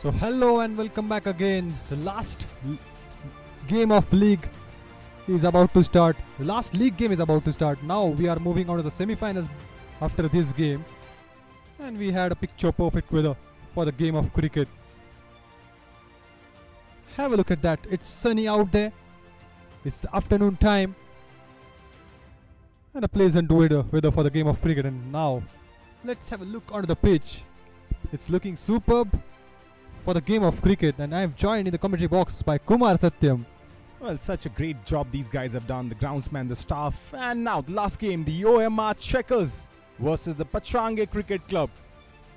So hello and welcome back again. The last game of league is about to start. The last league game is about to start. Now we are moving on to the semi-finals after this game. And we had a picture perfect weather for the game of cricket. Have a look at that. It's sunny out there. It's the afternoon time. And a pleasant weather for the game of cricket. And now let's have a look onto the pitch. It's looking superb for the game of cricket, and I am joined in the commentary box by Kumar Satyam. Well, such a great job these guys have done, the groundsman, the staff. And now the last game, the OMR Checkers versus the Pachang Cricket Club.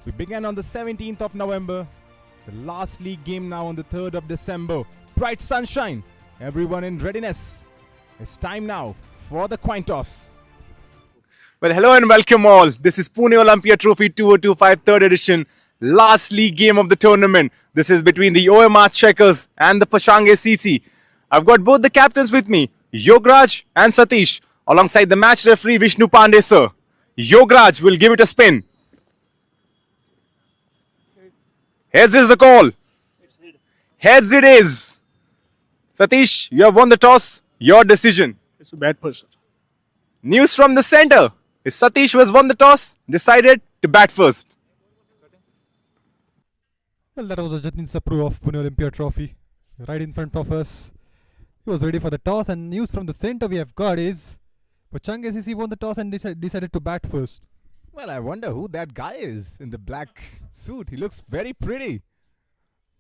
We began on the 17th of November. The last league game now on the 3rd of December. Bright sunshine, everyone in readiness. It's time now for the coin toss. Well, hello and welcome all. This is Pune Olympia Trophy 2025 3rd edition. Last league game of the tournament. This is between the OMR Checkers and the Pachang CC. I've got both the captains with me, Yograj and Satish, alongside the match referee Vishnu Pandey sir. Yograj will give it a spin. Heads is the call. Heads it is. Satish, you have won the toss. Your decision. It's a bad person. News from the center is Satish, who has won the toss, decided to bat first. Well, that was a Jatin Sapru of Pune Olympia Trophy, right in front of us. He was ready for the toss, and news from the center we have got is Pachang CC won the toss and decided to bat first. Well, I wonder who that guy is in the black suit. He looks very pretty.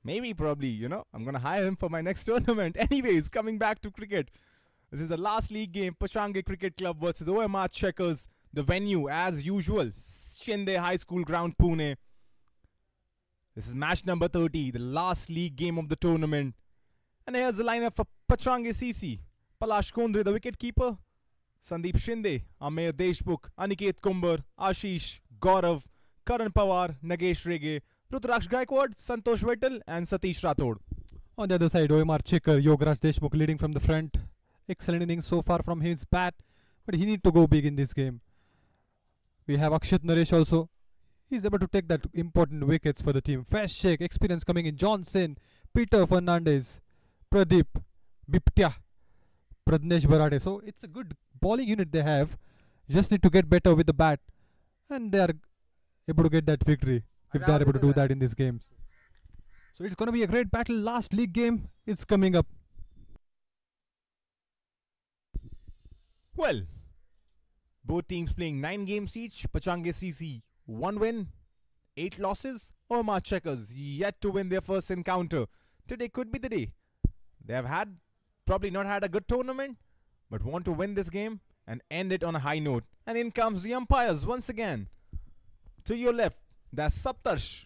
Maybe, probably, I'm going to hire him for my next tournament. Anyways, coming back to cricket. This is the last league game, Pachang Cricket Club versus OMR Checkers. The venue, as usual, Shinde High School Ground, Pune. This is match number 30, the last league game of the tournament. And here's the lineup for Pachang CC. Palash Kondre, the wicketkeeper. Sandeep Shinde, Amir Deshmukh, Aniket Kumbar, Ashish, Gaurav, Karan Pawar, Nagesh Rege, Rutraksh Gaikwad, Santosh Vettel and Satish Rathod. On the other side, OMR Checker, Yograj Deshmukh leading from the front. Excellent innings so far from his bat, but he need to go big in this game. We have Akshat Naresh also. He's able to take that important wickets for the team. Fast shake, experience coming in. Johnson, Peter Fernandez, Pradeep, Biptya, Pradnesh Barade. So it's a good bowling unit they have. Just need to get better with the bat, and they are able to get that victory if they are able to do that in this game. So it's going to be a great battle. Last league game is coming up. Well, both teams playing 9 games each. Pachang CC 1 win, 8 losses. OMR Checkers yet to win their first encounter. Today could be the day. They have probably not had a good tournament, but want to win this game and end it on a high note. And in comes the umpires once again. To your left, that's Saptarsh,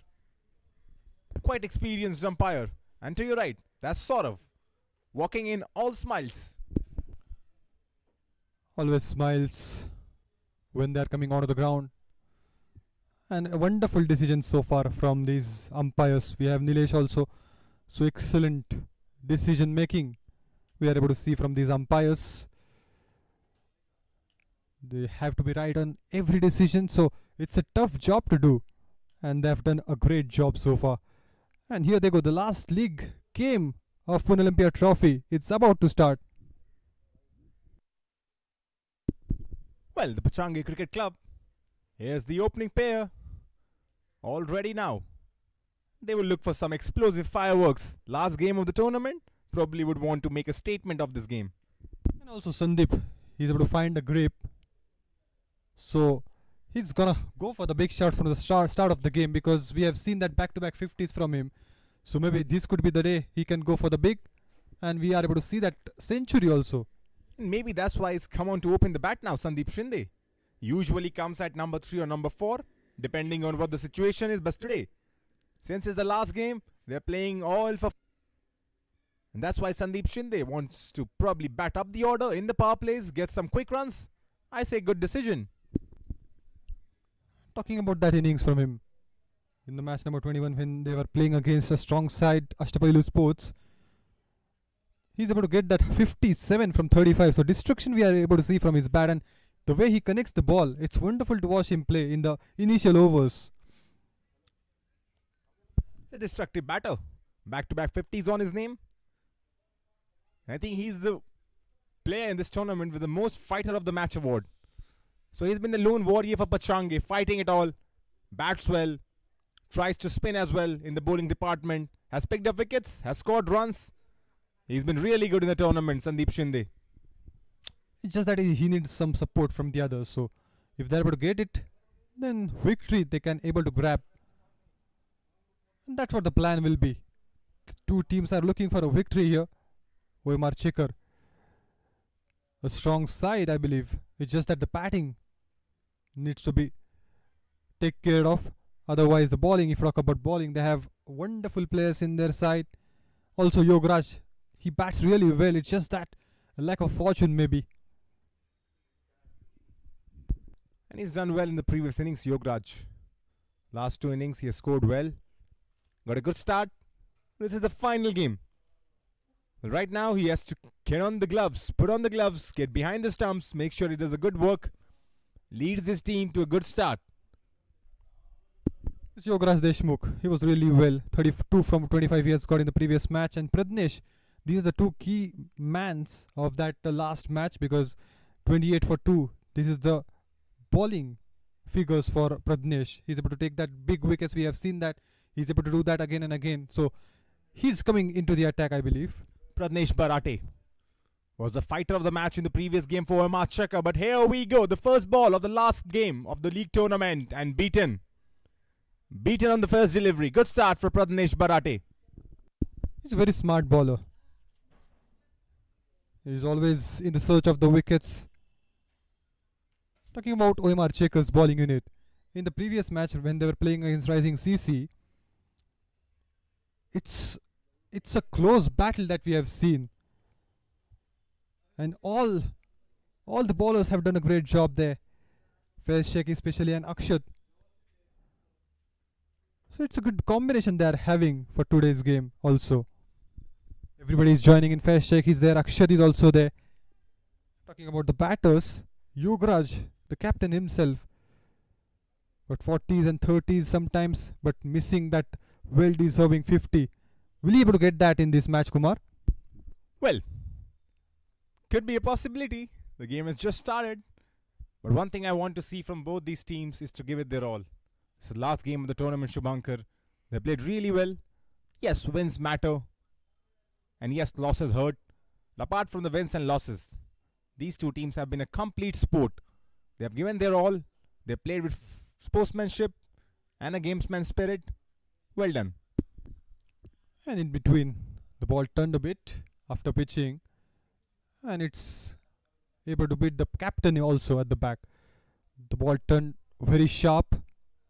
quite experienced umpire. And to your right, that's Saurav, walking in all smiles. Always smiles when they are coming onto the ground. And a wonderful decision so far from these umpires. We have Nilesh also. So excellent decision making we are able to see from these umpires. They have to be right on every decision. So it's a tough job to do. And they have done a great job so far. And here they go. The last league game of Pune Olympia Trophy. It's about to start. Well, the Pachang Cricket Club. Here's the opening pair. All ready now. They will look for some explosive fireworks. Last game of the tournament. Probably would want to make a statement of this game. And also Sandeep. He's able to find a grip. So he's gonna go for the big shot from the start of the game, because we have seen that back-to-back 50s from him. So maybe this could be the day he can go for the big. And we are able to see that century also. Maybe that's why he's come on to open the bat now, Sandeep Shinde. Usually comes at number 3 or number 4, depending on what the situation is. But today, since it's the last game, they're playing all for... And that's why Sandeep Shinde wants to probably bat up the order in the power plays, get some quick runs. I say good decision. Talking about that innings from him in the match number 21 when they were playing against a strong side, Ashtapailu Sports. He's able to get that 57 from 35. So destruction we are able to see from his bat, and the way he connects the ball, it's wonderful to watch him play in the initial overs. A destructive batter. Back-to-back 50s on his name. I think he's the player in this tournament with the most fighter of the match award. So he's been the lone warrior for Pachange, fighting it all. Bats well. Tries to spin as well in the bowling department. Has picked up wickets. Has scored runs. He's been really good in the tournament, Sandeep Shinde. It's just that he needs some support from the others. So if they're able to get it, then victory they can able to grab. And that's what the plan will be. The two teams are looking for a victory here. OMR Checker, a strong side, I believe. It's just that the batting needs to be taken care of. Otherwise, the bowling, if you talk about bowling, they have wonderful players in their side. Also, Yograj, he bats really well. It's just that a lack of fortune, maybe. And he's done well in the previous innings, Yograj. Last two innings, he has scored well. Got a good start. This is the final game. But right now, he has to get on the gloves, put on the gloves, get behind the stumps, make sure he does a good work, leads his team to a good start. It's Yograj Deshmukh. He was really well. 32 from 25 years got in the previous match. And Pradnesh, these are the two key mans of that last match, because 28 for 2. This is the bowling figures for Pradnesh. He's able to take that big wickets. We have seen that. He's able to do that again and again. So he's coming into the attack, I believe. Pradnesh Barate was the fighter of the match in the previous game for Omrchecker. But here we go. The first ball of the last game of the league tournament and beaten. Beaten on the first delivery. Good start for Pradnesh Barate. He's a very smart bowler. He's always in the search of the wickets. Talking about OMR Checkers bowling unit. In the previous match when they were playing against Rising CC, it's a close battle that we have seen. And all the bowlers have done a great job there. Faiz Sheikh especially and Akshat. So it's a good combination they are having for today's game also. Everybody is joining in. Faiz Sheikh is there. Akshat is also there. Talking about the batters, Yograj, the captain himself, got 40s and 30s sometimes, but missing that well-deserving 50. Will he be able to get that in this match, Kumar? Well, could be a possibility. The game has just started. But one thing I want to see from both these teams is to give it their all. This is the last game of the tournament, Shubhankar. They played really well. Yes, wins matter. And yes, losses hurt. But apart from the wins and losses, these two teams have been a complete sport. They have given their all. They played with sportsmanship and a gamesman spirit. Well done. And in between, the ball turned a bit after pitching. And it's able to beat the captain also at the back. The ball turned very sharp.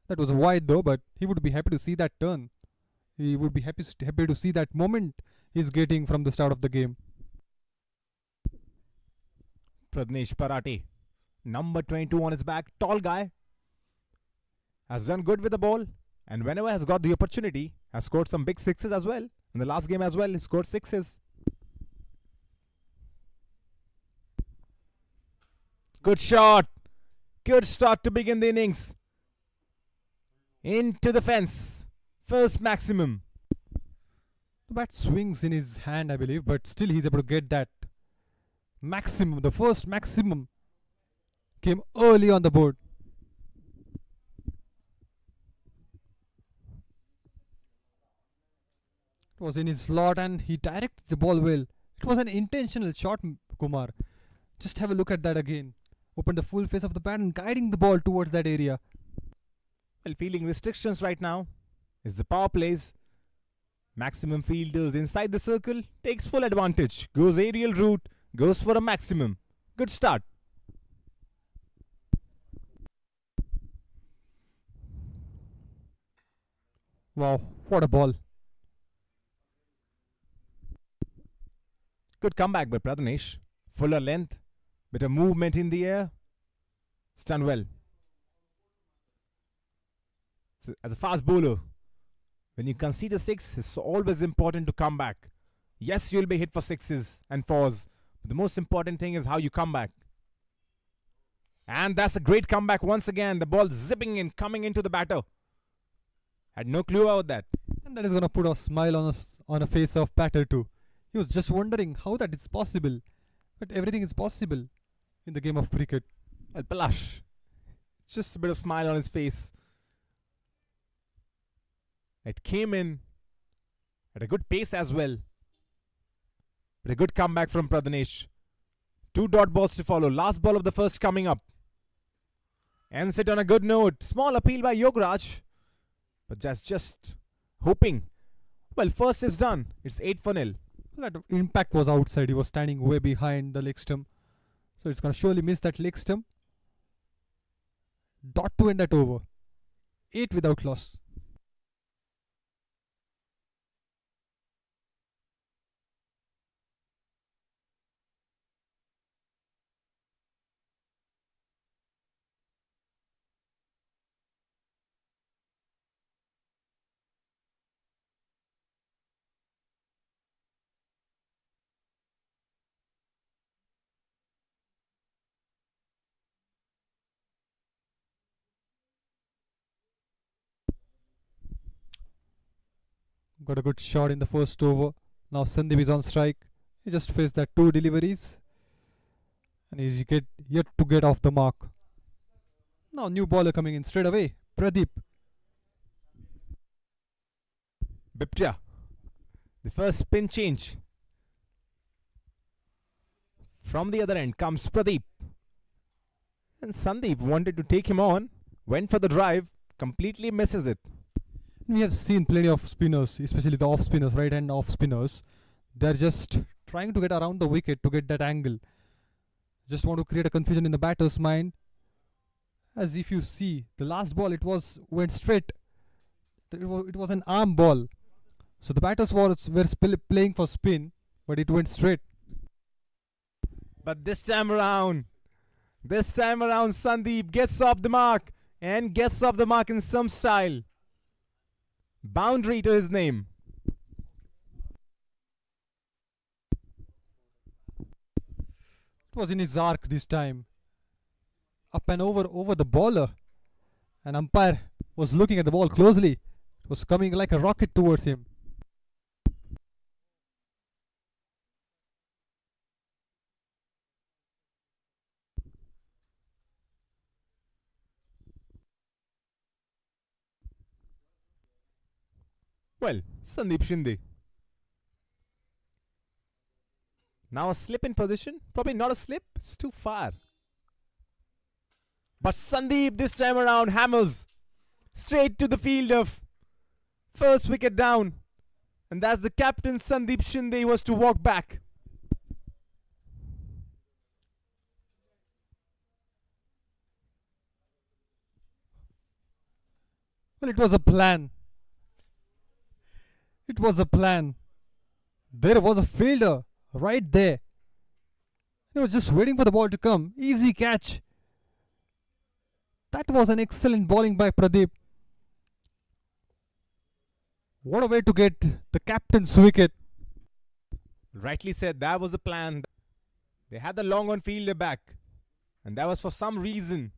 That was wide though, but he would be happy to see that turn. He would be happy to see that moment he's getting from the start of the game. Pradnesh Barate, number 22 on his back, tall guy, has done good with the ball, and whenever has got the opportunity, has scored some big sixes as well. In the last game as well, he scored sixes. Good shot. Good start to begin the innings. Into the fence. First maximum. The bat swings in his hand, I believe, but still he's able to get that maximum. The first maximum came early on the board. It was in his slot and he directed the ball well. It was an intentional shot, Kumar. Just have a look at that again. Open the full face of the bat and guiding the ball towards that area. Well, feeling restrictions right now is the power plays. Maximum fielders inside the circle, takes full advantage, goes aerial route, goes for a maximum. Good start. Wow, what a ball. Good comeback by Pradnesh. Fuller length, bit of movement in the air. It's done well. So as a fast bowler, when you concede a six, it's always important to come back. Yes, you'll be hit for sixes and fours, but the most important thing is how you come back. And that's a great comeback once again. The ball zipping in, coming into the batter. Had no clue about that. And that is gonna put a smile on a face of batter too. He was just wondering how that is possible. But everything is possible in the game of cricket. Well, Palash. Just a bit of smile on his face. It came in at a good pace as well. But a good comeback from Pradhanesh. 2 dot balls to follow. Last ball of the first coming up. Ends it on a good note. Small appeal by Yograj. But just hoping. Well, first is done. It's 8-0. That impact was outside. He was standing way behind the leg stump. So it's gonna surely miss that leg stump. Dot to end that over. 8 without loss. Got a good shot in the first over. Now Sandeep is on strike. He just faced that 2 deliveries. And he's yet to get off the mark. Now new bowler coming in straight away. Pradeep. Biptia. The first spin change. From the other end comes Pradeep. And Sandeep wanted to take him on. Went for the drive. Completely misses it. We have seen plenty of spinners, especially the off spinners, right hand off spinners. They're just trying to get around the wicket to get that angle. Just want to create a confusion in the batter's mind. As if you see, the last ball went straight. It was an arm ball. So the batters were playing for spin, but it went straight. But this time around, Sandeep gets off the mark. And gets off the mark in some style. Boundary to his name. It was in his arc this time. Up and over the bowler. An umpire was looking at the ball closely. It was coming like a rocket towards him. Well, Sandeep Shinde. Now a slip in position. Probably not a slip. It's too far. But Sandeep this time around hammers straight to the field of first wicket down. And that's the captain Sandeep Shinde was to walk back. Well, it was a plan. It was a plan. There was a fielder right there. He was just waiting for the ball to come. Easy catch. That was an excellent bowling by Pradeep. What a way to get the captain's wicket. Rightly said, that was the plan. They had the long on fielder back. And that was for some reason.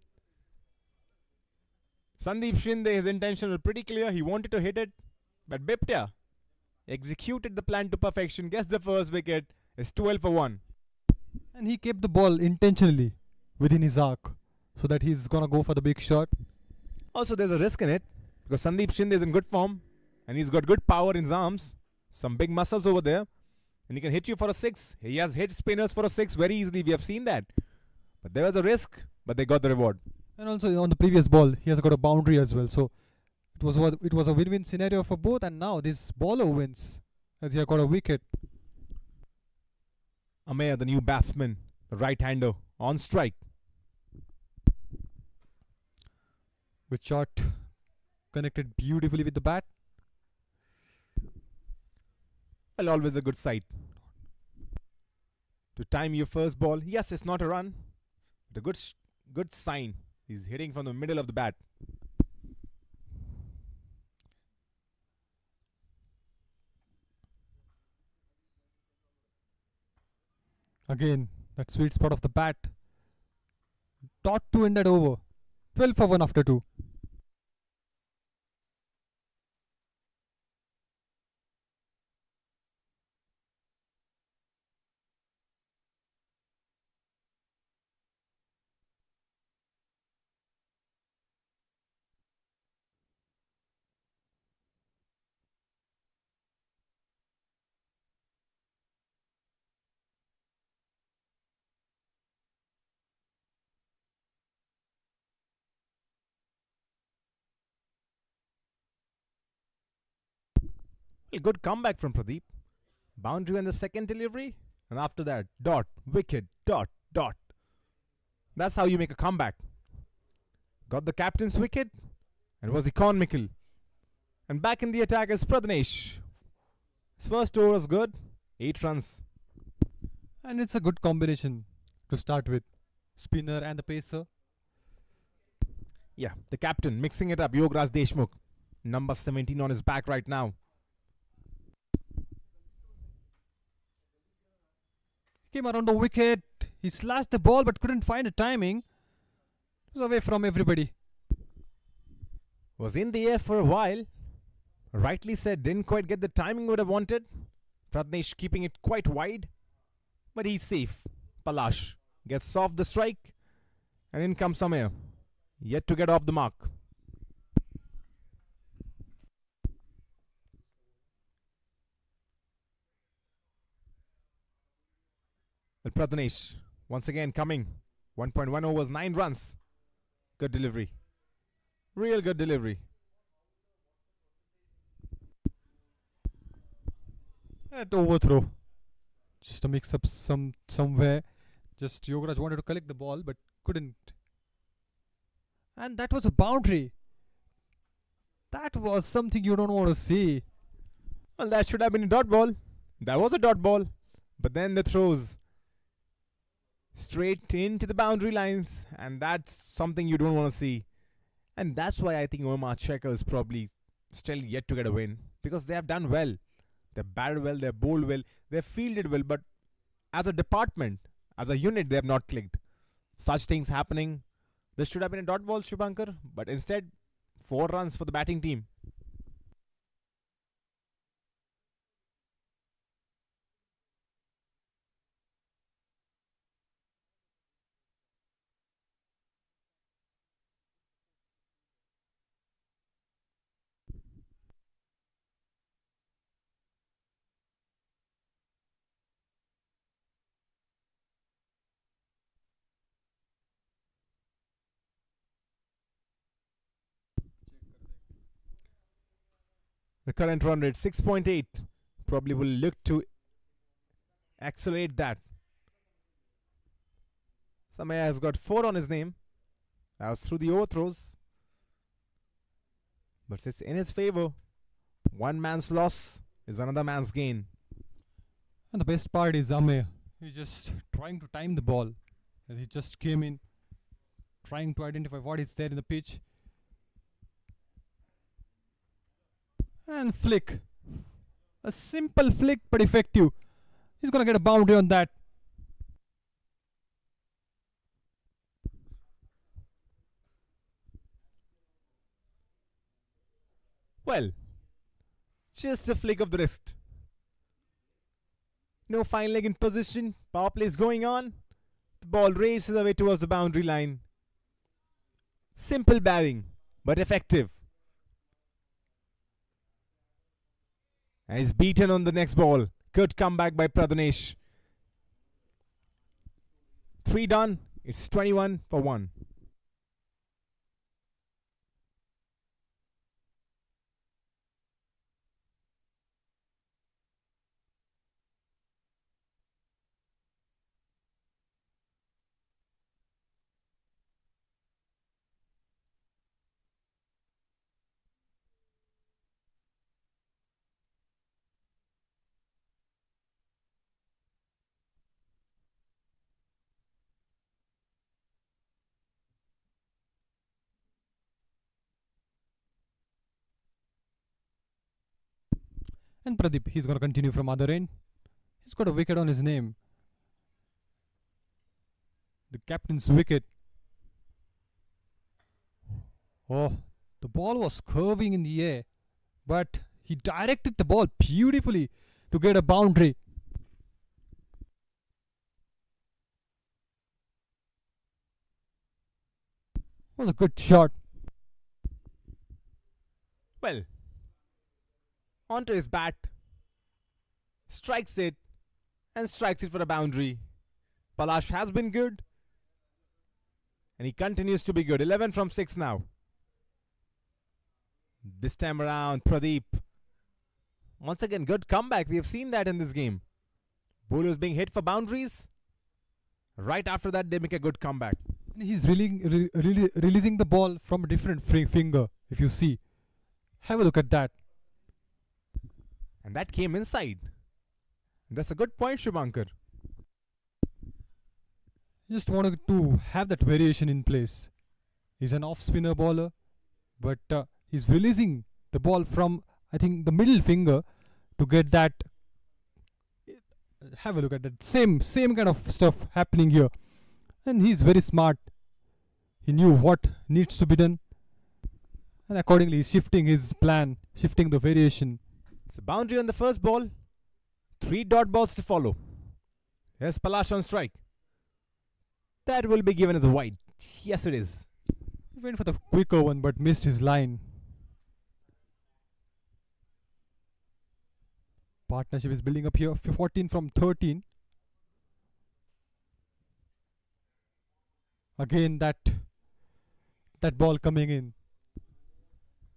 Sandeep Shinde, his intention was pretty clear. He wanted to hit it. But Biptia executed the plan to perfection. Gets the first wicket. It's 12-1. And he kept the ball intentionally within his arc, so that he's gonna go for the big shot. Also, there's a risk in it. Because Sandeep Shinde is in good form. And he's got good power in his arms. Some big muscles over there. And he can hit you for a 6. He has hit spinners for a 6 very easily. We have seen that. But there was a risk. But they got the reward. And also on the previous ball, he has got a boundary as well. So it was a win-win scenario for both. And now this bowler wins, as he has got a wicket. Amir, the new batsman, the right-hander, on strike. Good shot. Connected beautifully with the bat. Well, always a good sight. To time your first ball. Yes, it's not a run. But a good sign. He's hitting from the middle of the bat. Again, that sweet spot of the bat. Dot to end that over. 12-1 after 2. Well, good comeback from Pradeep. Boundary on the second delivery, and after that, dot, wicket, dot, dot. That's how you make a comeback. Got the captain's wicket, and was economical. And back in the attack is Pradnesh. His first over was good, 8 runs. And it's a good combination to start with. Spinner and the pacer. Yeah, the captain mixing it up, Yogaraj Deshmukh. Number 17 on his back right now. Came around the wicket. He slashed the ball but couldn't find the timing. It was away from everybody. Was in the air for a while. Rightly said, didn't quite get the timing would have wanted. Pradnesh keeping it quite wide. But he's safe. Palash gets off the strike. And in comes Samir. Yet to get off the mark. Well, Pradnesh once again coming. 1.1 overs, 9 runs. Good delivery. Real good delivery. That overthrow. Just a mix up somewhere. Just Yogaraj wanted to collect the ball but couldn't. And that was a boundary. That was something you don't want to see. Well, that should have been a dot ball. That was a dot ball. But then the throws straight into the boundary lines. And that's something you don't want to see. And that's why I think OMR Checkers probably still yet to get a win. Because they have done well. They've batted well, they've bowled well, they've fielded well. But as a department, as a unit, they have not clicked. Such things happening. This should have been a dot ball, Shubhankar. But instead, 4 runs for the batting team. The current run rate 6.8. Probably will look to accelerate that. Samaya has got 4 on his name. That was through the overthrows. But it's in his favor. One man's loss is another man's gain. And the best part is Amir. He's just trying to time the ball. And he just came in trying to identify what is there in the pitch. And flick. A simple flick but effective. He's gonna get a boundary on that. Well, just a flick of the wrist. No fine leg in position. Power play is going on. The ball races away towards the boundary line. Simple batting, but effective. And he's beaten on the next ball. Good comeback by Pradnesh. 3 done. It's 21 for 1. And Pradeep, he's gonna continue from other end. He's got a wicket on his name. The captain's wicket. Oh, the ball was curving in the air. But he directed the ball beautifully to get a boundary. Was a good shot. Well, onto his bat, strikes it, and strikes it for a boundary. Palash has been good, and he continues to be good. 11 from 6 now. This time around, Pradeep Once again, good comeback. We have seen that in this game. Bowlers being hit for boundaries. Right after that, they make a good comeback. And he's releasing the ball from a different finger, if you see. Have a look at that. And that came inside. That's a good point, Shubhankar. Just wanted to have that variation in place. He's an off-spinner bowler, but he's releasing the ball from, I think, the middle finger to get that. Have a look at that. Same kind of stuff happening here. And he's very smart. He knew what needs to be done. And accordingly, he's shifting his plan, shifting the variation. It's a boundary on the first ball. 3 dot balls to follow. Here's Palash on strike. That will be given as a wide. Yes, it is. He went for the quicker one but missed his line. Partnership is building up here. 14 from 13. Again that ball coming in.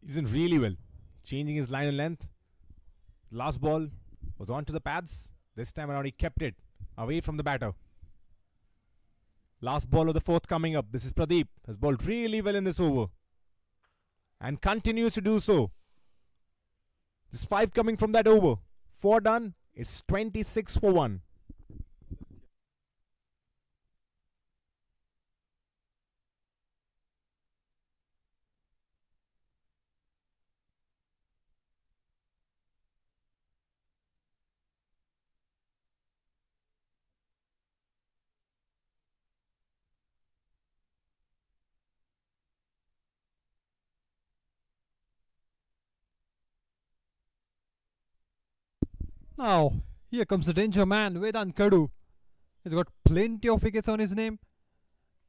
He's doing really well. Changing his line and length. Last ball was onto the pads. This time around he kept it away from the batter. Last ball of the fourth coming up. This is Pradeep. Has bowled really well in this over. And continues to do so. There's 5 coming from that over. 4 done. It's 26 for 1. Now, here comes the danger man, Vedant Kadu. He's got plenty of wickets on his name.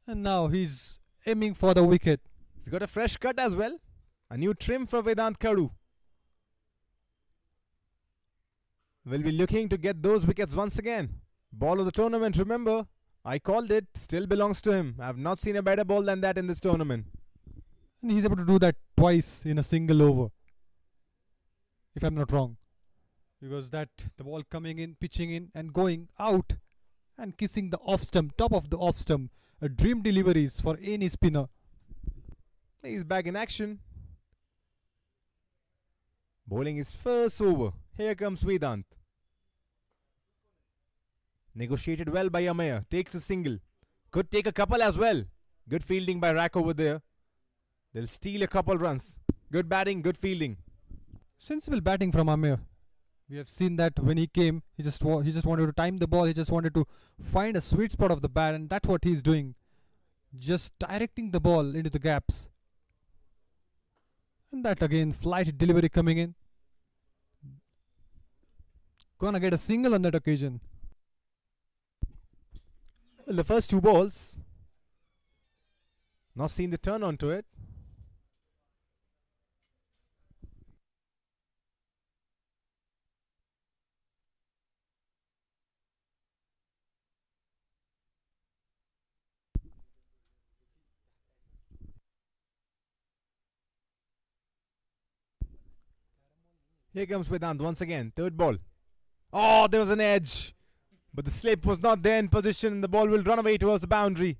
And now he's aiming for the wicket. He's got a fresh cut as well. A new trim for Vedant Kadu. Will be looking to get those wickets once again. Ball of the tournament, remember. I called it. Still belongs to him. I have not seen a better ball than that in this tournament. And he's able to do that twice in a single over. If I'm not wrong. Because the ball coming in, pitching in and going out and kissing the off stump, top of the off stump. A dream deliveries for any spinner. He's back in action. Bowling his first over. Here comes Vedant. Negotiated well by Amaya. Takes a single. Could take a couple as well. Good fielding by Rack over there. They'll steal a couple runs. Good batting, good fielding. Sensible batting from Amir. We have seen that when he came, he just wanted to time the ball. He just wanted to find a sweet spot of the bat, and that's what he's doing. Just directing the ball into the gaps. And that again, flight delivery coming in. Gonna get a single on that occasion. Well, the first 2 balls. Not seen the turn onto it. Here comes Vedant once again. 3rd ball. Oh, there was an edge. But the slip was not there in position and the ball will run away towards the boundary.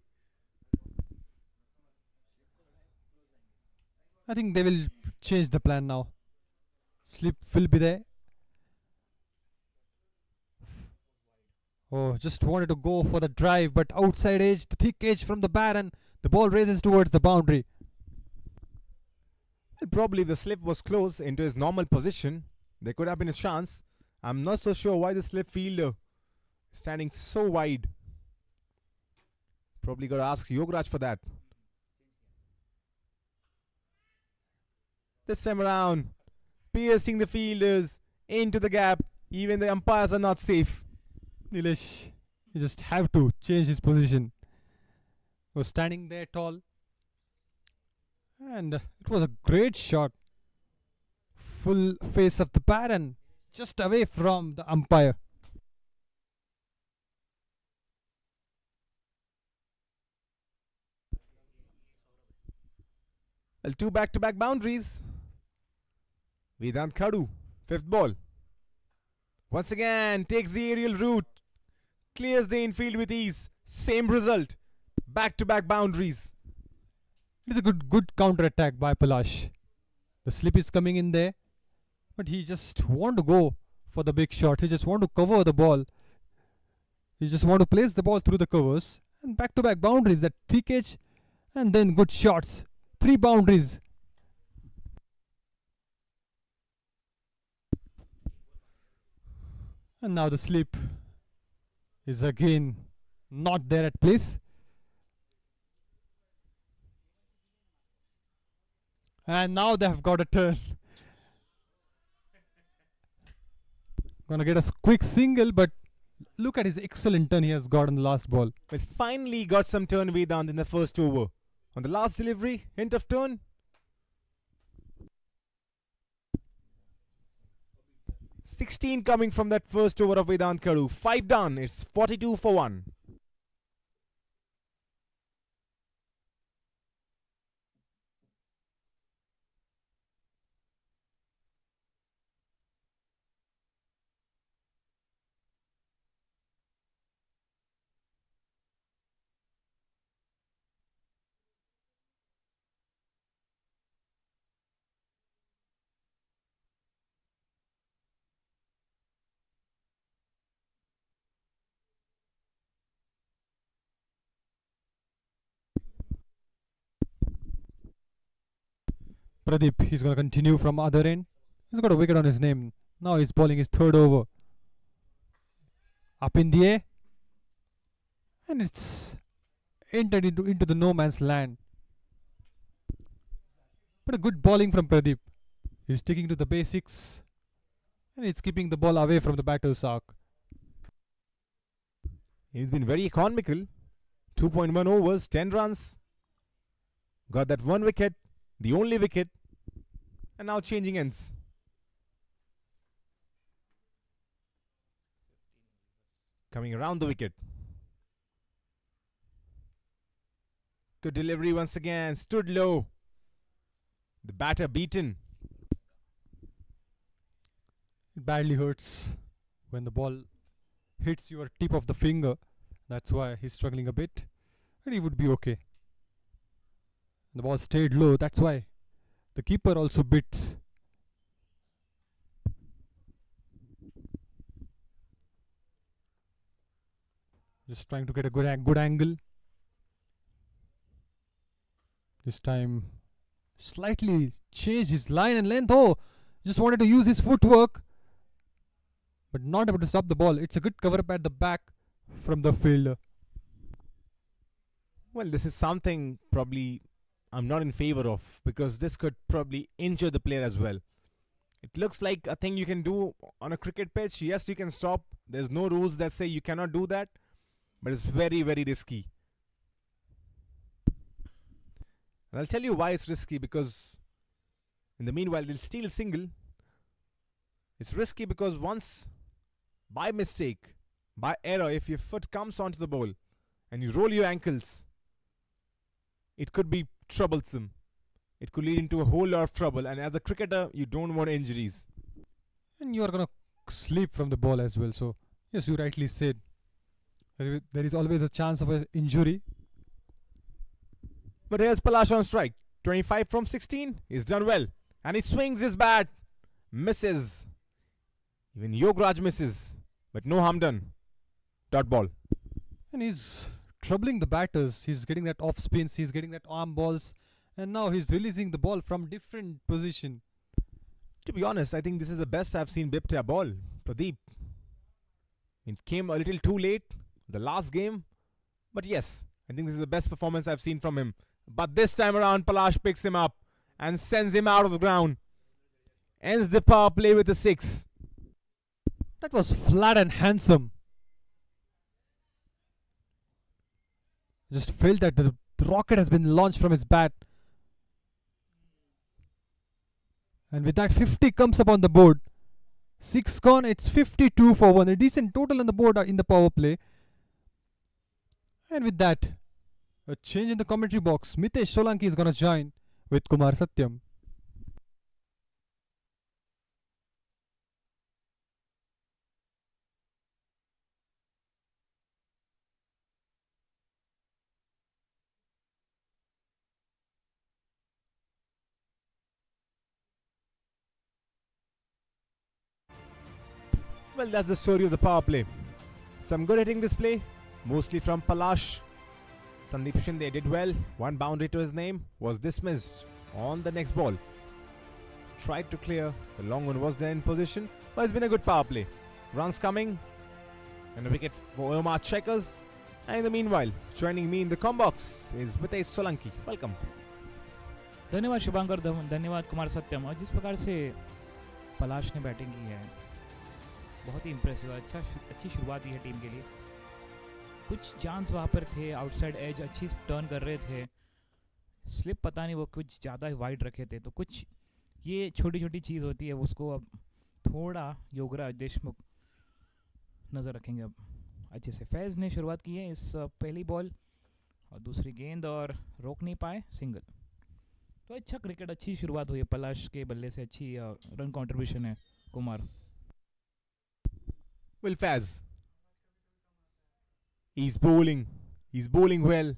I think they will change the plan now. Slip will be there. Oh, just wanted to go for the drive, but outside edge, the thick edge from the bat, and the ball races towards the boundary. Well, probably the slip was close into his normal position. There could have been a chance. I'm not so sure why the slip fielder is standing so wide. Probably got to ask Yograj for that. This time around, piercing the fielders into the gap. Even the umpires are not safe. Nilesh, you just have to change his position. He was standing there tall. And it was a great shot. Full face of the bat and just away from the umpire. Well, 2 back-to-back boundaries. Vedant Kadu, 5th ball. Once again, takes the aerial route. Clears the infield with ease. Same result. Back-to-back boundaries. It is a good counter attack by Palash. The slip is coming in there, but he just want to go for the big shot. He just want to cover the ball. He just want to place the ball through the covers. And back-to-back boundaries, that thick edge, and then good shots. 3 boundaries. And now the slip is again not there at place. And now they have got a turn. Gonna get a quick single, but look at his excellent turn he has got on the last ball. But finally got some turn Vedant in the first over. On the last delivery, hint of turn. "16 coming from that first over of Vedant Kadu. 5 done. It's 42 for 1. Pradeep, he's gonna continue from other end. He's got a wicket on his name. Now he's bowling his third over. Up in the air. And it's entered into the no man's land. But a good bowling from Pradeep. He's sticking to the basics. And he's keeping the ball away from the batter's arc. He's been very economical. 2.1 overs, 10 runs. Got that 1 wicket, the only wicket. And now changing ends. Coming around the wicket. Good delivery once again. Stood low. The batter beaten. It badly hurts when the ball hits your tip of the finger. That's why he's struggling a bit. But he would be okay. The ball stayed low. That's why the keeper also bits. Just trying to get a good angle. This time slightly changed his line and length. Oh, just wanted to use his footwork, but not able to stop the ball. It's a good cover up at the back from the fielder. Well, this is something probably I'm not in favor of, because this could probably injure the player as well. It looks like a thing you can do on a cricket pitch. Yes, you can stop. There's no rules that say you cannot do that, but it's very, very risky. And I'll tell you why it's risky, because in the meanwhile they'll steal a single. It's risky because once, by mistake, by error, if your foot comes onto the ball and you roll your ankles, it could be troublesome. It could lead into a whole lot of trouble, and as a cricketer you don't want injuries. And you are gonna sleep from the ball as well. So yes, you rightly said, there is always a chance of an injury. But here's Palash on strike. 25 from 16. He's done well. And he swings his bat. Misses. Even Yograj misses. But no harm done. Dot ball. And he's troubling the batters. He's getting that off spins. He's getting that arm balls. And now he's releasing the ball from different position. To be honest, I think this is the best I've seen Bipta ball. Pradeep. It came a little too late. The last game. But yes, I think this is the best performance I've seen from him. But this time around, Palash picks him up and sends him out of the ground. Ends the power play with a 6. That was flat and handsome. Just felt that the rocket has been launched from his bat. And with that, 50 comes up on the board. 6 gone, it's 52 for 1. A decent total on the board in the power play. And with that, a change in the commentary box. Mitesh Solanki is going to join with Kumar Satyam. Well, that's the story of the power play. Some good hitting display, mostly from Palash. Sandeep Shinde did well. One boundary to his name was dismissed on the next ball. Tried to clear. The long one was there in position, but it's been a good power play. Runs coming. And a wicket for OMR Checkers. And in the meanwhile, joining me in the combox is Mitesh Solanki. Welcome. धन्यवाद शुभांकर, धन्यवाद कुमार सत्यम। और जिस प्रकार से पलाश ने batting की है बहुत ही इम्प्रेसिव, अच्छी शुरुआत की है टीम के लिए। कुछ चांस वहाँ पर थे, आउटसाइड एज अच्छी टर्न कर रहे थे, स्लिप पता नहीं वो कुछ ज़्यादा वाइड रखे थे, तो कुछ ये छोटी छोटी चीज़ होती है, उसको अब थोड़ा योगराज देशमुख नज़र रखेंगे अब अच्छे से। फैज़ ने शुरुआत की है इस पहली बॉल और दूसरी गेंद और रोक नहीं पाए, सिंगल। तो अच्छा क्रिकेट, अच्छी शुरुआत हुई है पलाश के बल्ले से, अच्छी रन कंट्रीब्यूशन है Kumar. Well, Faz, he's bowling well.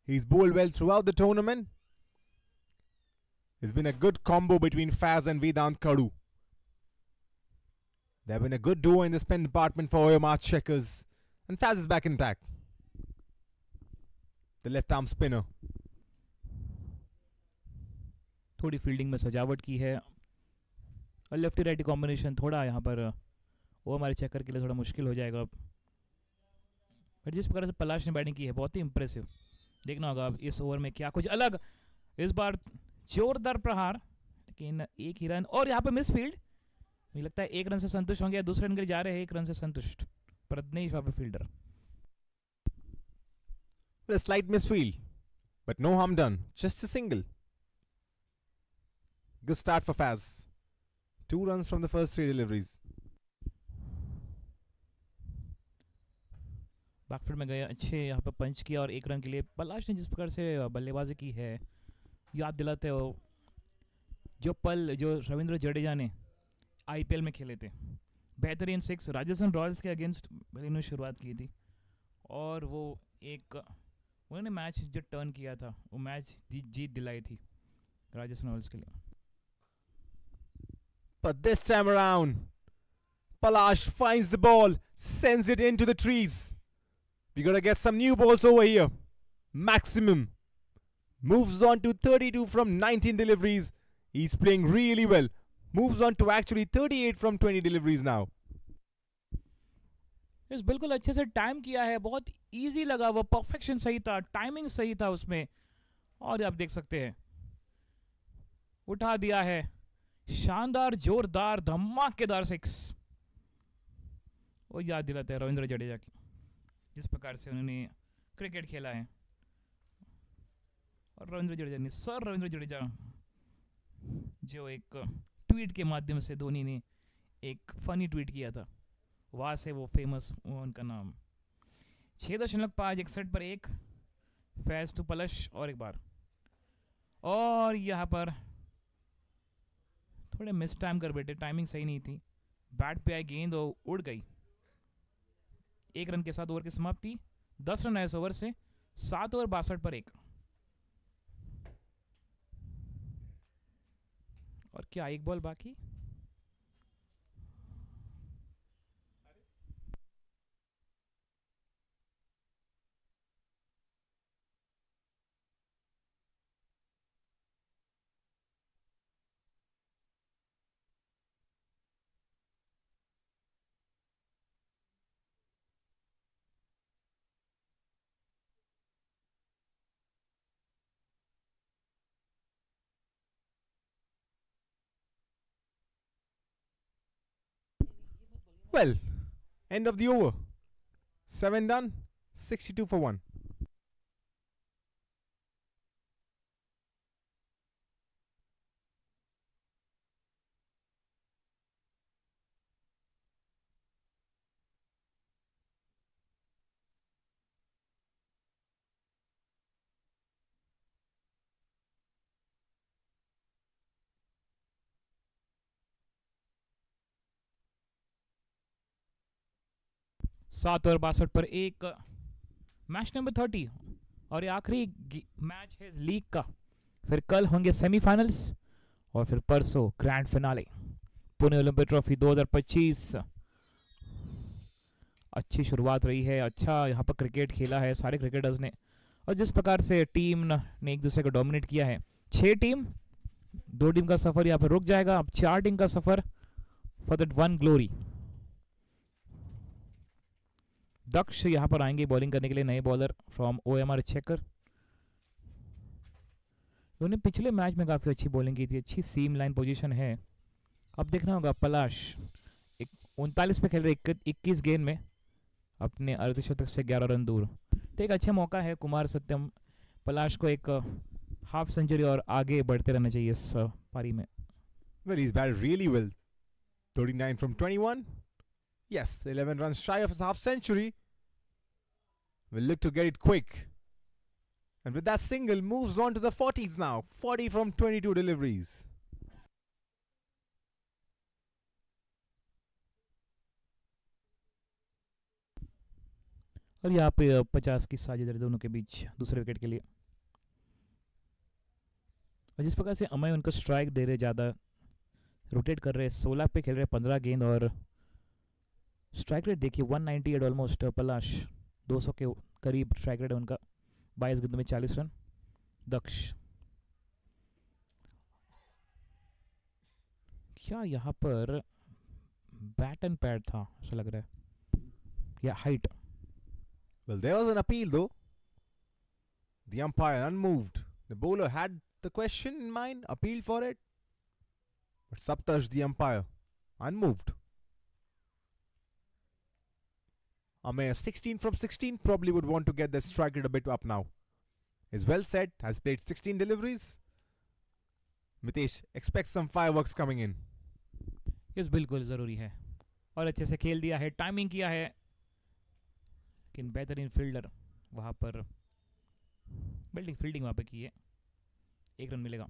He's bowled well throughout the tournament. It's been a good combo between Faz and Vedant Kadu. They've been a good duo in the spin department for OMR Checkers. And Faz is back in attack. The left arm spinner. थोड़ी fielding में सजावट की है और lefty righty combination थोड़ा यहाँ पर वो हमारे चेकर के लिए थोड़ा मुश्किल हो जाएगा अब। पर जिस प्रकार से पलाश ने बैटिंग की है बहुत ही इंप्रेसिव। देखना होगा अब इस ओवर में क्या कुछ अलग, इस बार जोरदार प्रहार, लेकिन एक ही रन और यहाँ पर मिस फील्ड। मुझे लगता है एक रन से संतुष्ट होंगे, दूसरे रन के लिए जा रहे हैं, एक रन से संतुष्ट प्रज्ञेश वहाँ पर fielder. A slight misfield, but no harm done. Just a single. Good start for Faz. 2 runs from the first 3 deliveries. बैकफील्ड में गए, अच्छे यहाँ पर पंच किया और एक रन के लिए पलाश ने जिस प्रकार से बल्लेबाजी की है याद दिलाते हो जो पल जो रविंद्र जडेजा ने आईपीएल में खेले थे। बेहतरीन 6 राजस्थान रॉयल्स के अगेंस्ट इन्होंने शुरुआत की थी और वो एक उन्होंने मैच जो टर्न किया था वो मैच जीत दिलाई थी राजस्थान रॉयल्स के लिए। But this time around, Palash finds the ball, sends it into the trees. We gotta get some new balls over here. Maximum moves on to 32 from 19 deliveries. He's playing really well. Moves on to actually 38 from 20 deliveries now. इस बिल्कुल अच्छे से time किया है, बहुत easy लगा, वो perfection सही था, टाइमिंग सही था उसमें। और आप देख सकते हैं उठा दिया है, शानदार जोरदार धमाकेदार 6। वो याद दिलाते हैं रविंद्र जडेजा की जिस प्रकार से उन्होंने क्रिकेट खेला है। और रविंद्र जडेजा ने रविंद्र जडेजा जो एक ट्वीट के माध्यम से धोनी ने एक फनी ट्वीट किया था, वहाँ से वो फेमस उनका नाम। 6.5 पर 1 फैज टू पलश और एक बार, और यहाँ पर थोड़े मिस टाइम कर बैठे, टाइमिंग सही नहीं थी, बैट पे आई गेंद और उड़ गई। 1 रन के साथ ओवर की समाप्ति। 10 रन है इस ओवर से, 7 ओवर 62 पर 1। और क्या एक बॉल बाकी? Well, end of the over. 7 done, 62 for 1. सात ओवर 62 पर 1, मैच नंबर 30 और ये आखिरी मैच है इस लीग का। फिर कल होंगे सेमीफाइनल्स और फिर परसों grand finale. Pune Olympic trophy 2025 अच्छी शुरुआत रही है, अच्छा यहाँ पर क्रिकेट खेला है सारे क्रिकेटर्स ने, और जिस प्रकार से टीम ने एक दूसरे को डोमिनेट किया है, 6 टीम, 2 टीम का सफ़र यहाँ पर रुक जाएगा, अब 4 टीम का सफ़र फॉर दैट वन ग्लोरी। दक्ष यहाँ पर आएंगे बॉलिंग करने के लिए, नए बॉलर फ्रॉम OMR चेकर। उन्होंने पिछले मैच में काफ़ी अच्छी बॉलिंग की थी, अच्छी सीम लाइन पोजीशन है। अब देखना होगा पलाश 39 पे खेल रहे 21 गेंद में, अपने अर्धशतक से 11 रन दूर। तो एक अच्छा मौका है कुमार सत्यम, पलाश को एक हाफ सेंचुरी और आगे बढ़ते रहना चाहिए इस पारी में। Well, he's batted really well. 39 from 21. Yes, 11 runs shy of his half century. Will look to get it quick. And with that single, moves on to the 40s now. 40 from 22 deliveries. और यहाँ पे 50 की साझेदारी दोनों के बीच दूसरे wicket के लिए। और जिस प्रकार से अमय उनको स्ट्राइक दे रहे, ज़्यादा रोटेट कर रहे, 16 पे खेल रहे 15 गेंद, और स्ट्राइक रेट देखिए 198 ऑलमोस्ट। पलाश 200 के करीब स्ट्राइक रेट है उनका, 22 गेंदों में 40 रन। दक्ष क्या यहाँ पर बैट एंड पैड था ऐसा लग रहा है, या height. Well, there was an appeal though. The umpire unmoved. The bowler had the question in mind, appealed for it. But Saptarsh, the umpire, unmoved. Amir 16 from 16 probably would want to get the strike rate a bit up now. Is well set, has played 16 deliveries. Mitesh expects some fireworks coming in. Yes बिल्कुल ज़रूरी है, और अच्छे से खेल दिया है, timing किया है, लेकिन बेहतरीन फील्डर वहाँ पर फील्डिंग वहाँ पे की है, 1 रन मिलेगा।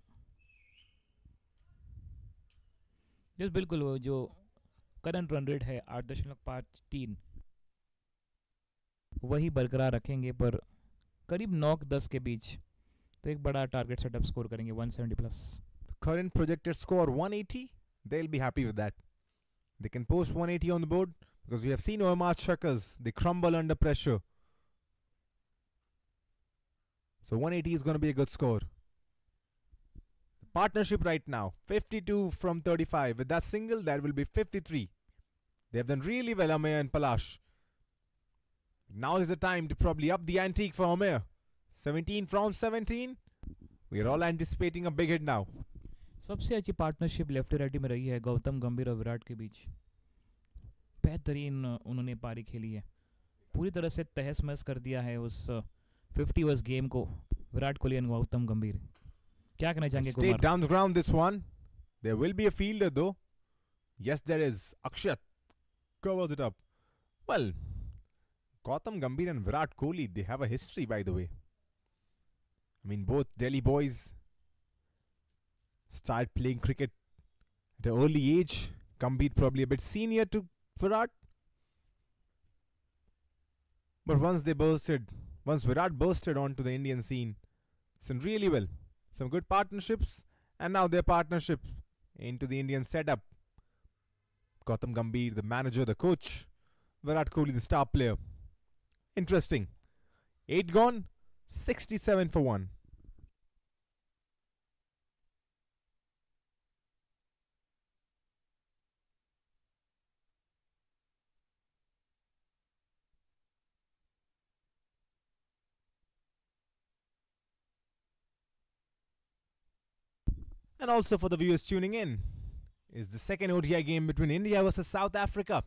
यस बिल्कुल, वो जो करंट रन रेट है 8.53 वही बरकरार रखेंगे, पर करीब 9-10 के बीच, तो एक बड़ा टारगेट सेटअप स्कोर करेंगे 170 plus. Current projected score 180. They'll be happy with that. They can post 180 on the board because we have seen OMR Checkers. They crumble under pressure. So 180 is going to be a good score. The partnership right now, 52 from 35. With that single, that will be 53. They have done really well, Amir and Palash. Now is the time to probably up the ante for Amir. 17 from 17. We are all anticipating a big hit now. सबसे अच्छी partnership lefty righty में रही है गौतम गंभीर और विराट के बीच। बेहतरीन उन्होंने पारी खेली है, पूरी तरह से तहस महस कर दिया है उस 50 ओवर्स गेम को विराट कोहली और गौतम गंभीर। क्या कहना चाहेंगे Stayed Kumar? down the ground this one. There will be a fielder though. Yes, there is. Akshat covers it up. Well, Gautam Gambhir and Virat Kohli, they have a history, by the way. I mean, both Delhi boys started playing cricket at an early age. Gambhir probably a bit senior to Virat. But once Virat bursted onto the Indian scene, it's done really well. Some good partnerships, and now their partnership into the Indian setup. Gautam Gambhir, the manager, the coach. Virat Kohli, the star player. Interesting. 8 gone, 67 for 1. And also for the viewers tuning in, is the second ODI game between India versus South Africa.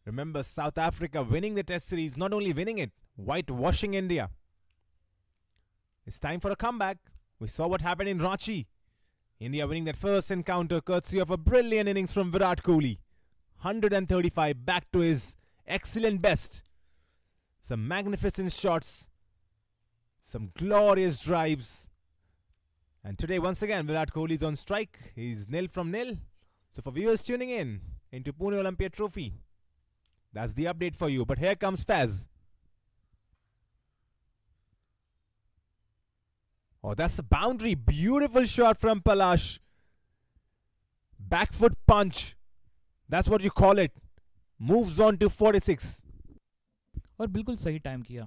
Remember, South Africa winning the Test series, not only winning it, whitewashing India. It's time for a comeback. We saw what happened in Ranchi. India winning that first encounter courtesy of a brilliant innings from Virat Kohli. 135 back to his excellent best. Some magnificent shots. Some glorious drives. And today, once again, Virat Kohli is on strike. He's 0 from 0. So for viewers tuning in into Pune Olympia Trophy, that's the update for you. But here comes Faz. Oh, that's a boundary. Beautiful shot from Palash. Back foot punch. That's what you call it. moves on to 46. और बिल्कुल सही time किया,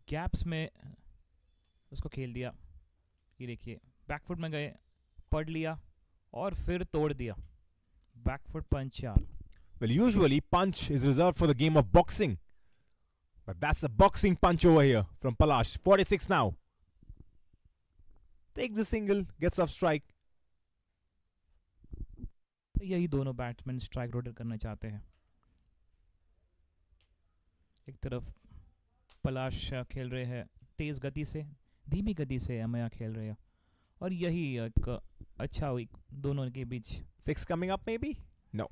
gaps में उसको खेल दिया। ये देखिए बैकफुट में गए, पढ़ लिया और फिर तोड़ दिया। Back foot punch 4। Well, usually punch is reserved for the game of boxing. But that's a boxing punch over here from Palash. 46 now. Takes the single, gets off strike. यही दोनों बैट्समैन स्ट्राइक रोटेट करना चाहते हैं। एक तरफ पलाश खेल रहे हैं तेज गति से, धीमी गति से अमया खेल रहे हैं, और यही एक अच्छा हुई दोनों के बीच। 6 coming up maybe? No.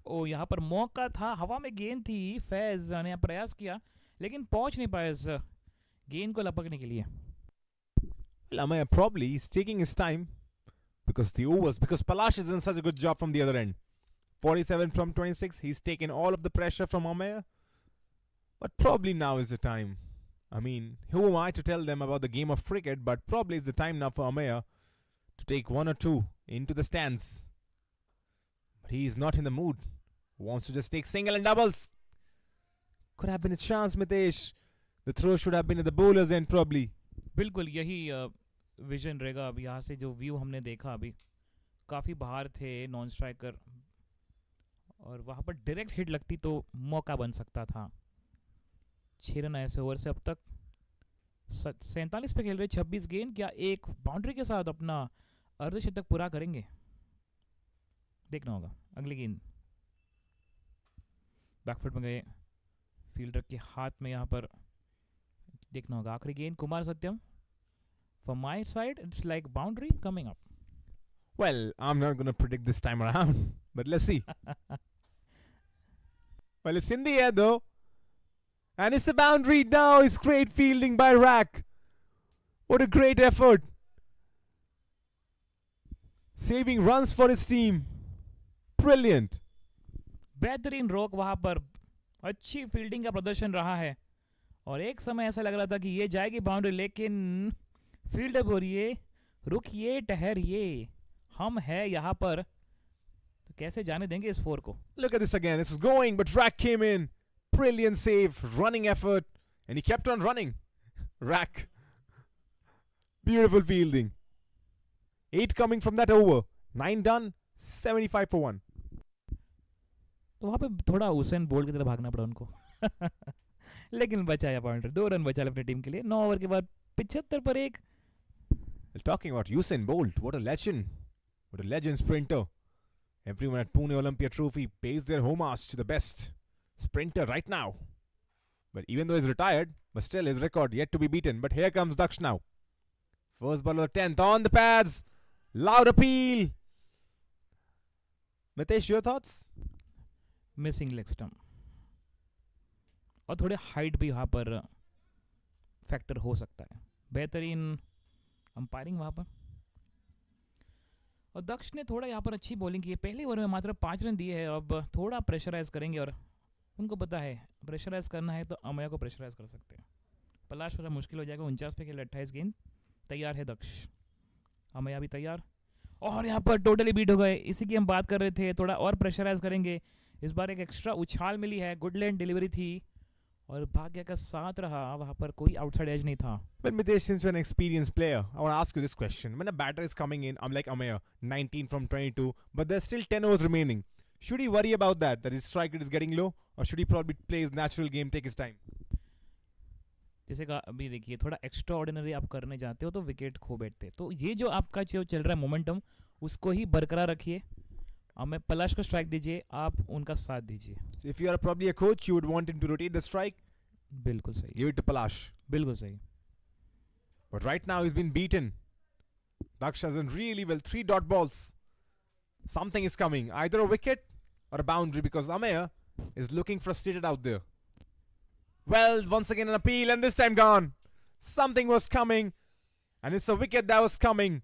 ओ यहाँ पर मौका था, हवा में गेंद थी, फैज ने प्रयास किया लेकिन पहुंच नहीं पाया इस गेंद को लपकने के लिए। Well, Amaya probably is taking his time because Palash has done such a good job from the other end. 47 from 26. He's taken all of the pressure from Amaya. But probably now is the time. I mean, who am I to tell them about the game of cricket? But probably it's the time now for Amaya to take 1 or 2 into the stands. But he is not in the mood. Wants to just take single and doubles. Could have been a chance, Mitesh. The throw should have been at the bowler's end probably. बिल्कुल यही vision रहेगा। अब यहाँ से जो view हमने देखा अभी, काफ़ी बाहर थे नॉन स्ट्राइकर, और वहाँ पर डायरेक्ट हिट लगती तो मौका बन सकता था। 6 रन ऐसे ओवर से अब तक 47 पे खेल रहे, 26 गेंद, क्या एक बाउंड्री के साथ अपना अर्धशतक पूरा करेंगे? देखना होगा। अगली गेंद बैकफुट में गए, फील्डर के हाथ में यहाँ पर देखना होगा। आखिरी गेंद कुमार सत्यम, from my side it's like boundary coming up. Well, I'm not going to predict this time around, but let's see. Well, it's in the air though, and it's a boundary now. It's great fielding by Rack. What a great effort, saving runs for his team. Brilliant. बेहतरीन रोक वहां पर, अच्छी fielding का प्रदर्शन रहा है, और एक समय ऐसा लग रहा था कि ये जाएगी बाउंड्री, लेकिन फील्डर बोलिए रुकिए ठहरिए, हम है यहाँ पर, तो कैसे जाने देंगे इस 4 को? Look at this again. This was going, but Rack came in. Brilliant save, running effort, and he kept on running. Rack. Beautiful fielding. 8 coming from that over. 9 done, 75 for 1. तो वहाँ पे थोड़ा हुसैन बोल्ट की तरह भागना पड़ा उनको लेकिन बचाया बाउंड्री, 2 रन बचा अपनी टीम के लिए। 9 ओवर के बाद 75 पर 1। Talking about Usain Bolt, what a legend. What a legend sprinter. Everyone at Pune Olympia Trophy pays their homage to the best sprinter right now. But even though he's retired, but still his record yet to be beaten. But here comes Daksh now. First ball of the 10th on the pads. Loud appeal. Mitesh, your thoughts? Missing leg stump, और थोड़े height भी वहाँ पर factor हो सकता है। बेहतरीन umpiring वहाँ पर, और दक्ष ने थोड़ा यहाँ पर अच्छी बॉलिंग की है। पहले ओवर में मात्र 5 रन दिए हैं, अब थोड़ा प्रेशराइज करेंगे, और उनको पता है प्रेशराइज करना है तो अमया को प्रेशराइज कर सकते हैं। पलाश थोड़ा मुश्किल हो जाएगा। 49 पे खेले, 28 गेंद, तैयार है दक्ष, अमया भी तैयार, और यहाँ पर टोटली बीट हो गए। इसी की हम बात कर रहे थे, थोड़ा और प्रेशराइज करेंगे। इस बार एक एक्स्ट्रा उछाल मिली है, गुड लेंथ डिलीवरी थी, और भाग्य का साथ रहा, वहां पर कोई आउटसाइड एज नहीं था। But Mitesh, since you're an experienced player, I want to ask you this question. When a batter is coming in, I'm like Amaya, 19 from 22, but there's still 10 overs remaining. Should he worry about that his strike rate is getting low, or should he probably play his natural game, take his time? जैसे का अभी देखिए, थोड़ा extra ordinary आप करने जाते हो तो विकेट खो बैठते, तो ये जो आपका जो चल रहा है मोमेंटम, उसको ही बरकरार रखिए। हमें पलाश को स्ट्राइक दीजिए, आप उनका साथ दीजिए। So if you are probably a coach, you would want him to rotate the strike. बिल्कुल सही, Give it to Palash. बिल्कुल सही। But right now he's been beaten. Daksh has done really well. 3 dot balls. Something is coming. Either a wicket or a boundary, because Amaya is looking frustrated out there. Well, once again an appeal, and this time gone. Something was coming, and it's a wicket that was coming.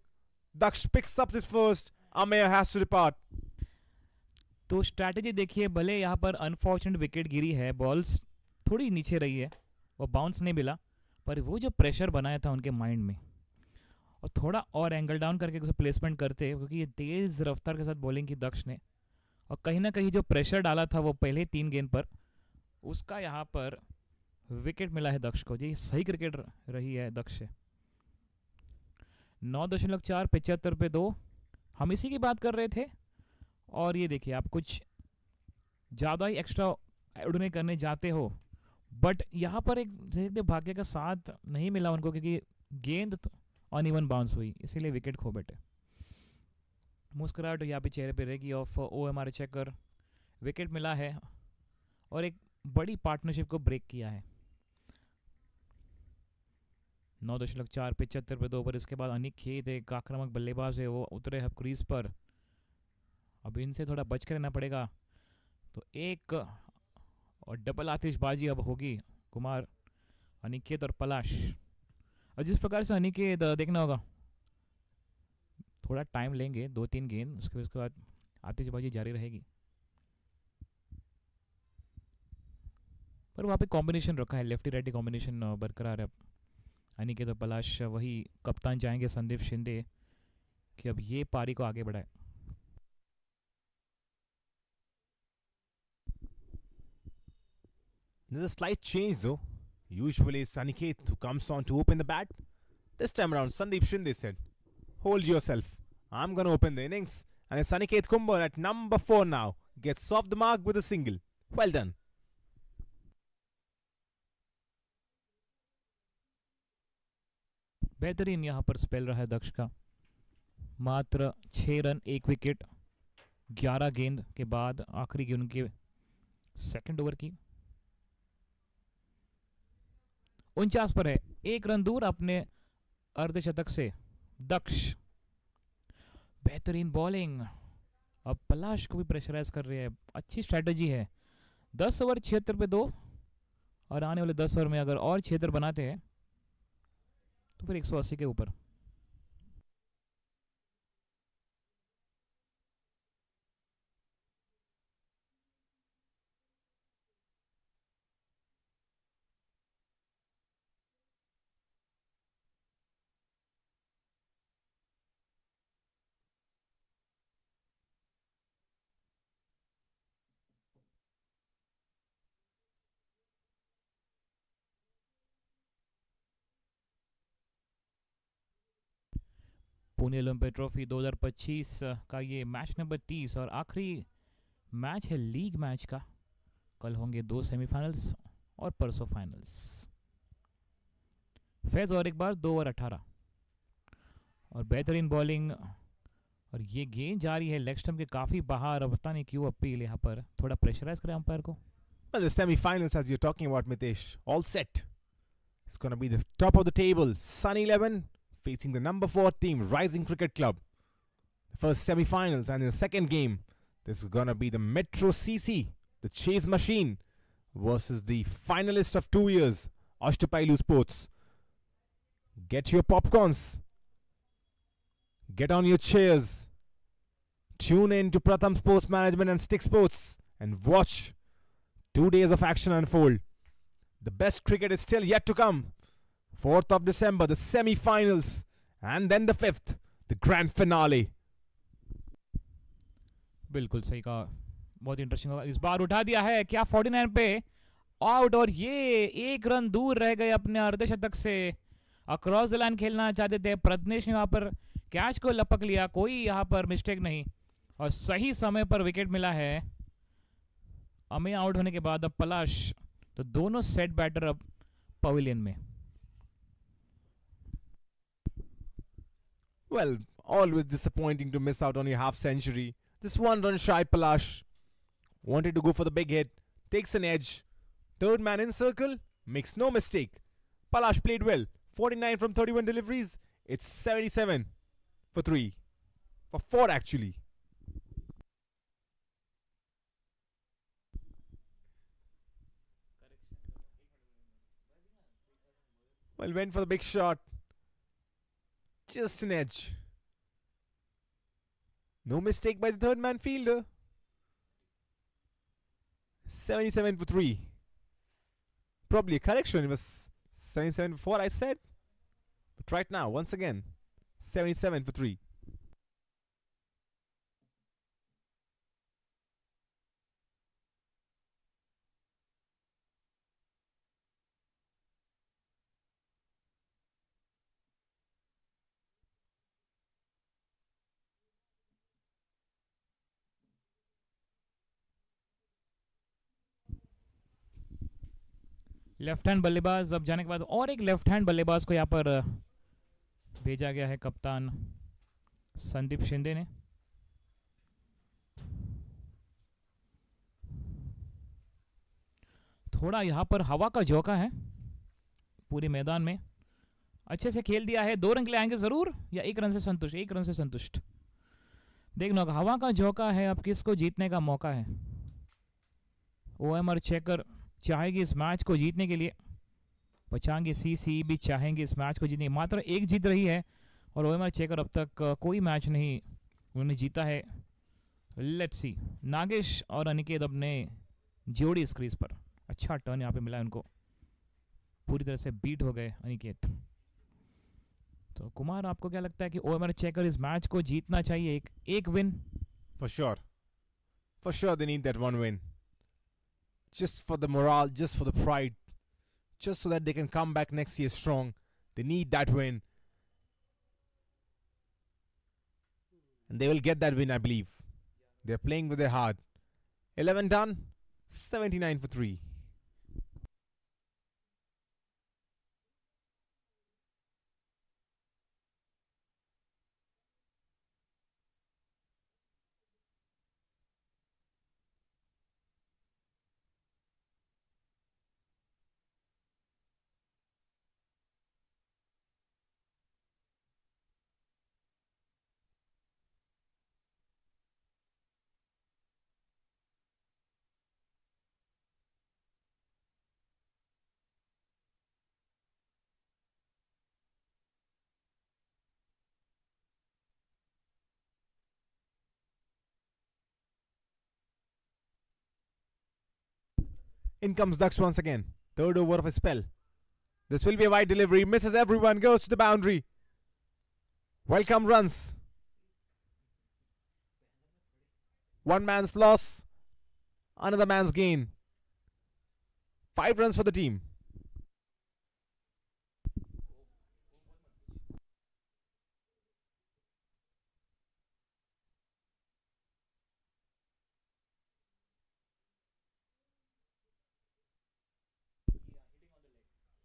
Daksh picks up his first. Amaya has to depart. तो strategy देखिए, भले यहाँ पर unfortunate wicket गिरी है, balls थोड़ी नीचे रही है, वो बाउंस नहीं मिला, पर वो जो प्रेशर बनाया था उनके माइंड में, और थोड़ा और एंगल डाउन करके उसे प्लेसमेंट करते, क्योंकि ये तेज़ रफ्तार के साथ बॉलिंग की दक्ष ने, और कहीं ना कहीं जो प्रेशर डाला था वो पहले 3 गेंद पर, उसका यहाँ पर विकेट मिला है दक्ष को। जी सही क्रिकेट रही है दक्ष से। 9.4 75 पे 2, हम इसी की बात कर रहे थे। और ये देखिए आप कुछ ज़्यादा ही एक्स्ट्रा उड़ने करने जाते हो, बट यहाँ पर एक भाग्य का साथ नहीं मिला उनको, क्योंकि गेंद अनइवन बाउंस हुई, इसीलिए विकेट खो बैठे। मुस्कुराहट यहाँ पे चेहरे पे रहेगी ऑफ OMR चेकर। विकेट मिला है और एक बड़ी पार्टनरशिप को ब्रेक किया है। 9.4 75 पे 2 पर। इसके बाद अनिक खेत एक आक्रामक बल्लेबाज है, वो उतरे है क्रीज पर। अब इनसे थोड़ा बच कर रहना पड़ेगा। तो एक और डबल आतिशबाजी अब होगी कुमार, अनिकेत और पलाश। और जिस प्रकार से अनिकेत देखना होगा, थोड़ा टाइम लेंगे 2-3 गेंद, उसके बाद आतिशबाजी जारी रहेगी। पर वहाँ पे कॉम्बिनेशन रखा है, लेफ्टी राइटी कॉम्बिनेशन बरकरार है। अनिकेत और पलाश, वही कप्तान चाहेंगे संदीप शिंदे कि अब ये पारी को आगे बढ़ाए। There's a slight change though. Usually it's Aniket who comes on to open the bat. This time around, Sandeep Shinde said, "Hold yourself. I'm gonna open the innings." And it's Aniket Kumbar at number 4 now. Gets off the mark with a single. Well done. बेहतरीन यहाँ पर spell रहा है दक्ष का। मात्र 6 run 1 wicket 11 गेंद के बाद आखिरी गेंद के सेकंड ओवर की। 49 पर है, 1 रन दूर अपने अर्धशतक से दक्ष। बेहतरीन बॉलिंग, अब पलाश को भी प्रेशराइज कर रही है, अच्छी स्ट्रेटजी है। 10 ओवर 76 पे 2, और आने वाले 10 ओवर में अगर और 76 बनाते हैं तो फिर 180 के ऊपर। पुणे ओलंपिया ट्रॉफी 2025 का ये मैच नंबर 30 और आखिरी मैच है लीग मैच का। कल होंगे 2 सेमीफाइनल्स और परसों फाइनल्स। फैज और एक बार 2 और 18, और बेहतरीन बॉलिंग, और ये गेंद जा रही है लेग स्टंप के काफी बाहर। अब पता नहीं क्यों अपील यहाँ पर थोड़ा प्रेशराइज करें अंपायर को। Well, the semi-finals, as you're talking about, Mitesh, all set. It's gonna be the top of the table. Sun 11 facing the number 4 team, Rising Cricket Club. The first semi-finals, and in the second game, this is gonna be the Metro CC, the Chase Machine, versus the finalist of 2 years, Ashtapailu Sports. Get your popcorns. Get on your chairs. Tune in to Pratham Sports Management and Stick Sports and watch 2 days of action unfold. The best cricket is still yet to come. 4th of December, the semi-finals, and then the 5th, the grand finale. बिल्कुल सही कहा, बहुत interesting होगा। इस बार उठा दिया है क्या 49 पे आउट, और ये 1 रन दूर रह गए अपने अर्धशतक से। अक्रॉस द लाइन खेलना चाहते थे, प्रज्ञेश ने वहां पर कैच को लपक लिया, कोई यहाँ पर मिस्टेक नहीं, और सही समय पर विकेट मिला है। अमे आउट होने के बाद अब पलाश, तो दोनों सेट बैटर अब पवेलियन में। Well, always disappointing to miss out on your half century. This 1 run shy Palash wanted to go for the big hit, takes an edge. Third man in circle, makes no mistake. Palash played well, 49 from 31 deliveries. It's 77 for 3. For 4 actually. Well, went for the big shot. Just an edge. No mistake by the third man fielder. 77 for 3. Probably a correction. It was 77 for 4, I said. But right now, once again, 77 for 3. Left hand बल्लेबाज अब जाने के बाद और एक left hand बल्लेबाज को यहाँ पर भेजा गया है कप्तान संदीप शिंदे ने। थोड़ा यहाँ पर हवा का झोंका है पूरे मैदान में। अच्छे से खेल दिया है, 2 रन के लिए आएंगे जरूर या 1 रन से संतुष्ट, 1 रन से संतुष्ट। देखना होगा, हवा का झोंका है, अब किसको जीतने का मौका है। OMR चेकर चाहेगी इस मैच को जीतने के लिए, पचांग CC भी चाहेंगे इस मैच को जीतने। मात्र 1 जीत रही है और OMR चेकर अब तक कोई मैच नहीं उन्होंने जीता है। लेट्स सी, नागेश और अनिकेत अपने जोड़ी इस क्रीज पर। अच्छा टर्न यहाँ पे मिला उनको, पूरी तरह से बीट हो गए अनिकेत। तो कुमार, आपको क्या लगता है कि OMR चेकर इस मैच को जीतना चाहिए? एक win For sure they need that one win. Just for the morale, just for the pride, just so that they can come back next year strong. They need that win. And they will get that win, I believe. They're playing with their heart. 11 done, 79 for 3. In comes Daksh once again. Third over of a spell. This will be a wide delivery. Misses everyone. Goes to the boundary. Welcome runs. One man's loss. Another man's gain. 5 runs for the team.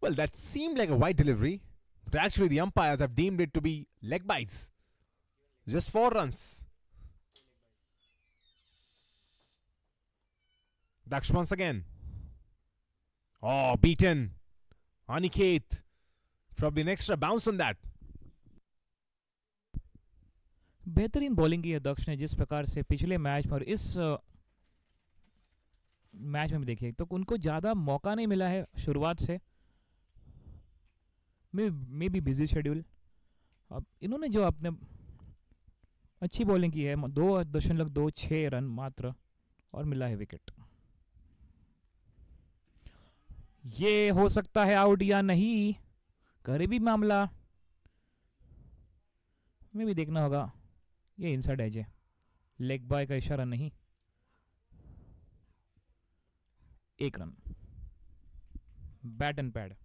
Well, that seemed like a wide delivery, but actually the umpires have deemed it to be leg bites. Just 4 runs. Daksh once again. Oh, beaten. Aniket. Probably an extra bounce on that. बेहतरीन bowling की है दक्ष ने, जिस प्रकार से पिछले match पर इस मैच में भी देखिए तो उनको ज़्यादा मौका नहीं मिला है शुरुआत से। May be busy schedule. अब इन्होंने जो अपने अच्छी बॉलिंग की है, 2.26 रन मात्र, और मिला है विकेट। ये हो सकता है आउट या नहीं, करीबी मामला में भी देखना होगा। ये इनसाइड एज है, लेग बाय का इशारा नहीं। 1 run, bat and pad.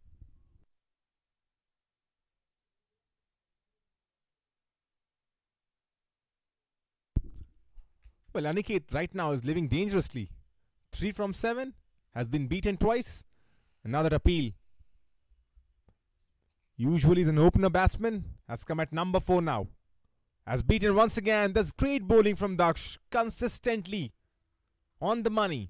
Well, Aniket right now is living dangerously. 3 from 7, has been beaten twice. Another appeal. Usually is an opener batsman, has come at number 4 now. Has beaten once again. That's great bowling from Daksh. Consistently. On the money.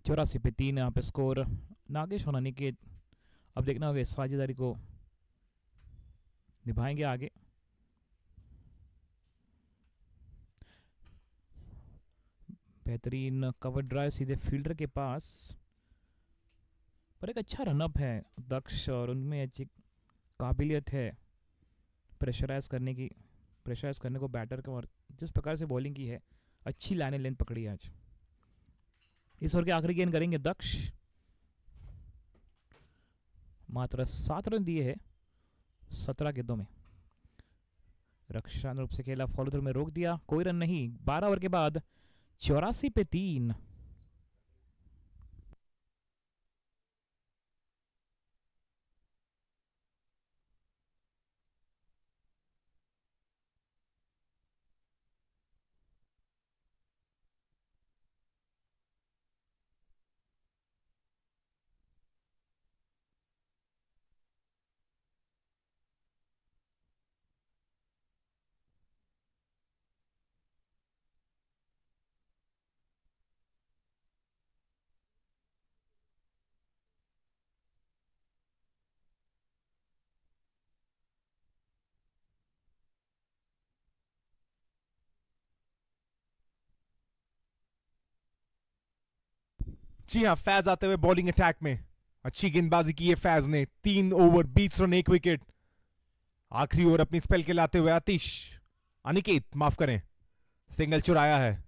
चौरासी पे 3 यहाँ पे score. Nagesh और अनिकेत अब देखना होगा इस साझेदारी को निभाएंगे आगे। बेहतरीन कवर ड्राइव सीधे फील्डर के पास, पर एक अच्छा रनअप है दक्ष और उनमें अच्छी काबिलियत है प्रेशराइज करने को बैटर को। और जिस प्रकार से बॉलिंग की है, अच्छी लाइन लेंथ पकड़ी है आज। इस ओवर के आखिरी गेंद करेंगे दक्ष। मात्र 7 रन दिए हैं 17 गेंदों में। रक्षा रूप से खेला, फॉलो थ्रू में रोक दिया, कोई रन नहीं। 12 ओवर के बाद 84 पे 3। जी हाँ, फैज आते हुए बॉलिंग अटैक में। अच्छी गेंदबाजी की है फैज ने। 3 ओवर 20 रन 1 विकेट। आखिरी ओवर अपनी स्पेल के लाते हुए अनिकेत माफ करें, सिंगल चुराया है।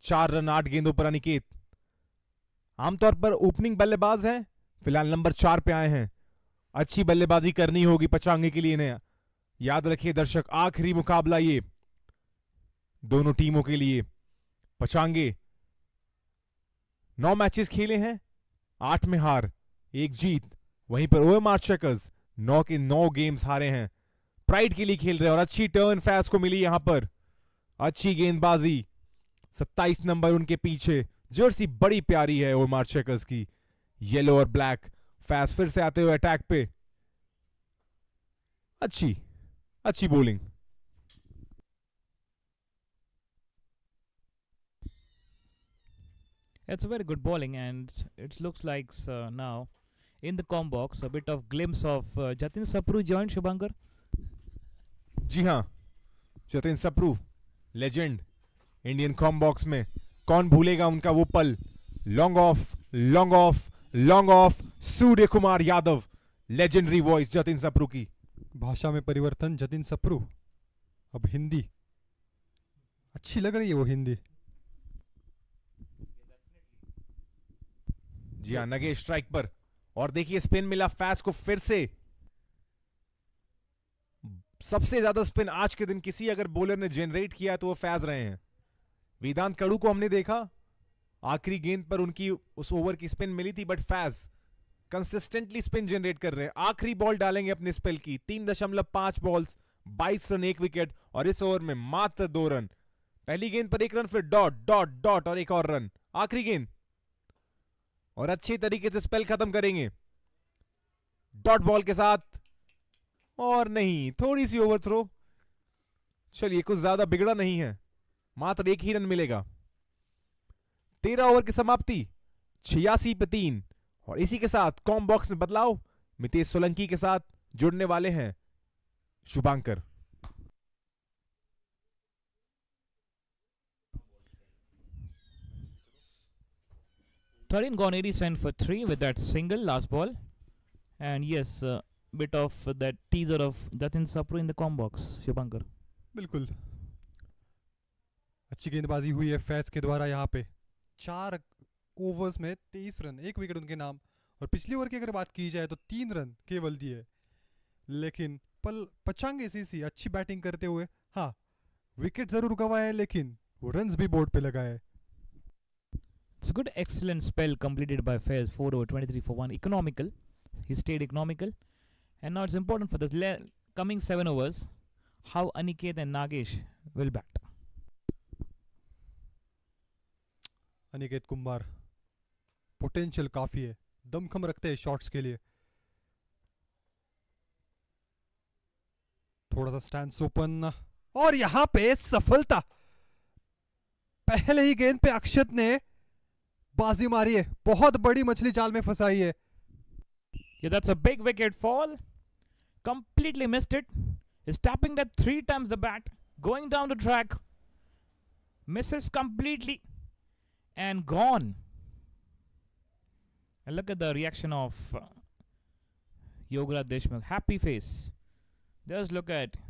4 रन 8 गेंदों पर अनिकेत। आमतौर पर ओपनिंग बल्लेबाज हैं, फिलहाल नंबर 4 पे आए हैं। अच्छी बल्लेबाजी करनी होगी पचांगे के लिए इन्हें। याद रखिए दर्शक, आखिरी मुकाबला ये दोनों टीमों के लिए। पचांगे 9 मैचेस खेले हैं, 8 में हार 1 जीत। वहीं पर ओएमआर चेकर्स 9 के 9 गेम्स हारे हैं। प्राइड के लिए खेल रहे हैं और अच्छी टर्न फैज को मिली यहां पर। अच्छी गेंदबाजी। 27 नंबर उनके पीछे। जर्सी बड़ी प्यारी है ओएमआर चेकर्स की, येलो और ब्लैक। फैज फिर से आते हुए अटैक पे। अच्छी bowling. It's a very good bowling, and it looks like now in the com box a bit of glimpse of Jatin Sapru joined Shubhankar. जी हां, Jatin Sapru legend Indian comm box में। कौन भूलेगा उनका वो पल। Long off long off long off Surya Kumar Yadav. Legendary voice Jatin Sapru की। भाषा में परिवर्तन जतिन सप्रू, अब हिंदी। अच्छी लग रही है वो हिंदी। जी हाँ, नगेश स्ट्राइक पर। और देखिए स्पिन मिला फैज को फिर से। सबसे ज्यादा स्पिन आज के दिन किसी अगर बॉलर ने जनरेट किया तो वो फैज रहे हैं। वेदांत कड़ू को हमने देखा, आखिरी गेंद पर उनकी उस ओवर की स्पिन मिली थी, but Faiz consistently spin generate कर रहे हैं। आखिरी बॉल डालेंगे अपने स्पेल की। 3.5 बॉल्स 22 रन 1 विकेट और इस ओवर में मात्र 2 रन। पहली गेंद पर 1 रन, फिर डॉट डॉट डॉट और एक और रन। आखिरी गेंद और अच्छे तरीके से स्पेल खत्म करेंगे डॉट बॉल के साथ। और नहीं, थोड़ी सी ओवर थ्रो। चलिए, कुछ ज्यादा बिगड़ा नहीं है, मात्र 1 ही रन मिलेगा। 13 ओवर की समाप्ति, 86 पे 3। और इसी के साथ कॉम बॉक्स में बदलाव। मितेश सोलंकी के साथ जुड़ने वाले हैं Shubhankar. Tarin gone 87 for 3 with that single last ball. And yes, bit of that teaser of Jatin Sapru in the com box, Shubhankar. बिल्कुल अच्छी गेंदबाजी हुई है फैज के द्वारा यहाँ पे। 4 ओवर्स में 23 रन 1 विकेट उनके नाम। और पिछली ओवर की अगर बात की जाए तो 3 रन केवल दिए। लेकिन पचांगे सीसी अच्छी बैटिंग करते हुए, हाँ विकेट जरूर गंवाए लेकिन वो रन्स भी बोर्ड पे लगाए। It's a good, excellent spell completed by Faiz. 4 over 23 for 1. Economical. He stayed economical. And now it's important for the coming 7 overs how Aniket and Nagesh will bat. Aniket Kumar potential काफी है, दमखम रखते हैं shots के लिए। थोड़ा सा स्टैंड ओपन और यहां पे सफलता। पहले ही गेंद पे अक्षत ने बाजी मारी है, बहुत बड़ी मछली जाल में फंसाई है। Yeah, that's a big wicket fall. Completely missed it. Is tapping that 3 times the bat, going down the track, misses completely and gone. And look at the reaction of Yogaraj Deshmukh. Happy face. Just look at.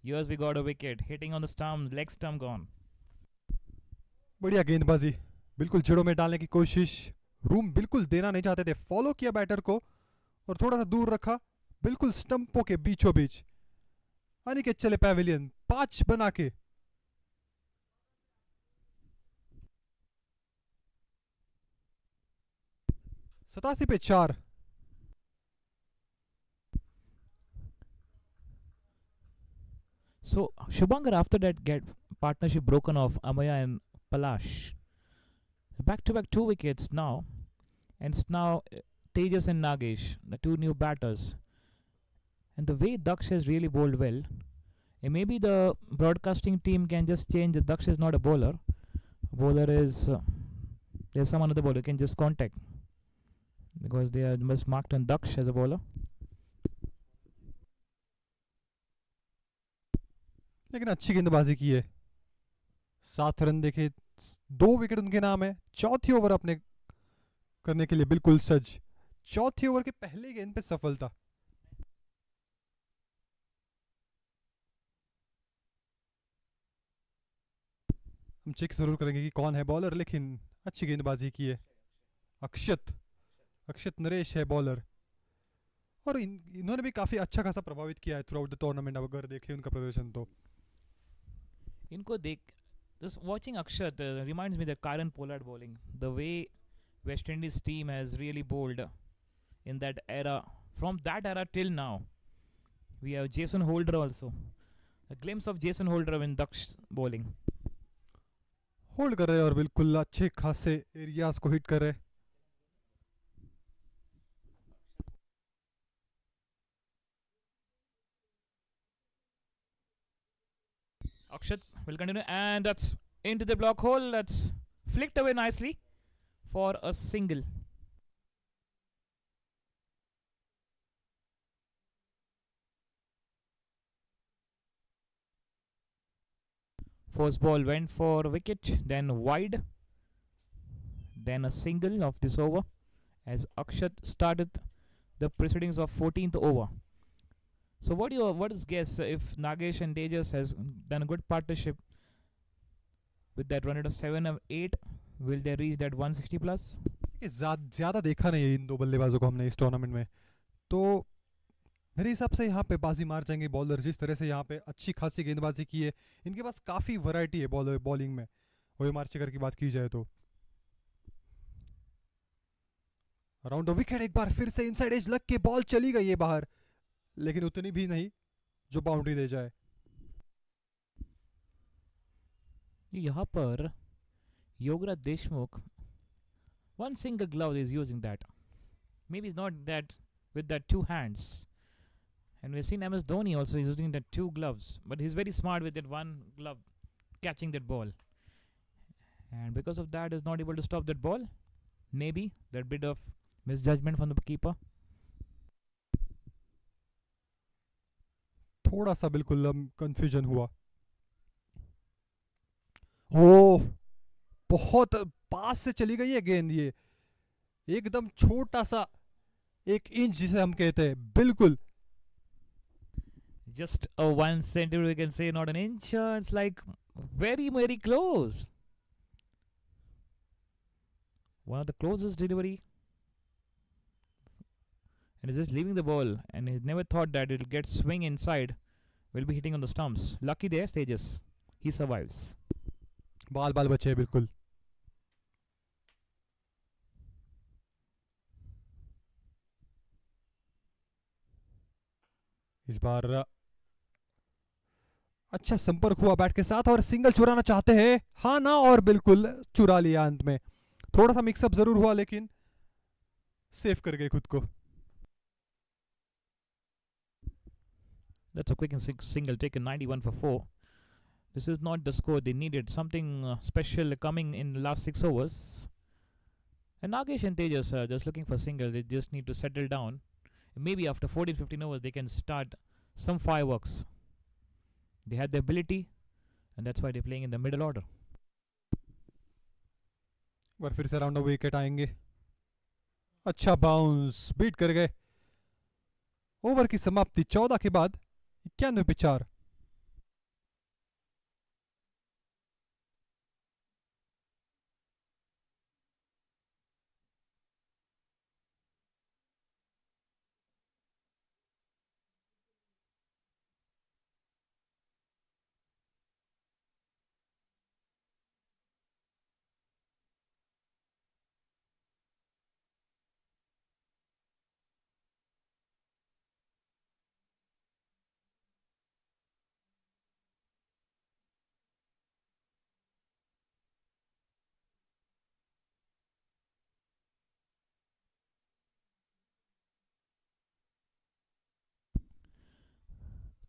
Yes, we got a wicket. Hitting on the stump, leg stump gone. बढ़िया गेंदबाजी, बिल्कुल जड़ों में डालने की कोशिश। Room बिल्कुल देना नहीं चाहते थे, फॉलो किया बैटर को और थोड़ा सा दूर रखा, बिल्कुल स्टंपों के बीचों बीच। अनिकेत चले पैविलियन 5 बना के। सतासी पे 4। So Shubhankar, after that get partnership broken off Amaya and Palash, back-to-back 2 wickets now, and it's now Tejas and Nagesh, the 2 new batters. And the way Daksh has really bowled well, and maybe the broadcasting team can just change that Daksh is not a bowler. Bowler is there's some other bowler can just contact, because they are just marked on Daksh as a bowler. लेकिन अच्छी गेंदबाजी की है। 7 run देखे, 2 wicket उनके नाम है। चौथी ओवर अपने करने के लिए बिल्कुल सज्ज। चौथे ओवर के पहले गेंद पे सफलता। हम चेक जरूर करेंगे कि कौन है बॉलर, लेकिन अच्छी गेंदबाजी की है। अक्षत अक्षत नरेश है बॉलर, और इन्होंने भी काफी अच्छा खासा प्रभावित किया है थ्रू आउट द टूर्नामेंट। अगर देखें उनका प्रदर्शन तो इनको देख just watching Akshat reminds me that Karen Pollard bowling. The way West Indies team has really bowled in that era. From that era till now, we have Jason Holder also. A glimpse of Jason Holder in Daksh bowling. Hold कर रहे हैं और बिल्कुल अच्छे खासे areas को hit कर रहे हैं। Akshat will continue, and that's into the block hole. That's flicked away nicely for a single. First ball went for wicket, then wide, then a single of this over as Akshat started the proceedings of 14th over. So what is guess if Nagesh and Tejas has done a good partnership with that run rate of 7 or 8, will they reach that 160 plus? ज्यादा देखा नहीं है इन दो बल्लेबाजों को हमने इस tournament में, तो मेरे हिसाब से यहाँ पे बाजी मार जाएंगे बॉलर। जिस तरह से यहाँ पे अच्छी खासी गेंदबाजी की है, इनके पास काफी वैरायटी है बॉलर बॉलिंग में। ओएमआर चेकर की बात की जाए तो अराउंड द विकेट एक बार फिर से इनसाइड एज लग के बॉल चली गई है बाहर, लेकिन उतनी भी नहीं जो बाउंड्री दे जाए। यहाँ पर Yograj Deshmukh one single glove is using that. Maybe it's not that with that two hands. And we've seen MS Dhoni also is using the two gloves, but he's very smart with that one glove catching that ball. And because of that, is not able to stop that ball. Maybe that bit of misjudgment from the keeper. थोड़ा सा बिल्कुल confusion हुआ। ओ बहुत पास से चली गई है गेंद, ये एकदम छोटा सा 1 इंच जिसे हम कहते हैं, बिल्कुल Just a 1 centimeter, we can say, not an inch. It's like very, very close. One of the closest delivery. And he's just leaving the ball, and he never thought that it'll get swing inside. Will be hitting on the stumps. Lucky there, Stages. He survives. बाल बाल बचे हैं बिल्कुल। इस बार अच्छा संपर्क हुआ bat के साथ और सिंगल चुराना चाहते हैं, हाँ ना, और बिल्कुल चुरा लिया अंत में। थोड़ा सा मिक्सअप जरूर हुआ, लेकिन सेव कर गए खुद को। That's a quick and single taken 91 for 4. This is not the score they needed. Something special coming in the last 6 overs. And Nagesh and Tejas are just looking for single. They just need to settle down. Maybe after 14-15 overs, they can start some fireworks. They had the ability, and that's why they're playing in the middle order. और फिर से round of wicket आएंगे। अच्छा bounce, beat कर गए। Over की समाप्ति 14 के बाद 91 पे 4।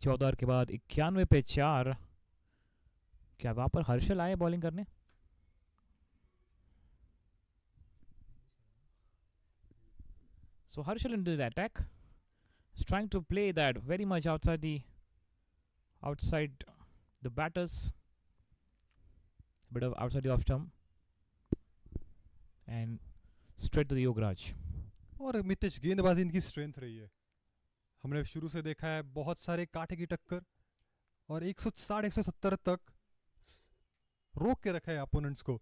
चौदह के बाद 91 पे 4। क्या वहां पर हर्षल आए बॉलिंग करने? So Harshal into the attack. He's trying to play that very much outside the batters. A bit of outside the off stump. And straight to the Yograj. और मितेश गेंदबाजी इनकी स्ट्रेंथ रही है. हमने शुरू से देखा है बहुत सारे कांटे की टक्कर और 160 170 तक रोक के रखा है अपोनेंट्स को.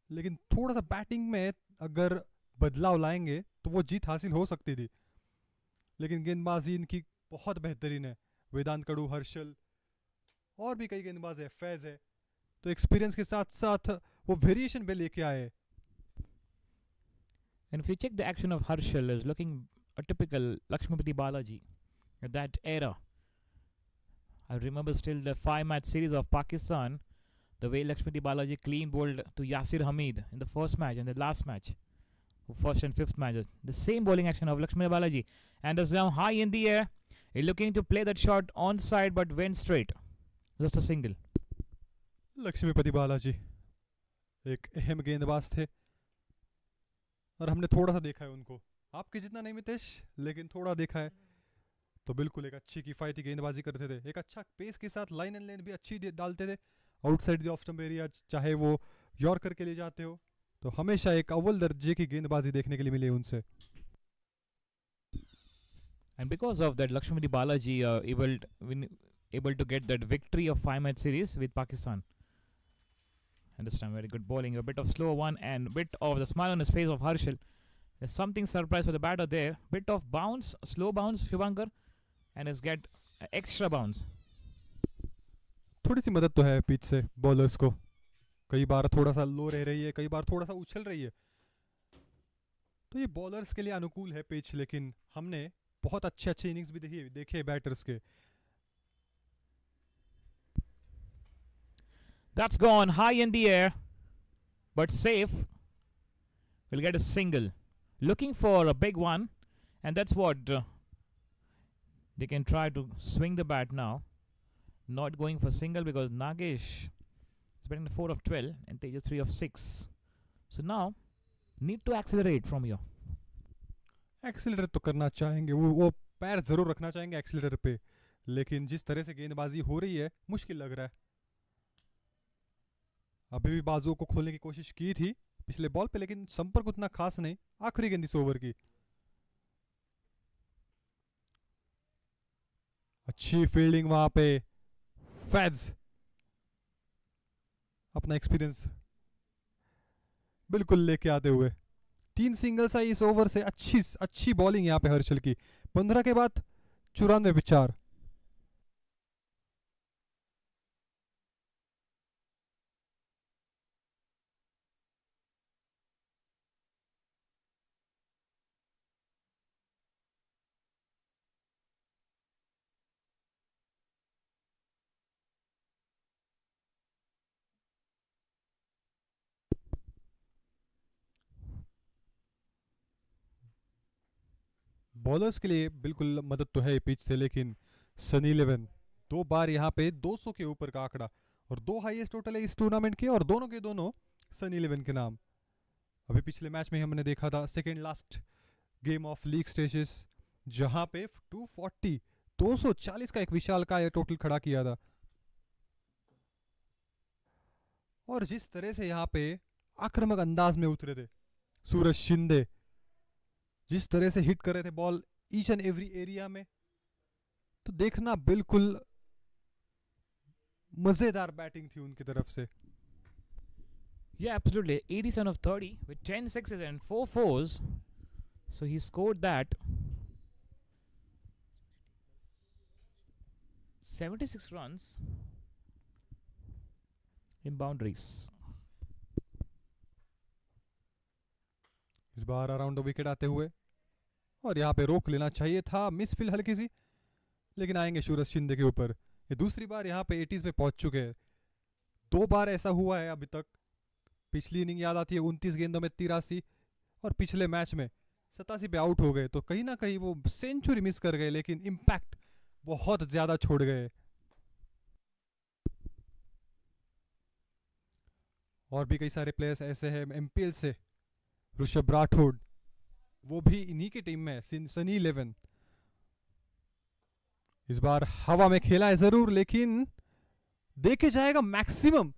लेकिन थोड़ा सा बैटिंग में अगर बदलाव लाएंगे तो वो जीत हासिल हो सकती थी. लेकिन गेंदबाजी इनकी बहुत बेहतरीन है. वेदांत कड़ू, हर्षल और भी कई गेंदबाज है, फैज है. तो एक्सपीरियंस के साथ साथ वो वेरिएशन भी लेके आए. And if you check the action of Harshal, is looking a typical Lakshmipati Balaji at that era. I remember still the 5-match series of Pakistan, the way Lakshmipati Balaji clean bowled to Yasir Hamid in the first match and the last match, first and fifth matches. The same bowling action of Lakshmipati Balaji, and is now high in the air. He's looking to play that shot on side, but went straight. Just a single. Lakshmipati Balaji एक अहम गेंदबाज थे और हमने थोड़ा सा देखा है उनको. आपके जितना नहीं मितेश, लेकिन थोड़ा देखा है. तो बिल्कुल एक अच्छी किफायती गेंदबाजी करते थे. एक अच्छा पेस के साथ लाइन एंड लेन भी अच्छी डालते थे outside the off stump area. चाहे वो यॉर्कर के लिए जाते हो तो हमेशा एक अव्वल दर्जे की गेंदबाजी देखने के लिए मिली उनसे. And because of that, Lakshmipati Balaji able to get that victory of 5-match series with Pakistan. And this time very good bowling, a bit of slow one and bit of the smile on his face of Harshal. There's something surprise for the batter there. Bit of bounce, slow bounce Shivankar, and has get extra bounce. थोड़ी सी मदद तो है pitch से bowlers को. कई बार थोड़ा सा लो रह रही है, कई बार थोड़ा सा उछल रही है. तो ये बॉलर्स के लिए अनुकूल है पिच. लेकिन हमने बहुत अच्छे अच्छे इनिंग्स भी देखे बैटर्स के. That's gone high in the air, but safe. Will get a single. Looking for a big one, and that's what they can try to swing the bat now. Not going for single because Nagesh is batting the 4 of 12 and Tejas 3 of 6. So now need to accelerate from here. Accelerator तो करना चाहेंगे, वो पैर जरूर रखना चाहेंगे accelerator पे. लेकिन जिस तरह से गेंदबाजी हो रही है मुश्किल लग रहा है. अभी भी बाजुओं को खोलने की कोशिश की थी पिछले बॉल पे, लेकिन संपर्क उतना खास नहीं. आखिरी गेंद इस ओवर की. अच्छी फील्डिंग वहां पे. फैज अपना एक्सपीरियंस बिल्कुल लेके आते हुए 3 सिंगल्स आई इस ओवर से. अच्छी बॉलिंग यहाँ पे हर्षल की. 15 के बाद 94 पे 4. बॉलर्स के लिए बिल्कुल मदद तो है पिच से. लेकिन सनी 11 2 बार यहाँ पे 200 के ऊपर का आंकड़ा और 2 हाईएस्ट टोटल है इस टूर्नामेंट के, और दोनों के दोनों सनी 11 के नाम. अभी पिछले मैच में हमने देखा था second last game of league stages, जहां पे 240 का एक विशाल का टोटल खड़ा किया था. और जिस तरह से यहाँ पे आक्रामक अंदाज में उतरे थे सूरज शिंदे, जिस तरह से हिट कर रहे थे ball each and every area में, तो देखना बिल्कुल मजेदार बैटिंग थी उनकी तरफ से. Yeah, absolutely. 87 of 30 with 10 sixes and 4 fours. So he scored that. 76 runs in boundaries. इस बार अराउंड विकेट आते हुए, और यहाँ पे रोक लेना चाहिए था. मिस फील हल्की सी, लेकिन आएंगे सूरज शिंदे के ऊपर. ये दूसरी बार यहाँ पे 80s पे पहुंच चुके हैं. 2 बार ऐसा हुआ है अभी तक. पिछली इनिंग याद आती है 29 गेंदों में 83, और पिछले मैच में 87 पे आउट हो गए. तो कहीं ना कहीं वो सेंचुरी मिस कर गए, लेकिन इम्पैक्ट बहुत ज्यादा छोड़ गए. और भी कई सारे प्लेयर्स ऐसे हैं एमपीएल से. ऋषभ राठौड़, वो भी इन्हीं की टीम में है. सनी 11 इस बार हवा में खेला है जरूर, लेकिन देखे जाएगा मैक्सिमम.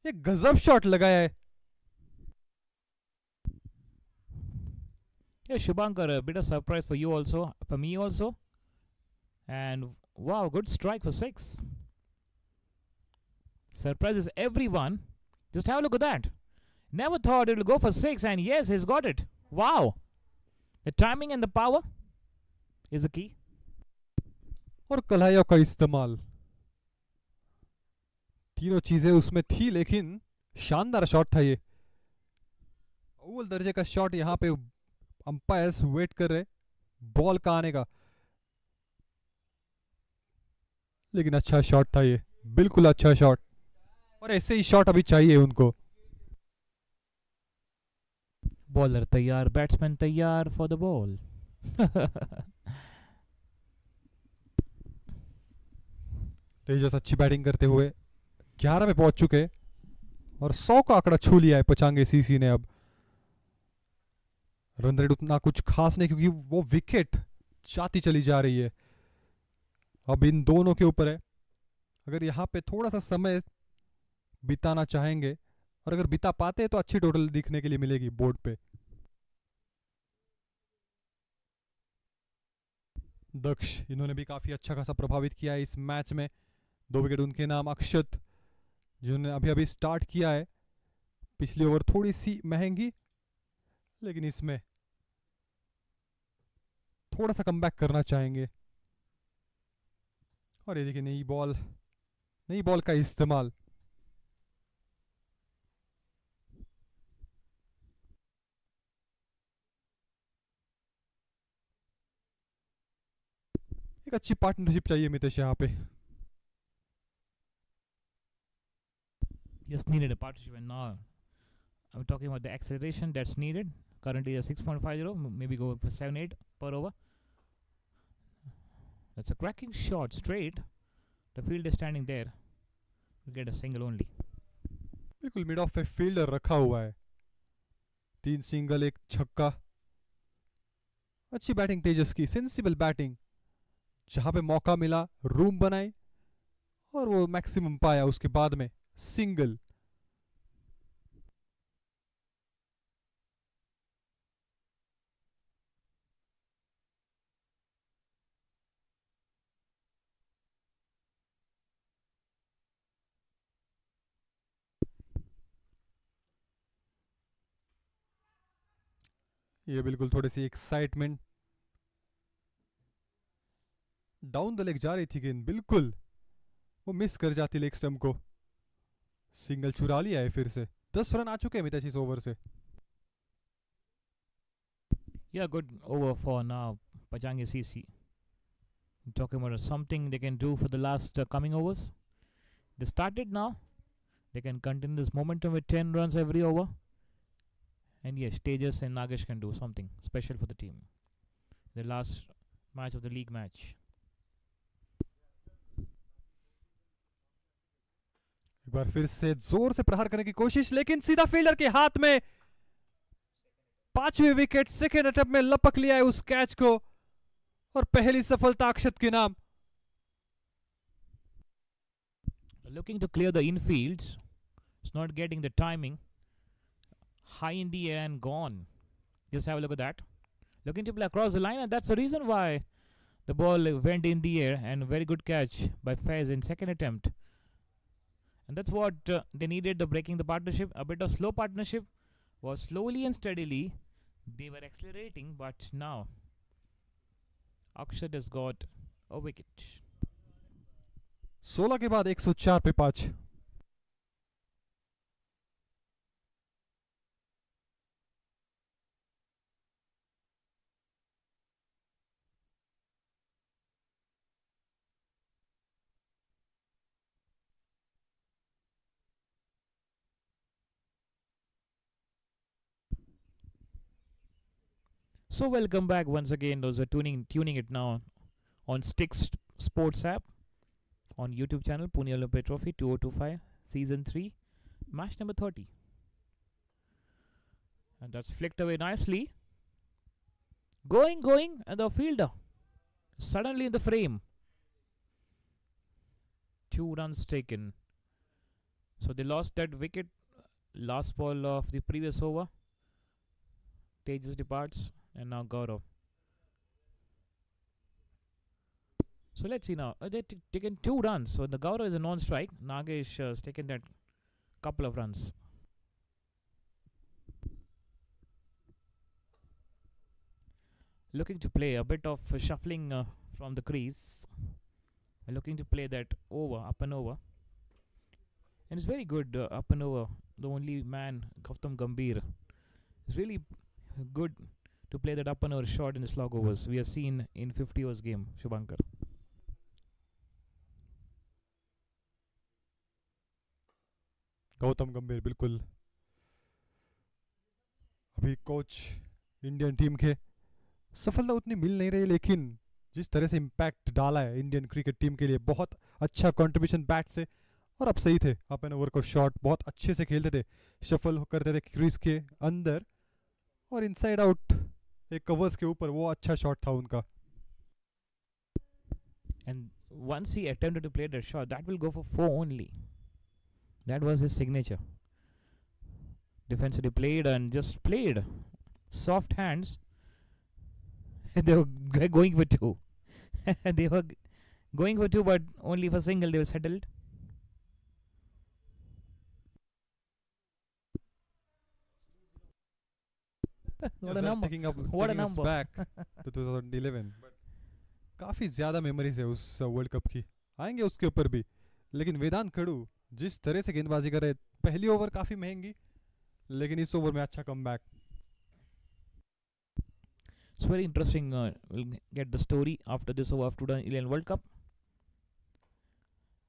ये गजब शॉट लगाया है. Yeah, Shubhankar, a bit of surprise for you also, for me also. And wow, good strike for 6. Surprises everyone. Just have a look at that. Never thought it would go for 6, and yes, he's got it. Wow. The timing and the power is the key. और कलाइयों का इस्तेमाल, तीनों चीजें उसमें थी, लेकिन शानदार shot था ये। अव्वल दर्जे का शॉट। यहाँ पे अंपायर्स वेट कर रहे बॉल का आने का, लेकिन अच्छा शॉट था ये, बिल्कुल अच्छा शॉट। और ऐसे ही शॉट अभी चाहिए उनको। बॉलर तैयार, बैट्समैन तैयार फॉर द बॉल। तेजस अच्छी बैटिंग करते हुए 11 पे पहुंच चुके और 100 का आंकड़ा छू लिया है पचांगे सीसी ने। अब रन रेट उतना कुछ खास नहीं, क्योंकि वो विकेट जाती चली जा रही है। अब इन दोनों के ऊपर है, अगर यहाँ पे थोड़ा सा समय बिताना चाहेंगे, और अगर बिता पाते हैं तो अच्छी टोटल दिखने के लिए मिलेगी बोर्ड पे। दक्ष, इन्होंने भी काफी अच्छा खासा प्रभावित किया है इस मैच में। 2 विकेट उनके नाम। अक्षत, जिन्होंने अभी अभी स्टार्ट किया है, पिछली ओवर थोड़ी सी महंगी, लेकिन इसमें थोड़ा सा कमबैक करना चाहेंगे। और ये देखिए नई बॉल का इस्तेमाल। एक अच्छी पार्टनरशिप चाहिए मितेश यहाँ पे। Just needed a partnership, and now I'm talking about the acceleration that's needed. Currently a 6.50, maybe go for 7-8 per over. That's a cracking shot straight. The field is standing there. You get a single only. बिल्कुल mid of पे fielder रखा हुआ है। 3 single 1 छक्का। अच्छी batting तेजस की, sensible batting. जहां पे मौका मिला रूम बनाई और वो मैक्सिमम पाया, उसके बाद में सिंगल। ये बिल्कुल थोड़ी सी एक्साइटमेंट। डाउन द लेग जा रही थी गेंद, बिल्कुल वो मिस कर जाती लेग स्टंप को। सिंगल चुरा लिया है फिर से। 10 रन आ चुके हैं मितेश इस ओवर से। Yeah, good over for now. Pachang CC. Talking about something they can do for the last coming overs. They started now. They can continue this momentum with 10 runs every over. And yes, Tejas and Nagesh can do something special for the team. The last match of the league match. एक बार फिर से जोर से प्रहार करने की कोशिश, लेकिन सीधा फील्डर के हाथ में। 5वीं विकेट सेकेंड अटेम्प्ट में लपक लिया है उस कैच को, और पहली सफलता अक्षत के नाम। Looking to clear the infields. It's not getting the timing. High in the air and gone. Just have a look at that. Looking to play across the line, and that's the reason why the ball went in the air. And very good catch by Fez in second attempt. And that's what they needed, the breaking the partnership. A bit of slow partnership was slowly and steadily. They were accelerating, but now Akshat has got a wicket. 16 के बाद 104 पे 5। So welcome back once again. Those are tuning it now on Sticks Sports app, on YouTube channel Pune Olympia Trophy 2025 Season 3 match number 30. And that's flicked away nicely. Going, and the fielder suddenly in the frame. 2 runs taken. So they lost that wicket. Last ball of the previous over. Tejas departs, And now Gaurav. So let's see now. They've taken 2 runs. So the Gaurav is a non-strike. Nagesh has taken that couple of runs. Looking to play a bit of shuffling from the crease. Looking to play that over, up and over. And it's very good up and over. The only man, Gautam Gambhir, is really good to play that up and over shot in the slog overs. We have seen in 50 overs game, Shubhankar. Gautam गंभीर बिल्कुल अभी coach Indian team के सफलता उतनी मिल नहीं रही, लेकिन जिस तरह से इम्पैक्ट डाला है इंडियन क्रिकेट टीम के लिए, बहुत अच्छा कंट्रीब्यूशन बैट से, और अब सही थे, अप एंड ओवर को शॉट बहुत अच्छे से खेलते थे, शफल करते थे क्रीज के अंदर और इनसाइड आउट एक कवर्स के ऊपर, वो अच्छा शॉट था उनका. And once he attempted to play that shot, that will go for 4 only. That was his signature. Defensively played and just played. Soft hands. They were going for 2. They were going for 2, but only for single they were settled. What a number. What a number. Back to 2011. काफ़ी ज़्यादा memories है उस world cup की, आएंगे उसके ऊपर भी. लेकिन वेदांत खड़ू जिस तरह से गेंदबाजी कर रहे, पहली ओवर काफ़ी महंगी, लेकिन इस ओवर में अच्छा comeback. It's very interesting. We'll get the story after this over of 2011 World Cup.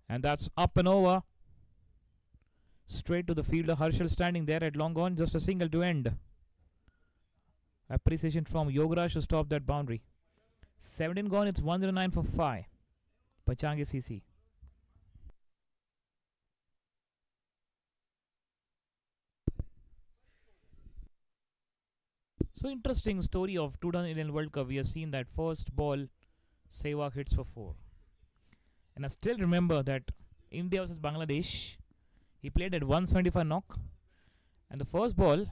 And that's up and over. Straight to the fielder. Harshal standing there at long on. Just a single to end. Appreciation from Yogaraj to stop that boundary. 17 gone. It's 109 for 5. Pachang CC. So interesting story of 2011 World Cup. We have seen that first ball, Sehwag hits for 4. And I still remember that India versus Bangladesh, he played at 175 knock. And the first ball,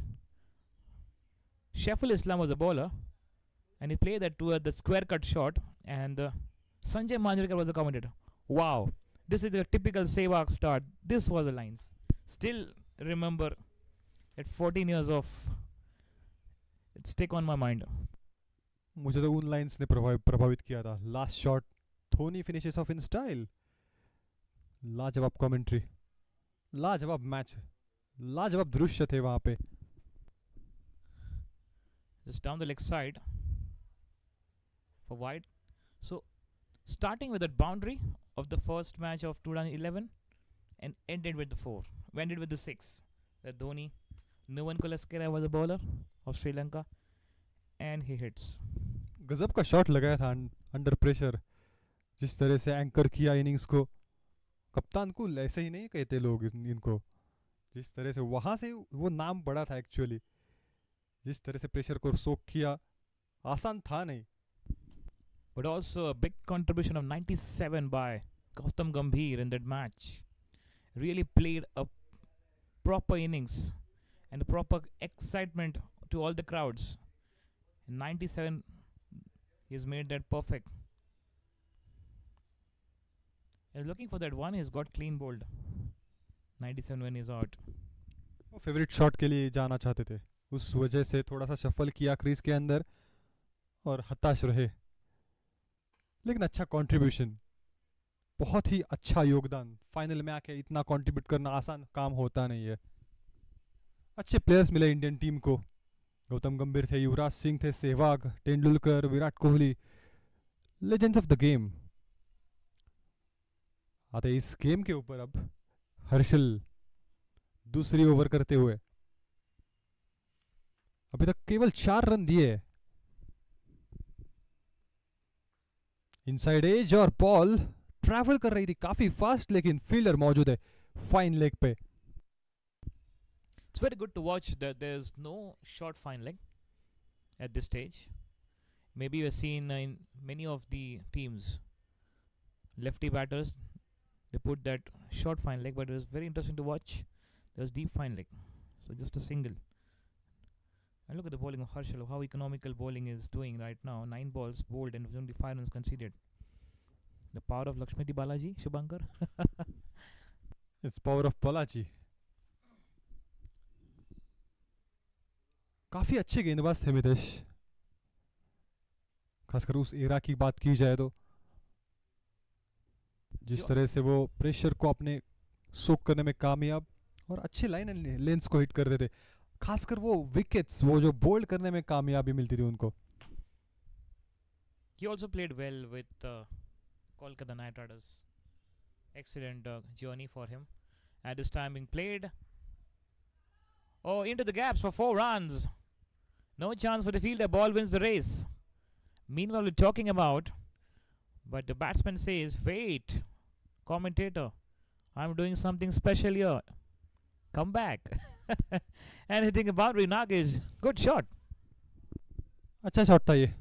Shaiful Islam was a bowler. And he played that to the square cut shot. And Sanjay Manjrekar was a commentator. Wow, this is a typical Sehwag start. This was the lines. Still remember at 14 years of, it's stick on my mind. मुझे तो उन lines ने प्रभावित किया था. Last shot, Dhoni finishes of in style. लाजवाब commentary, लाजवाब match, लाजवाब दृश्य थे वहां पे. Just down the leg side for wide. So starting with that boundary of the first match of 2011 and ended with the 4. Ended with the 6. The Dhoni, Nuwan Kolaskera was the bowler of Sri Lanka and he hits. गजब का shot लगाया था under pressure, जिस तरह से anchor किया innings को. कप्तान को ऐसे ही नहीं कहते लोग इनको, जिस तरह से वहां से वो नाम पड़ा था एक्चुअली, जिस तरह से प्रेशर को सोक किया, आसान था नहीं. But also a big contribution of 97 by Gautam Gambhir in that match. Really played a proper innings and a proper excitement to all the crowds. In 97, he's made that perfect. He's looking for that one. He's got clean bowled. 97 when he's out. वो favourite shot के लिए जाना चाहते थे, उस वजह से थोड़ा सा शफल किया क्रीज के अंदर और हताश रहे. लेकिन अच्छा कंट्रीब्यूशन, बहुत ही अच्छा योगदान. फाइनल में आके इतना कंट्रीब्यूट करना आसान काम होता नहीं है. अच्छे प्लेयर्स मिले इंडियन टीम को. गौतम गंभीर थे, युवराज सिंह थे, Sehwag, Tendulkar, Virat Kohli, legends of the game. आते इस गेम के ऊपर अब हर्षल दूसरी ओवर करते हुए. अभी तक केवल 4 रन दिए. इनसाइड एज और बॉल ट्रैवल कर रही थी काफी फास्ट, लेकिन फील्डर मौजूद है फाइन लेग पे. It's very good to watch that there's no short fine leg at this stage. Maybe we've seen in many of the teams, lefty batters, they put that short fine leg, but it was very interesting to watch. There was deep fine leg, so just a single. And look at the bowling of Harshal, how economical bowling is doing right now. 9 balls bowled and only 5 runs conceded. The power of Lakshmiti Balaji, Shubhankar. It's power of Balaji. काफी अच्छे गेंदबाज थे मितेश, खासकर उस era की बात की जाए तो जिस तरह से वो प्रेशर को अपने सोक करने में कामयाब और अच्छे लाइन एंड लेंस को हिट करते थे, खासकर वो विकेट्स वो जो बोल्ड करने में कामयाबी मिलती थी उनको. He also played well with Kolkata Knight Riders. Excellent journey for him. At this time being played. Oh, into the gaps for 4 runs. No chance for the fielder. Ball wins the race. Meanwhile, we're talking about, but the batsman says, wait, commentator, I'm doing something special here. Come back. And hitting a boundary, Nagesh. Good shot. अच्छा shot था ये.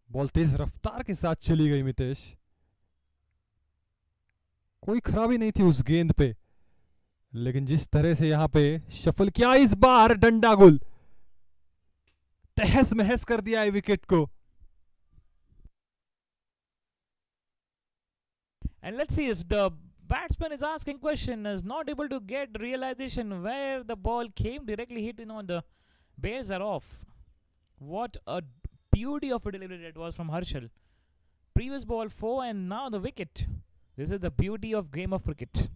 Ball तेज रफ्तार के साथ चली गई मितेश. कोई खराबी नहीं थी उस गेंद पे, लेकिन जिस तरह से यहाँ पे शफल किया, इस बार डंडा गुल तहस महस कर दिया है विकेट को. And let's see if the batsman is asking question, is not able to get realization where the ball came directly hitting on the bails are off. What a beauty of a delivery that was from Harshal. Previous ball 4 and now the wicket. This is the beauty of game of cricket.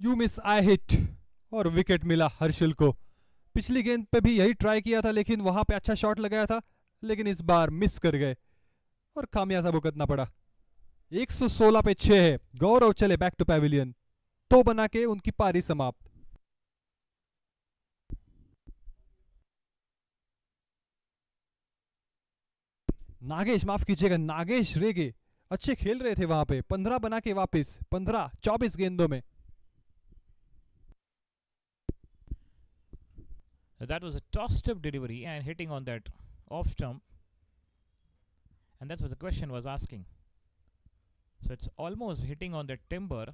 You miss I hit और wicket मिला हर्षल को. पिछली गेंद पे भी यही try किया था, लेकिन वहां पे अच्छा शॉट लगाया था, लेकिन इस बार मिस कर गए और खामियाजा भुगतना पड़ा. 116 पे 6 है. गौरव चले बैक टू पैविलियन, तो बना के उनकी पारी समाप्त. नागेश, माफ कीजिएगा, नागेश रेगे अच्छे खेल रहे थे वहां पे. 15 बना के वापस 15-24 गेंदों में. That was a toss-up delivery and hitting on that off stump. And that's what the question was asking. So it's almost hitting on the timber.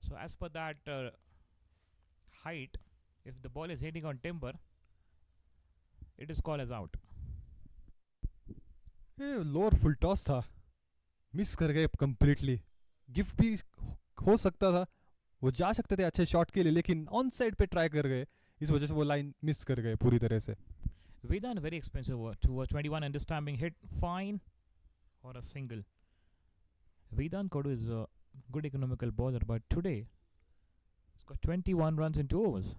So as per that height, if the ball is hitting on timber, it is called as out. ये lower full toss था, miss कर गए completely. Gift भी हो सकता था, वो जा सकते थे अच्छे शॉट के लिए, लेकिन ऑन साइड पे ट्राई कर गए, इस वजह से वो लाइन मिस कर गए पूरी तरह से. Vedant very expensive to 21 and this time being hit fine or a single. Vedant Kodu is a good economical bowler, but today he's got 21 runs in 2 overs.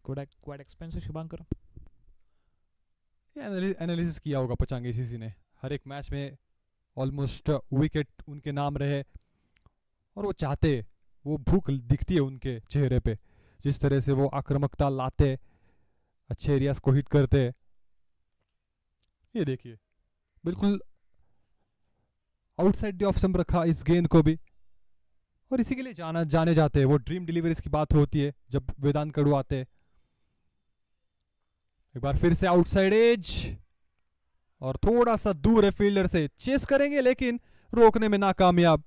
Quite expensive, Shubhankar. ये analysis किया होगा पचांग CC ने. हर एक match में almost wicket उनके नाम रहे और वो चाहते, वो भूख दिखती है उनके चेहरे पे, जिस तरह से वो आक्रामकता लाते, अच्छे एरियाज को हिट करते. ये देखिए बिल्कुल आउटसाइड द ऑफ स्टंप रखा इस गेंद को भी, और इसी के लिए जाने जाते हैं. वो ड्रीम डिलीवरीज की बात होती है जब वेदांत कड़ू आते हैं. एक बार फिर से आउटसाइड एज और थोड़ा सा दूर है फील्डर से, चेस करेंगे लेकिन रोकने में नाकामयाब.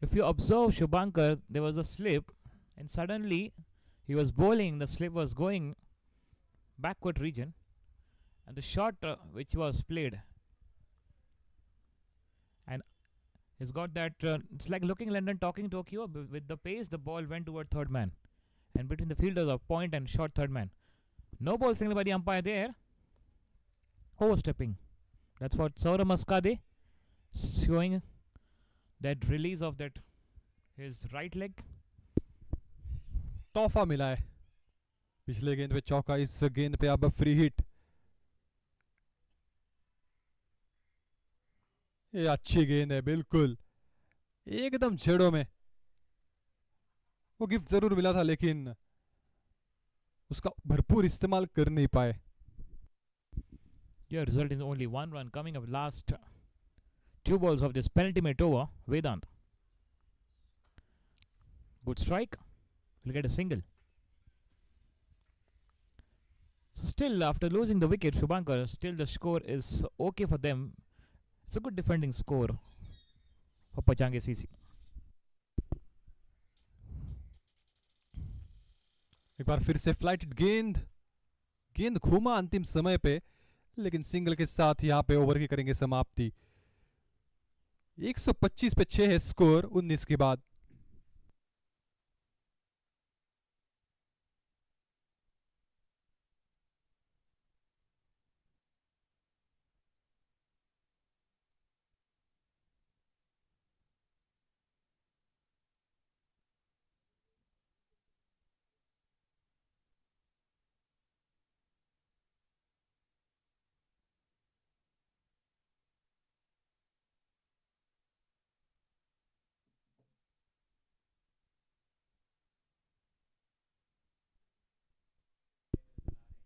If you observe Shubhankar, there was a slip and suddenly he was bowling, the slip was going backward region and the shot which was played and he's got that it's like looking London talking Tokyo. With the pace the ball went toward third man and between the fielders of point and short third man. No ball signal by the umpire there. Overstepping. That's what Saurabh Maskade showing that release of that his right leg. तोहफा मिला है. पिछले गेंद पे चौका, इस गेंद पे अब फ्री हिट. ये अच्छी गेंद है, बिल्कुल एकदम जड़ों में. वो गिफ्ट जरूर मिला था, लेकिन उसका भरपूर इस्तेमाल कर नहीं पाए. Yeah, result in only 1 run coming up last 2 balls of this penultimate over. Vedant. Good strike. Will get a single. So still, after losing the wicket, Shubhankar, still the score is okay for them. It's a good defending score for Pachang CC. एक बार फिर से flighted गेंद घूमा अंतिम समय पे, लेकिन single के साथ यहां पे ओवर की करेंगे समाप्ति। 125 पे 6 है स्कोर 19 के बाद।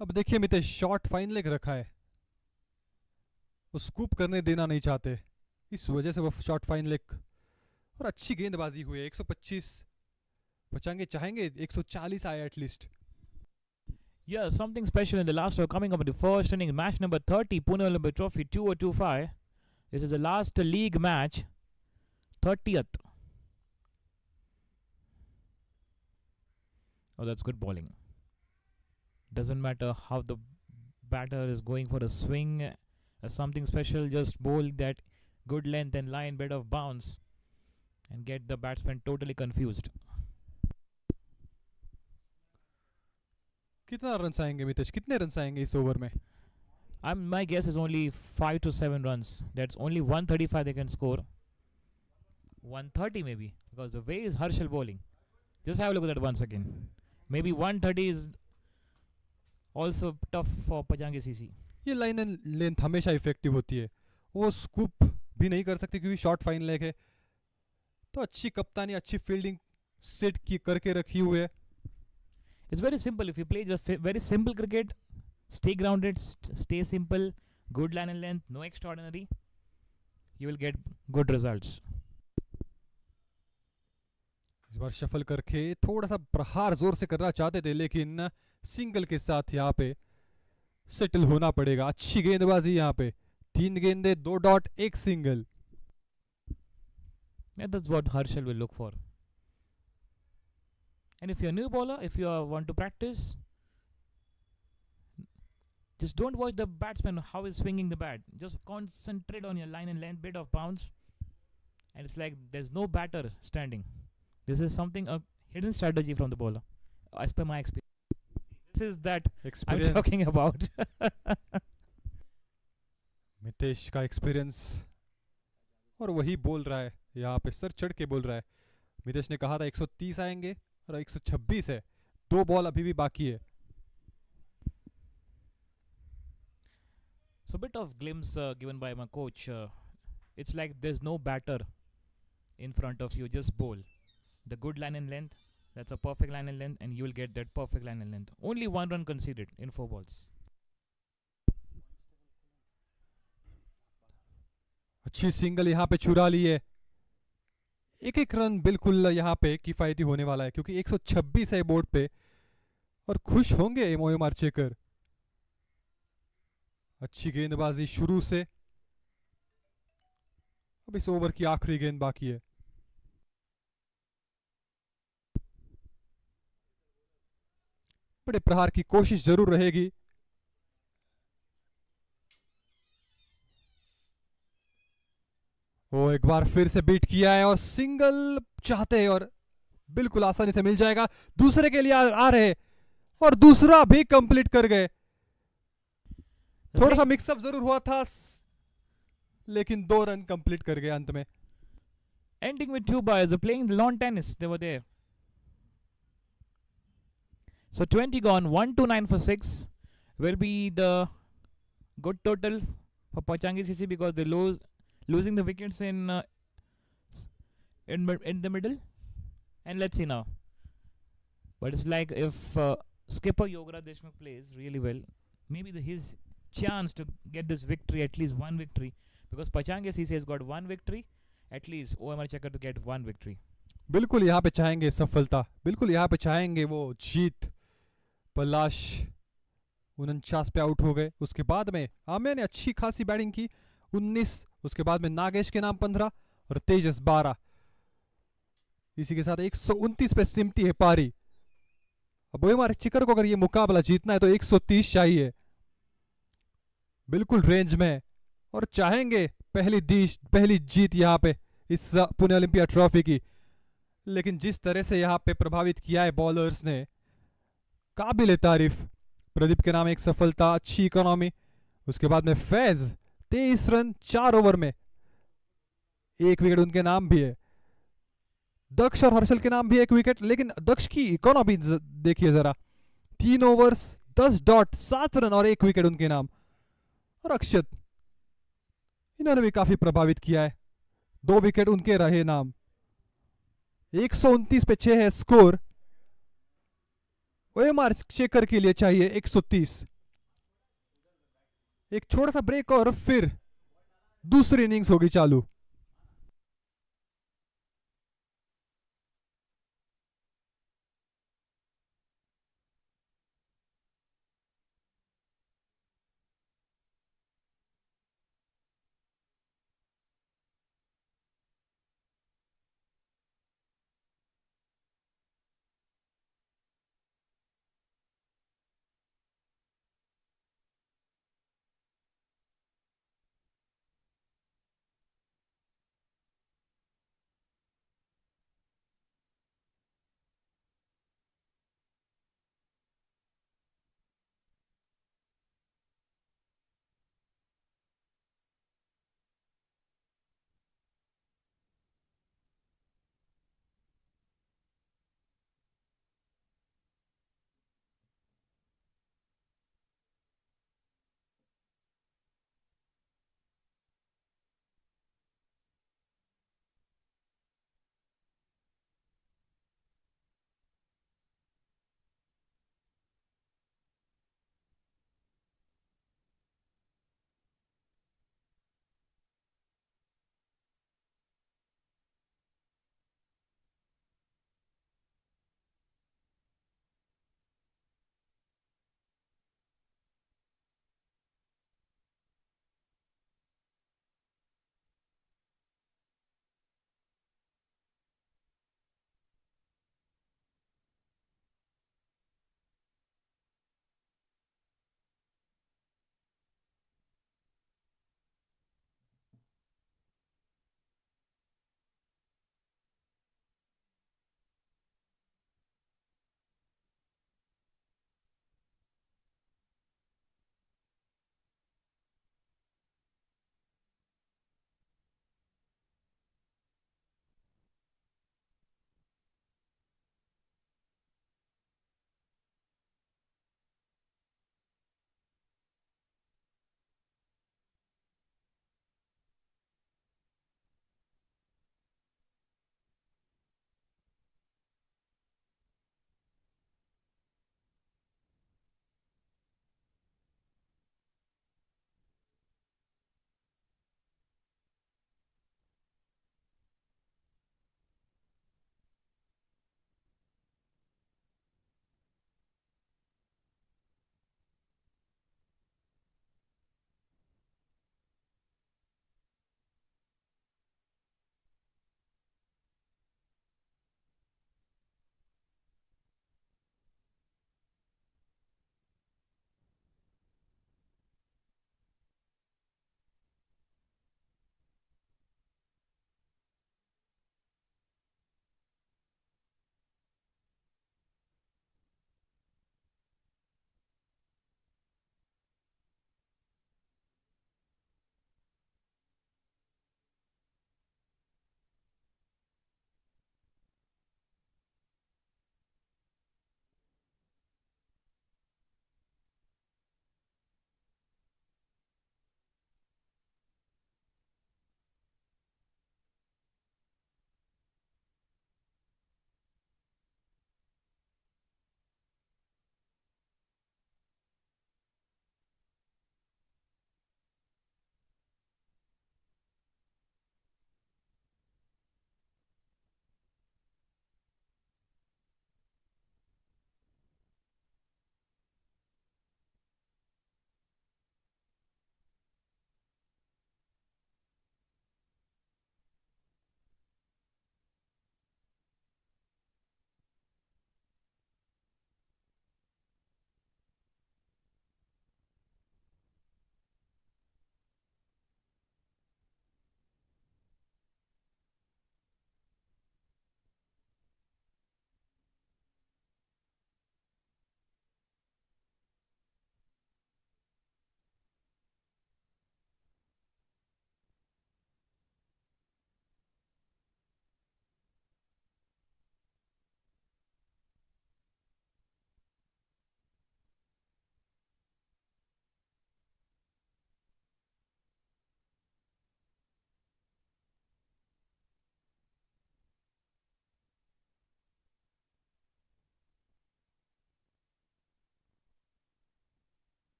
अब देखिए मितेश, शॉट फाइन लेग रखा है, वो स्कूप करने देना नहीं चाहते, इस वजह से वो शॉट फाइन लेग। और अच्छी गेंदबाजी हुई है। 125 पचांगे चाहेंगे 140 आए at least. Yeah, something special in the last over coming up in the first inning. Match number 30, Pune Olympia Trophy 2025. This is the last league match, 30th. Oh, that's good bowling. Doesn't matter how the batter is going for a swing, something special, just bowl that good length and line bit of bounce and get the batsman totally confused. कितना run आएंगे मितेश, कितने run आएंगे इस over में? My guess is only 5 to 7 runs. That's only 135 they can score. 130 maybe, because the way is Harshal bowling. Just have a look at that once again. Maybe 130 is also tough for Pachang CC. ये line and length हमेशा effective होती है, वो scoop भी नहीं कर सकते क्योंकि शॉर्ट फाइन लेग है। तो अच्छी कप्तानी, अच्छी फील्डिंग सेट की करके रखी हुई है। It's very simple. If you play just very simple cricket, stay grounded, stay simple, good line and length, no extraordinary, you will get good results. इस बार शफल करके थोड़ा सा प्रहार जोर से करना चाहते थे, लेकिन सिंगल के साथ यहाँ पे सेटल होना पड़ेगा। अच्छी गेंदबाजी यहाँ पे, 3 गेंदे 2 dot 1 single. Yeah, that's what Harshal will look for. And if you're a new bowler, if you want to practice, just don't watch the batsman how he's swinging the bat. Just concentrate on your line and length, bit of bounce, and it's like there's no batter standing. This is something a hidden strategy from the bowler, as per my experience. This is that I'm talking about. Mitesh का experience, और वही बोल रहा है यहाँ पे, sir चढ़ के बोल रहा है। मितेश ने कहा था 130 आएंगे और 126 है, 2 बॉल अभी भी बाकी है। So bit of glimpse given by my coach. It's like there's no batter in front of you. Just bowl the good line and length. That's a perfect line and length, and you will get that perfect line and length. Only 1 run conceded in 4 balls. अच्छी single यहाँ पे चुरा ली है। एक run बिल्कुल यहाँ पे किफायती होने वाला है क्योंकि 126 है बोर्ड पे, और खुश होंगे OMR चेकर। अच्छी गेंदबाजी शुरू से। अब इस ओवर की आखिरी गेंद बाकी है। बड़े प्रहार की कोशिश जरूर रहेगी। वो एक बार फिर से बीट किया है और सिंगल चाहते हैं और बिल्कुल आसानी से मिल जाएगा। दूसरे के लिए आ रहे और दूसरा भी कंप्लीट कर गए। थोड़ा सा मिक्सअप जरूर हुआ था, लेकिन 2 रन कंप्लीट कर गए अंत में। Ending with 2 bowlers playing the lawn tennis. They were there. So 20 gone, 129 for 6 will be the good total for Pachang CC because they losing the wickets in the middle. And let's see now. But it's like if skipper Yogra Deshmukh plays really well, maybe his chance to get this victory, at least 1 victory, because Pachang CC has got 1 victory, at least OMR Checker to get 1 victory. बिल्कुल यहाँ पे चाहेंगे सफलता, बिल्कुल यहाँ पे चाहेंगे वो जीत। पलाश 49 पे आउट हो गए। उसके बाद में आमिर ने अच्छी खासी बैटिंग की, 19। उसके बाद में नागेश के नाम 15 और तेजस 12। इसी के साथ 129 पे सिमटी है पारी। अब ओएमआर चेकर को अगर ये मुकाबला जीतना है तो 130 चाहिए, बिल्कुल रेंज में, और चाहेंगे पहली जीत यहाँ पे इस पुणे ओलंपिया ट्रॉफी की। लेकिन जिस तरह से यहाँ पे प्रभावित किया है बॉलर्स ने, काबिल तारीफ। प्रदीप के नाम एक सफलता, अच्छी इकोनॉमी। उसके बाद में फैज 23 रन 4 ओवर में, 1 विकेट उनके नाम भी है। दक्ष और हर्षल के नाम भी 1 विकेट, लेकिन दक्ष की इकोनॉमी देखिए जरा, 3 ओवर्स 10 डॉट 7 रन और 1 विकेट उनके नाम। और अक्षत, इन्होंने भी काफी प्रभावित किया है, 2 विकेट उनके रहे नाम। 129 पे 6 है स्कोर। ओएमआर चेकर के लिए चाहिए 130। एक छोटा सा ब्रेक और फिर दूसरी इनिंग्स होगी चालू।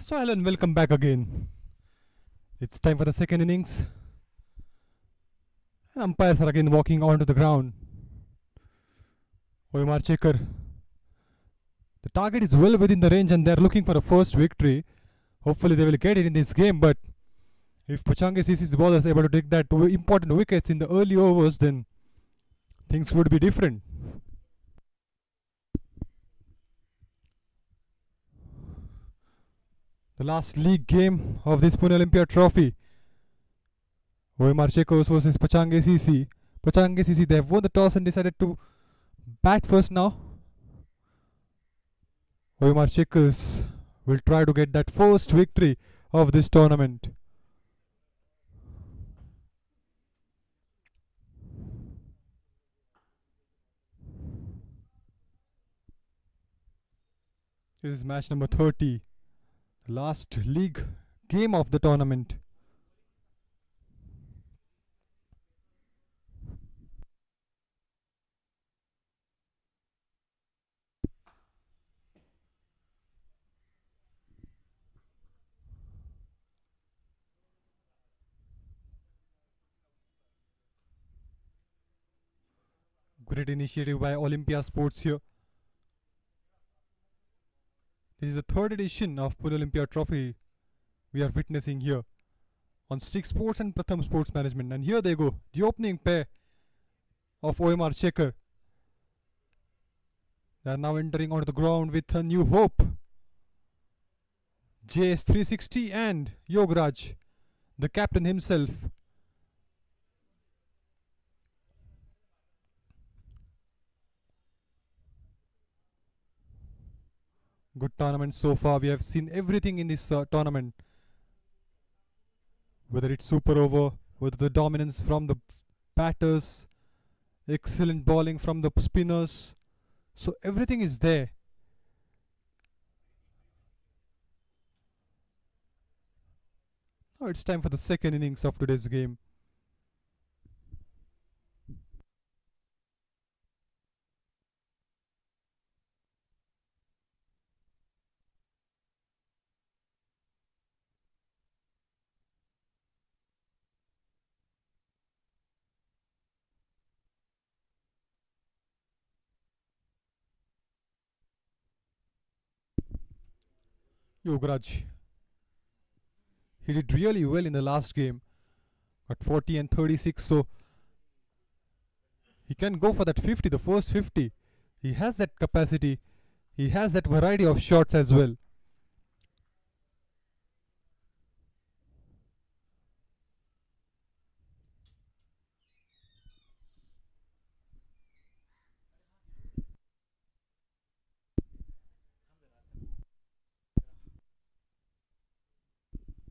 So Alan, welcome back again. It's time for the second innings. And umpires are again walking onto the ground. OMR Checker. The target is well within the range and they're looking for a first victory. Hopefully they will get it in this game, but if Pachang CC's ball is able to take that important wickets in the early overs, then things would be different. The last league game of this Pune Olympia trophy. OMR Checkers versus Pachang CC. Pachang CC, they have won the toss and decided to bat first now. OMR Checkers will try to get that first victory of this tournament. This is match number 30. The last league game of the tournament. Great initiative by Olympia Sports here. This is the third edition of Pune Olympia Trophy we are witnessing here on Stick Sports and Pratham Sports Management. And here they go, the opening pair of OMR Checker. They are now entering onto the ground with a new hope. JS 360 and Yograj, the captain himself. Good tournament so far. We have seen everything in this tournament. Whether it's super over, whether the dominance from the batters, excellent bowling from the spinners. So everything is there. Now it's time for the second innings of today's game. Yograj. He did really well in the last game. Got 40 and 36, so he can go for that 50, the first 50. He has that capacity. He has that variety of shots as well.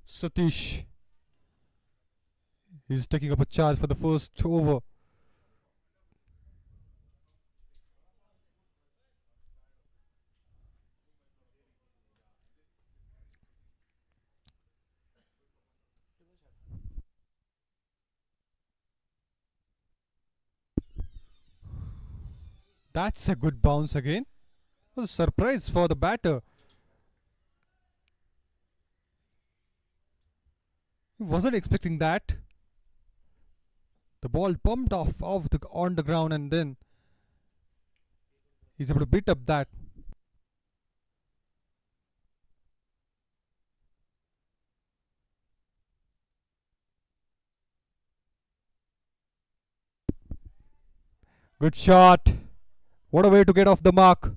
Satish is taking up a charge for the first over. That's a good bounce again. It was a surprise for the batter. He wasn't expecting that. The ball pumped off on the ground and then he's able to beat up that. Good shot. What a way to get off the mark.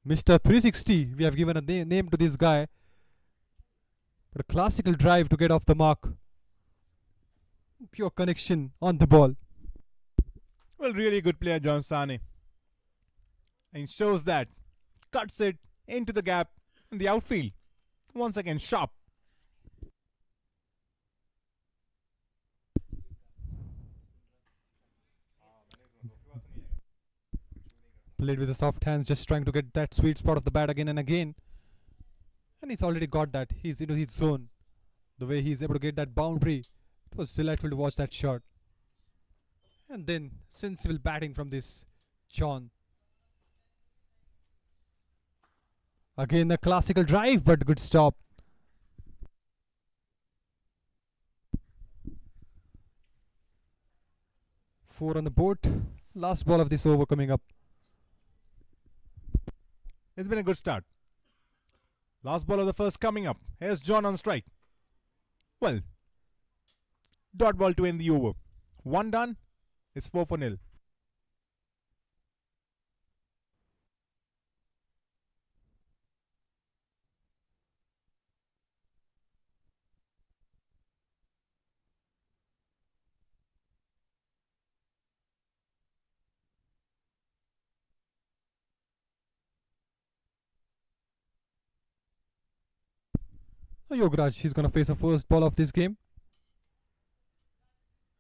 Mr. 360, we have given a name to this guy. But a classical drive to get off the mark. Pure connection on the ball. Well, really good player, John Sane. And shows that. Cuts it into the gap in the outfield. Once again, sharp. Played with the soft hands, just trying to get that sweet spot of the bat again and again. And he's already got that. He's into his zone. The way he's able to get that boundary. It was delightful to watch that shot. And then sensible batting from this John. Again a classical drive, but good stop. Four on the board. Last ball of this over coming up. It's been a good start. Last ball of the first coming up. Here's John on strike. Well, dot ball to end the over. One done. It's 4-0. Yograj, he's gonna face the first ball of this game.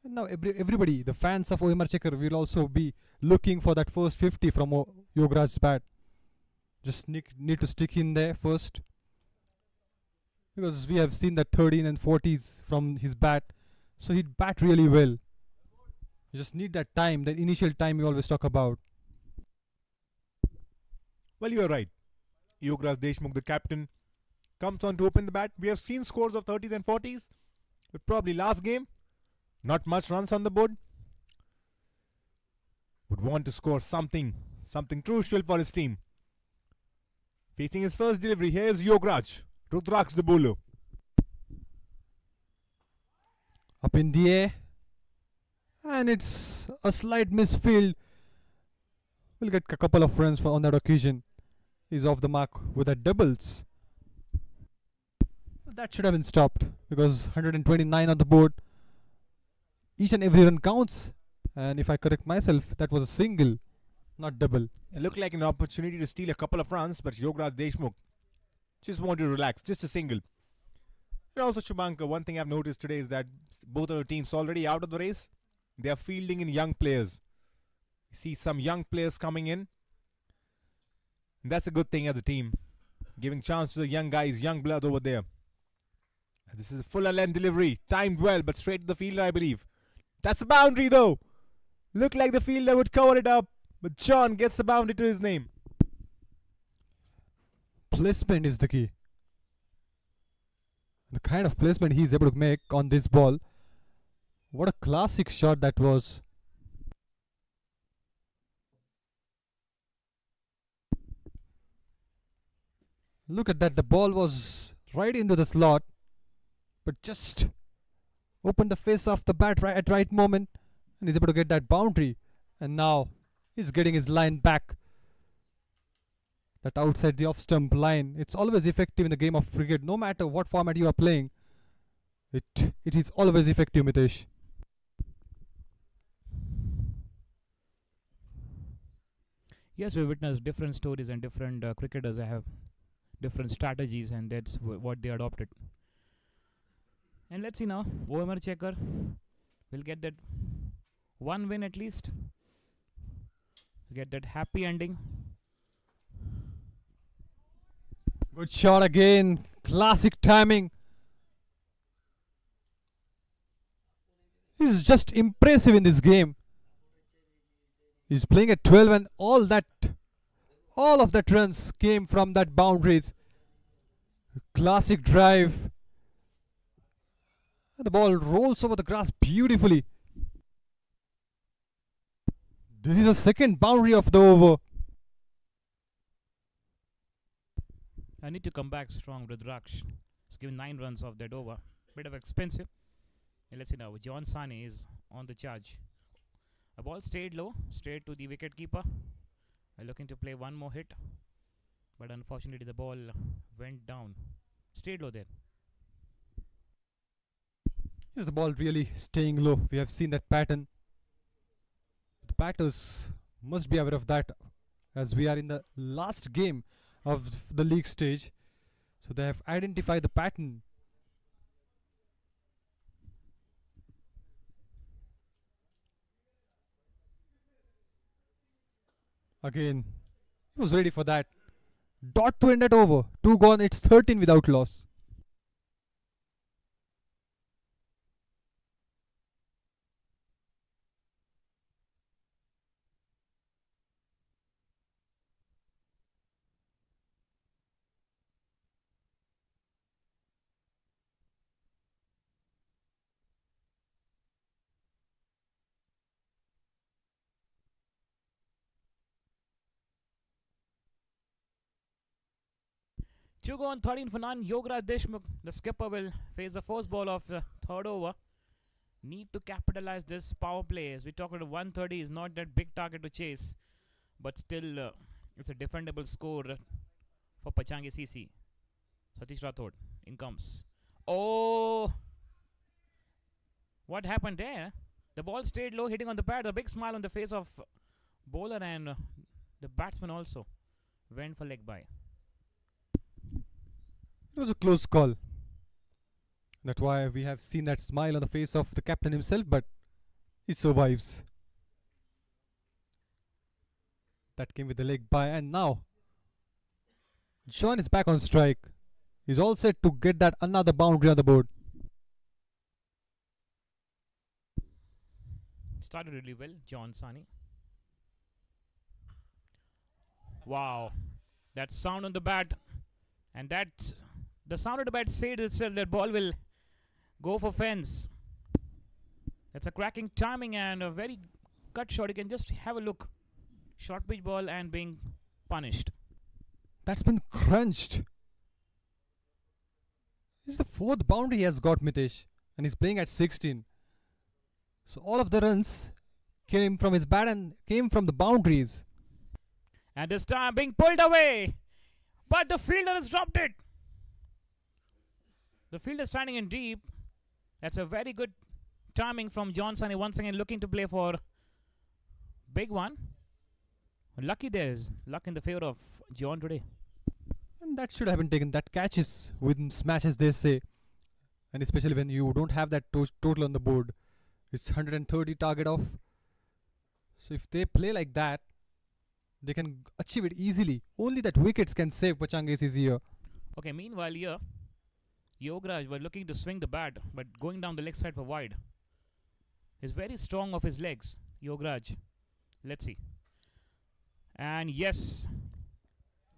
And now everybody, the fans of OMR Checker, will also be looking for that first 50 from Yograj's bat. Just need to stick in there first, because we have seen that 13 and 40s from his bat, so he'd bat really well. You just need that time, that initial time we always talk about. Well, you are right. Yograj Deshmukh, the captain, comes on to open the bat. We have seen scores of 30s and 40s, but probably last game, not much runs on the board. Would want to score something crucial for his team. Facing his first delivery, here's Yograj. Rudraksh the bowler. Up in the air, and it's a slight misfield. We'll get a couple of runs on that occasion. He's off the mark with that doubles. That should have been stopped, because 129 on the board. Each and every run counts, and if I correct myself, that was a single, not double. It looked like an opportunity to steal a couple of runs, but Yograj Deshmukh just wanted to relax, just a single. And also, Shubhankar, one thing I've noticed today is that both of the teams already out of the race. They are fielding in young players. You see some young players coming in. And that's a good thing as a team. Giving chance to the young guys, young blood over there. This is a fuller length delivery. Timed well, but straight to the fielder, I believe. That's a boundary though. Looked like the fielder would cover it up. But John gets the boundary to his name. Placement is the key. The kind of placement he's able to make on this ball. What a classic shot that was. Look at that, the ball was right into the slot, but just opened the face of the bat at right moment, and he's able to get that boundary. And now he's getting his line back. That outside the off stump line, it's always effective in the game of cricket. No matter what format you are playing, it is always effective, Mitesh. Yes, we witnessed different stories, and different cricketers have different strategies, and that's what they adopted. And let's see now, OMR Checker will get that one win at least, get that happy ending. Good shot again, classic timing. He's just impressive in this game. He's playing at 12, and all of that runs came from that boundaries. Classic drive. And the ball rolls over the grass beautifully. This is the second boundary of the over. I need to come back strong. Rudraksh has given 9 runs off that over. Bit of expensive. And let's see now. John Sane is on the charge. A ball stayed low, straight to the wicket keeper. Looking to play one more hit, but unfortunately the ball went down. Stayed low there. Is the ball really staying low? We have seen that pattern. The batters must be aware of that, as we are in the last game of the league stage. So they have identified the pattern. Again, he was ready for that. Dot to end it over. 2 gone, it's 13 without loss. 2 gone 13 for none. Yogaraj Deshmukh, the skipper, will face the first ball of the third over. Need to capitalize this power play. As we talked about, 130 is not that big target to chase, but still it's a defendable score for Pachang CC. Satish Rathod, in comes. Oh! What happened there? The ball stayed low, hitting on the pad. A big smile on the face of bowler, and the batsman also went for leg by. It was a close call. That's why we have seen that smile on the face of the captain himself, but he survives. That came with the leg by, and now John is back on strike. He's all set to get that another boundary on the board. Started really well, John Sani. Wow, that sound on the bat, and that the sound of the bat said itself that ball will go for fence. That's a cracking timing and a very cut shot. You can just have a look. Short pitch ball and being punished. That's been crunched. This is the fourth boundary he has got, Mitesh, and he's playing at 16. So all of the runs came from his bat and came from the boundaries. And this time being pulled away, but the fielder has dropped it. The fielder standing in deep. That's a very good timing from John Sani, once again looking to play for big one. Lucky there is luck in the favor of John today. And that should have been taken. That catches with smashes, they say. And especially when you don't have that total on the board. It's 130 target off. So if they play like that, they can achieve it easily. Only that wickets can save Pachang CC here. Okay, meanwhile here, Yogaraj were looking to swing the bat, but going down the leg side for wide. He's very strong of his legs, Yogaraj. Let's see. And yes,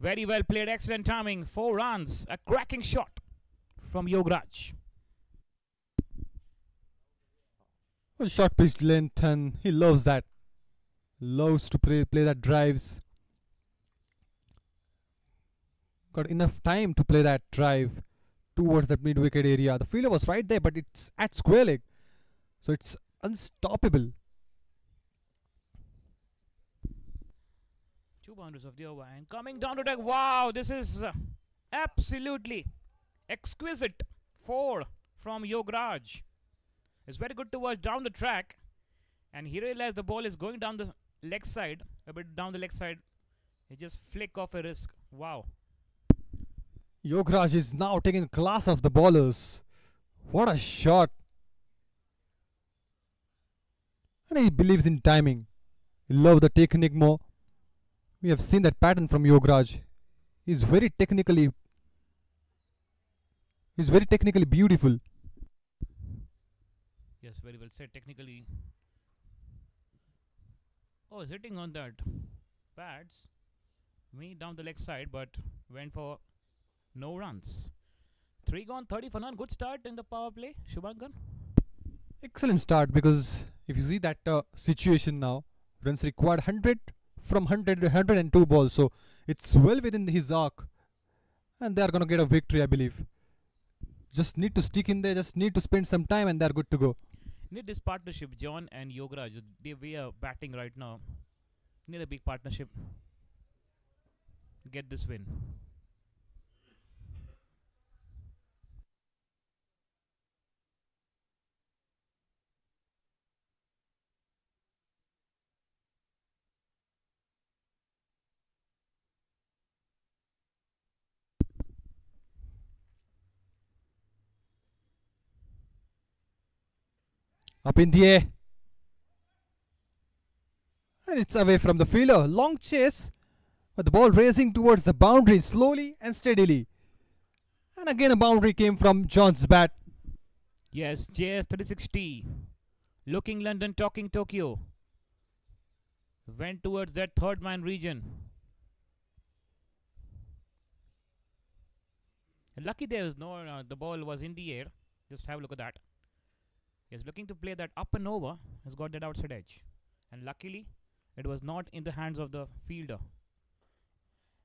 very well played, excellent timing. 4 runs, a cracking shot from Yogaraj. Well, short pitch length, and he loves that. Loves to play that drives. Got enough time to play that drive towards that mid-wicket area. The fielder was right there, but it's at square leg. So it's unstoppable. 2 boundaries of the over and coming down to deck. Wow, this is absolutely exquisite. 4 from Yogaraj. It's very good to watch down the track, and he realized the ball is going down the leg side, a bit down the leg side. He just flick off a risk. Wow. Yogaraj is now taking class of the bowlers. What a shot. And he believes in timing. He loves the technique more. We have seen that pattern from Yogaraj. He's very technically beautiful. Yes, very well said. Technically. Oh, he's hitting on that pads. Me down the leg side, but went for no runs. 3 gone, 30 for none. Good start in the power play, Shubhankar. Excellent start, because if you see that situation now, runs required 100 from 100 to 102 balls. So it's well within his arc. And they are going to get a victory, I believe. Just need to stick in there, just need to spend some time, and they're good to go. Need this partnership, John and Yogaraj. We are batting right now. Need a big partnership. Get this win. Up in the air. And it's away from the fielder. Long chase. But the ball racing towards the boundary slowly and steadily. And again a boundary came from John's bat. Yes, JS 360. Looking London, talking Tokyo. Went towards that third man region. Lucky there was no, the ball was in the air. Just have a look at that. He's looking to play that up and over. Has got that outside edge. And luckily, it was not in the hands of the fielder.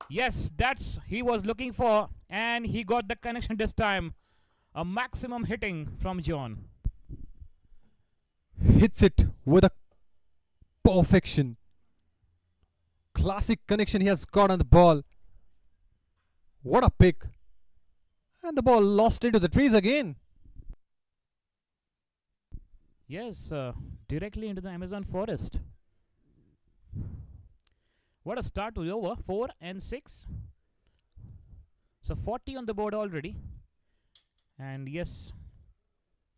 Yes, that's he was looking for, and he got the connection this time. A maximum hitting from John. Hits it with a perfection. Classic connection he has got on the ball. What a pick. And the ball lost into the trees again. Yes, directly into the Amazon forest. What a start to the over. 4 and 6. So 40 on the board already. And yes,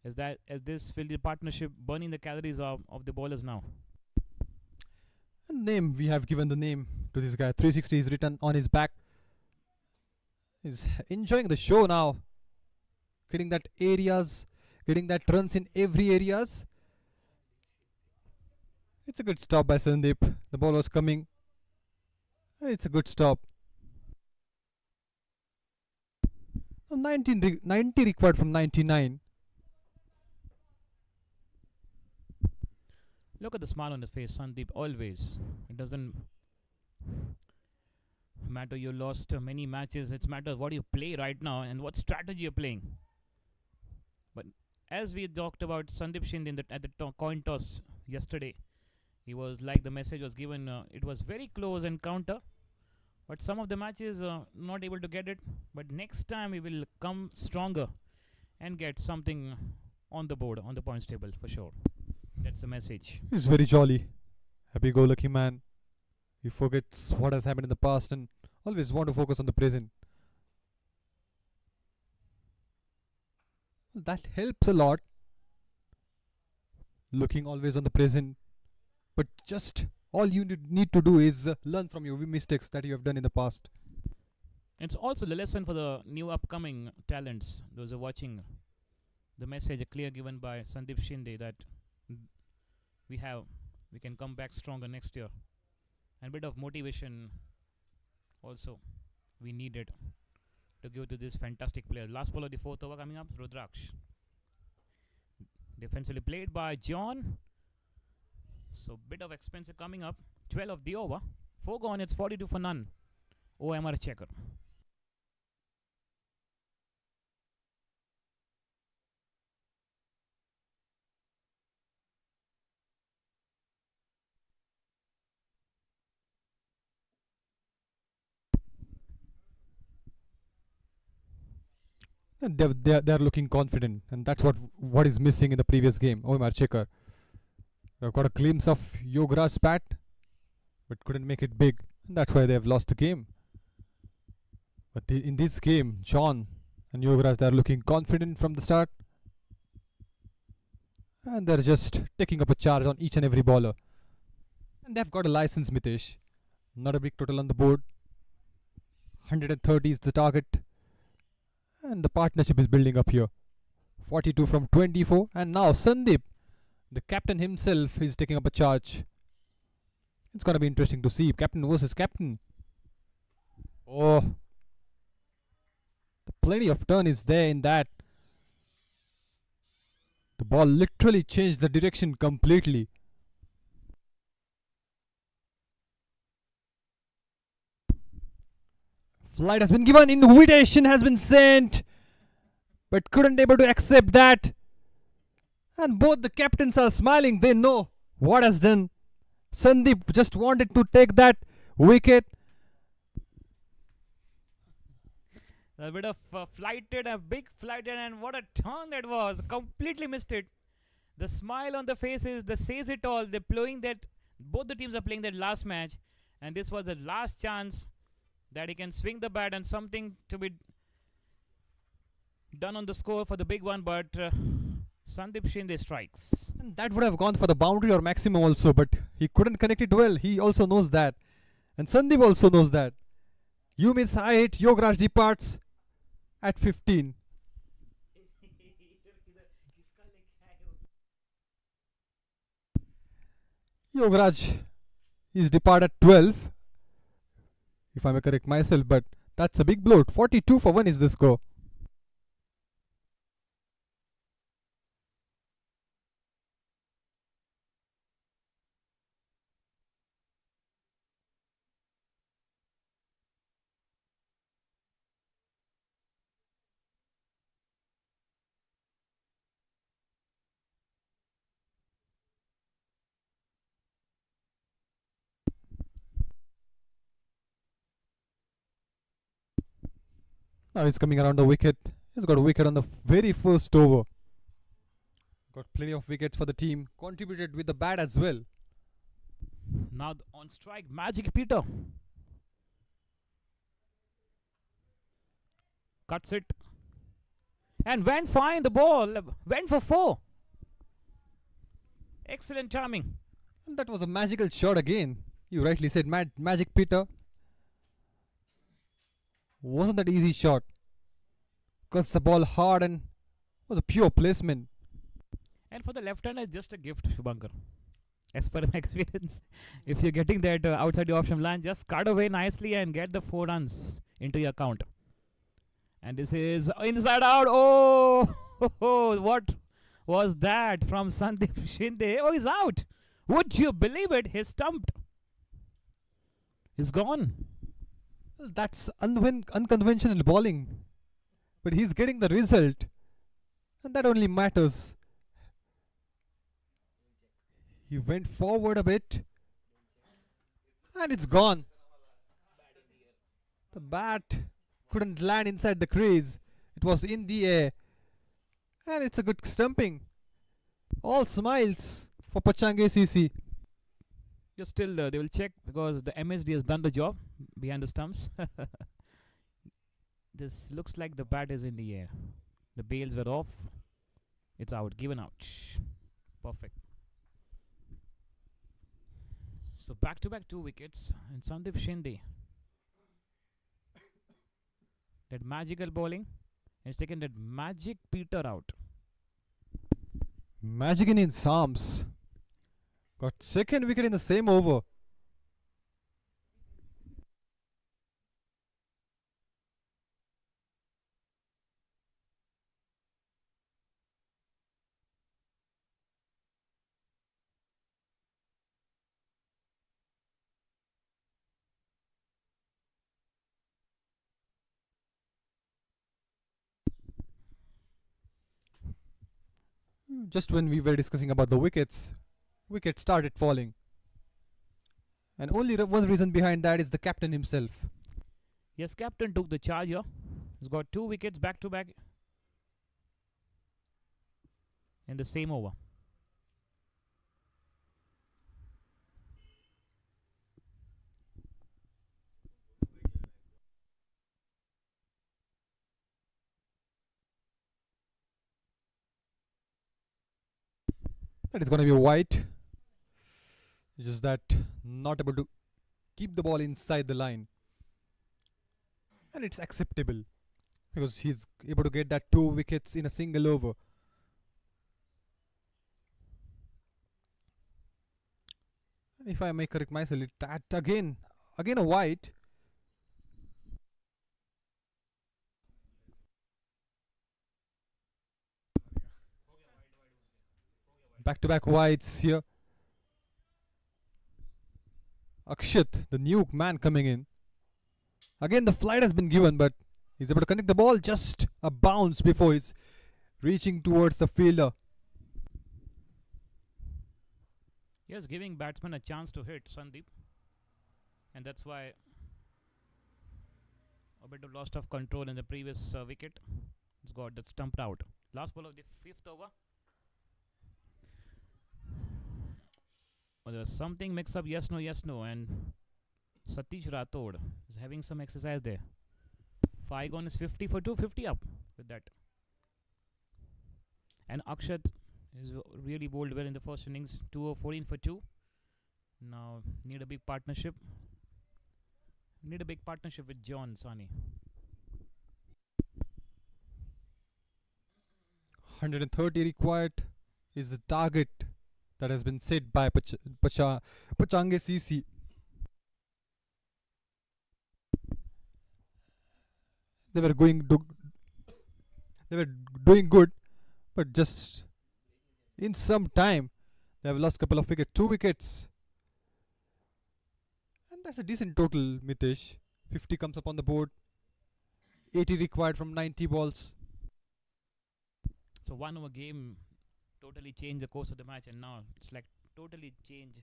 as this fielding partnership burning the calories of the bowlers now. And name, we have given the name to this guy. 360 is written on his back. He's enjoying the show now. Getting that runs in every areas. It's a good stop by Sandeep. The ball was coming. And it's a good stop. 90 required from 99. Look at the smile on the face, Sandeep. Always. It doesn't matter you lost many matches. It's matter what you play right now and what strategy you're playing. But as we talked about Sandeep Shinde at the coin toss yesterday, he was like the message was given. It was very close encounter, but some of the matches not able to get it. But next time we will come stronger and get something on the board on the points table for sure. That's the message. He's very jolly. Happy-go-lucky man. He forgets what has happened in the past and always want to focus on the present. That helps a lot. Looking always on the present. But just all you need to do is learn from your mistakes that you have done in the past. It's also the lesson for the new upcoming talents. Those are watching. The message clear given by Sandeep Shinde that we can come back stronger next year. And a bit of motivation also we needed to give to this fantastic player. Last ball of the fourth over coming up, Rudraksh. Defensively played by John. So bit of expensive coming up. 12 of the over. 4 gone, it's 42 for none. OMR Checker. And they're looking confident, and that's what is missing in the previous game. OMR Checker. We've got a glimpse of Yograj's bat, but couldn't make it big. And that's why they've lost the game. But in this game, John and Yograj, they're looking confident from the start. And they're just taking up a charge on each and every bowler. And they've got a license, Mitesh. Not a big total on the board. 130 is the target. And the partnership is building up here. 42 from 24. And now Sandeep, the captain himself, is taking up a charge. It's going to be interesting to see. Captain versus captain. Oh. Plenty of turn is there in that. The ball literally changed the direction completely. Flight has been given. Invitation has been sent. But couldn't able to accept that. And both the captains are smiling. They know what has done. Sandeep just wanted to take that wicket. A bit of a big flighted, and what a turn that was. Completely missed it. The smile on the faces, the says it all. They're playing that, both the teams are playing that last match. And this was the last chance that he can swing the bat and something to be done on the score for the big one. But Sandeep Shinde strikes. And that would have gone for the boundary or maximum also, but he couldn't connect it well. He also knows that. And Sandeep also knows that. You miss high hit, Yograj departs at 15. Yograj is depart at 12, if I may correct myself, but that's a big blow. 42 for 1 is the score. Now he's coming around the wicket. He's got a wicket on the very first over. Got plenty of wickets for the team. Contributed with the bat as well. Now on strike, Magic Peter. Cuts it. And went fine, the ball. Went for 4. Excellent timing. And that was a magical shot again. You rightly said Magic Peter. Wasn't that easy shot. Cuts the ball hard and was a pure placement. And for the left-hander, it's just a gift, Shubhankar. As per my experience, if you're getting that outside the option line, just cut away nicely and get the 4 runs into your account. And this is inside out. Oh, what was that from Sandeep Shinde? Oh, he's out. Would you believe it? He's stumped. He's gone. Well, that's unconventional bowling. But he's getting the result. And that only matters. He went forward a bit. And it's gone. The bat couldn't land inside the crease. It was in the air. And it's a good stumping. All smiles for Pachang CC. Just still, they will check because the MSD has done the job behind the stumps. This looks like the bat is in the air. The bails were off. It's out. Given out. Perfect. So back-to-back 2 wickets. And Sandeep Shinde. That magical bowling. He's taken that Magic Peter out. Magic in his arms. Got second wicket in the same over. Just when we were discussing about the wickets started falling. And only one reason behind that is the captain himself. Yes, captain took the charge here. He's got 2 wickets back-to-back in the same over. That is going to be a white. It's just that not able to keep the ball inside the line. And it's acceptable because he's able to get that 2 wickets in a single over. And if I may correct myself, that again a white. Back-to-back whites here. Akshat, the new man coming in. Again, the flight has been given, but he's able to connect the ball just a bounce before he's reaching towards the fielder. Yes, giving batsman a chance to hit Sandeep. And that's why a bit of loss of control in the previous wicket. He's got that stumped out. Last ball of the 5th over. Well, there's something mix up, yes, no, and Satish Rathod is having some exercise there. 5 on is 50 for 2, 50 up with that. And Akshat is really bowled well in the first innings, 2 of 14 for 2. Now need a big partnership. Need a big partnership with John Sani. 130 required is the target that has been set by Pachang CC. They were doing good, but just in some time they have lost couple of wickets, 2 wickets, and that's a decent total. Mitesh, 50 comes up on the board, 80 required from 90 balls. So 1 over game totally changed the course of the match, and now it's like totally changed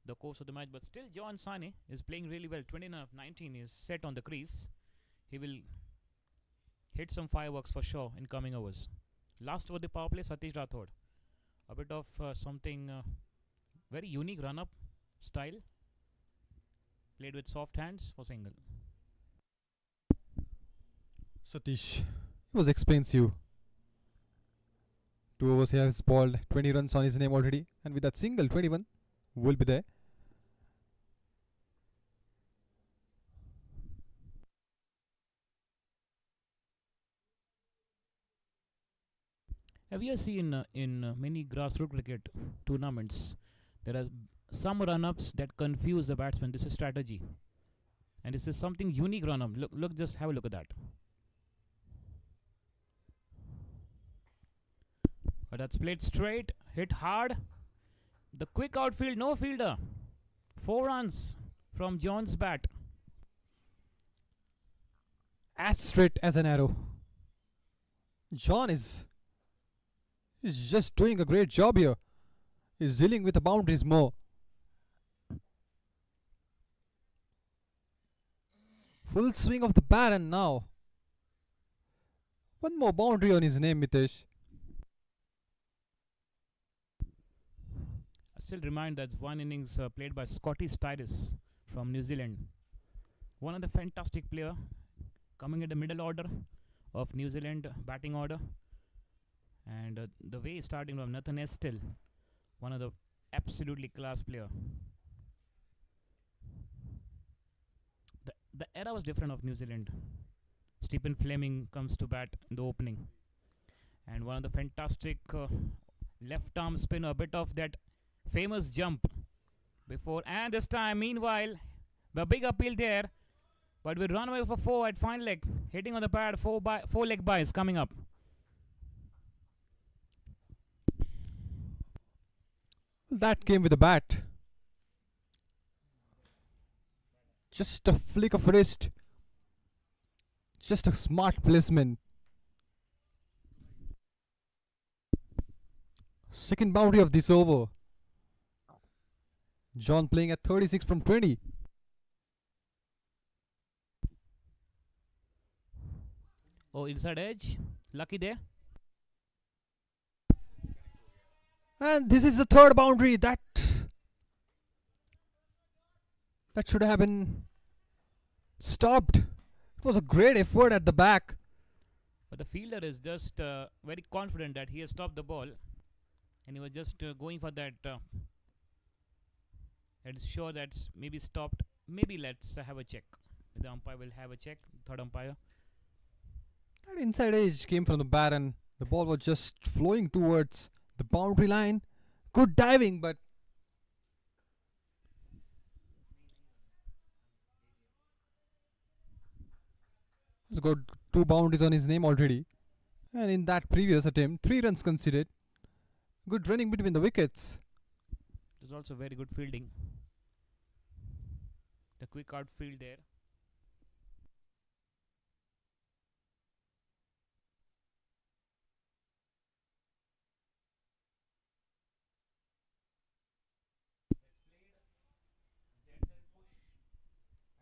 the course of the match. But still, John Sani is playing really well. 29 of 19 is set on the crease. He will hit some fireworks for sure in coming overs. Last over the power play, Satish Rathod. A bit of something very unique run-up style. Played with soft hands for single. Satish, he was expensive. 2 overs he has balled 20 runs on his name already, and with that single 21 will be there. Have you seen in many grassroots cricket tournaments, there are some run-ups that confuse the batsman? This is strategy, and this is something unique run-up. Look, just have a look at that. But that's played straight, hit hard. The quick outfield, no fielder. 4 runs from John's bat. As straight as an arrow. John is just doing a great job here. He's dealing with the boundaries more. Full swing of the bat, and now one more boundary on his name, Mitesh. I still remind that's one innings played by Scotty Styris from New Zealand. One of the fantastic player coming in the middle order of New Zealand batting order. And the way starting from Nathan Estel, one of the absolutely class player. The era was different of New Zealand. Stephen Fleming comes to bat in the opening. And one of the fantastic left arm spinner, a bit of that famous jump before. And this time, meanwhile, the big appeal there. But we run away for 4 at final leg. Hitting on the pad, 4 leg buys coming up. That came with a bat. Just a flick of wrist. Just a smart placement. Second boundary of this over. John playing at 36 from 20. Oh, inside edge. Lucky there. And this is the third boundary. That should have been stopped. It was a great effort at the back. But the fielder is just very confident that he has stopped the ball. And he was just going for that. It's sure that's maybe stopped. Maybe let's have a check. The umpire will have a check. Third umpire. That inside edge came from the bat, and the ball was just flowing towards the boundary line. Good diving, but he's got 2 boundaries on his name already. And in that previous attempt, 3 runs conceded. Good running between the wickets. There's also very good fielding. The quick outfield there. Gentle push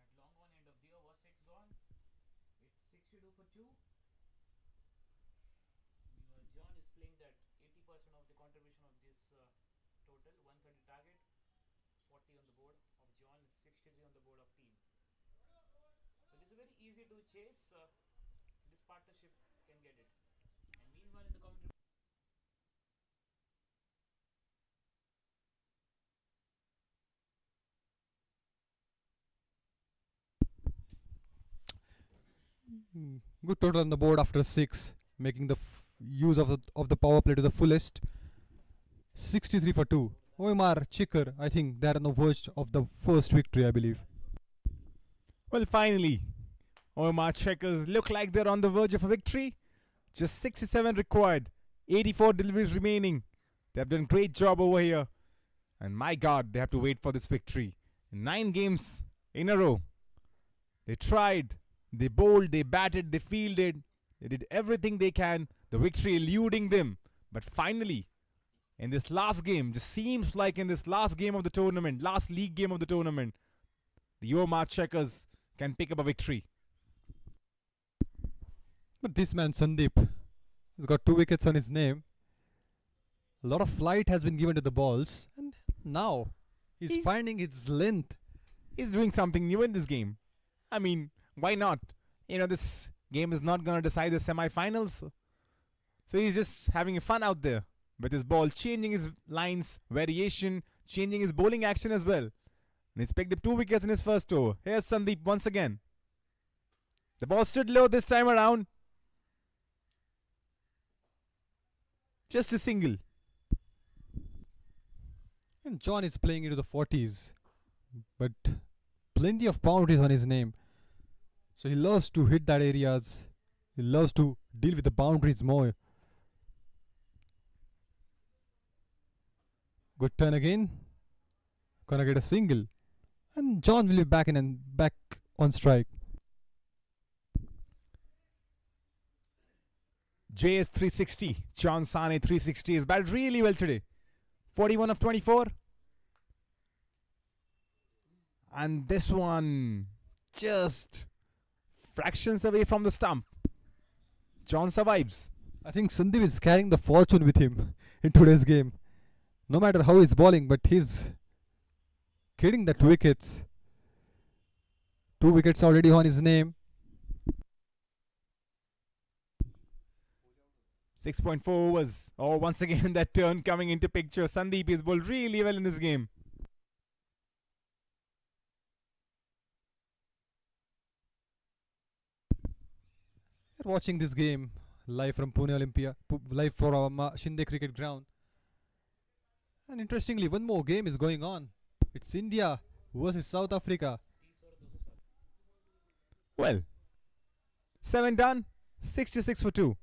at long one end of the over, 6 gone. It's 62 for 2. John is playing that 80% of the contribution of this total, 130 target, 40 on the board of John, 63 on the board of team. So this is very easy to chase. This partnership can get it. And meanwhile in the commentary. Good total on the board after 6, making the use of the power play to the fullest. 63 for 2. OMR Checker, I think they are on the verge of the first victory, I believe. Well, finally, OMR Checkers look like they're on the verge of a victory. Just 67 required, 84 deliveries remaining. They have done a great job over here. And my God, they have to wait for this victory. 9 games in a row. They tried, they bowled, they batted, they fielded. They did everything they can. The victory eluding them. But finally, in this last game, just seems like in this last game of the tournament, last league game of the tournament, the OMR Checkers can pick up a victory. But this man Sandeep has got 2 wickets on his name. A lot of flight has been given to the balls, and now he's finding its length. He's doing something new in this game. I mean, why not? You know, this game is not going to decide the semi-finals. So he's just having fun out there with his ball, changing his lines, variation, changing his bowling action as well. And he's picked up 2 wickets in his first over. Here's Sandeep once again. The ball stood low this time around. Just a single. And John is playing into the 40s, but plenty of boundaries on his name. So he loves to hit that areas. He loves to deal with the boundaries more. Good turn again. Gonna get a single. And John will be back in and back on strike. JS 360. John Sane 360 is batted really well today. 41 of 24. And this one just fractions away from the stump. John survives. I think Sandeep is carrying the fortune with him in today's game. No matter how he's bowling, but he's getting that wickets. 2 wickets already on his name. 6.4 overs. Oh, once again that turn coming into picture. Sandeep is bowled really well in this game. You're watching this game live from Pune Olympia, live from Shinde Cricket Ground. And interestingly, one more game is going on. It's India versus South Africa. Well, 7 done, 66 for 2.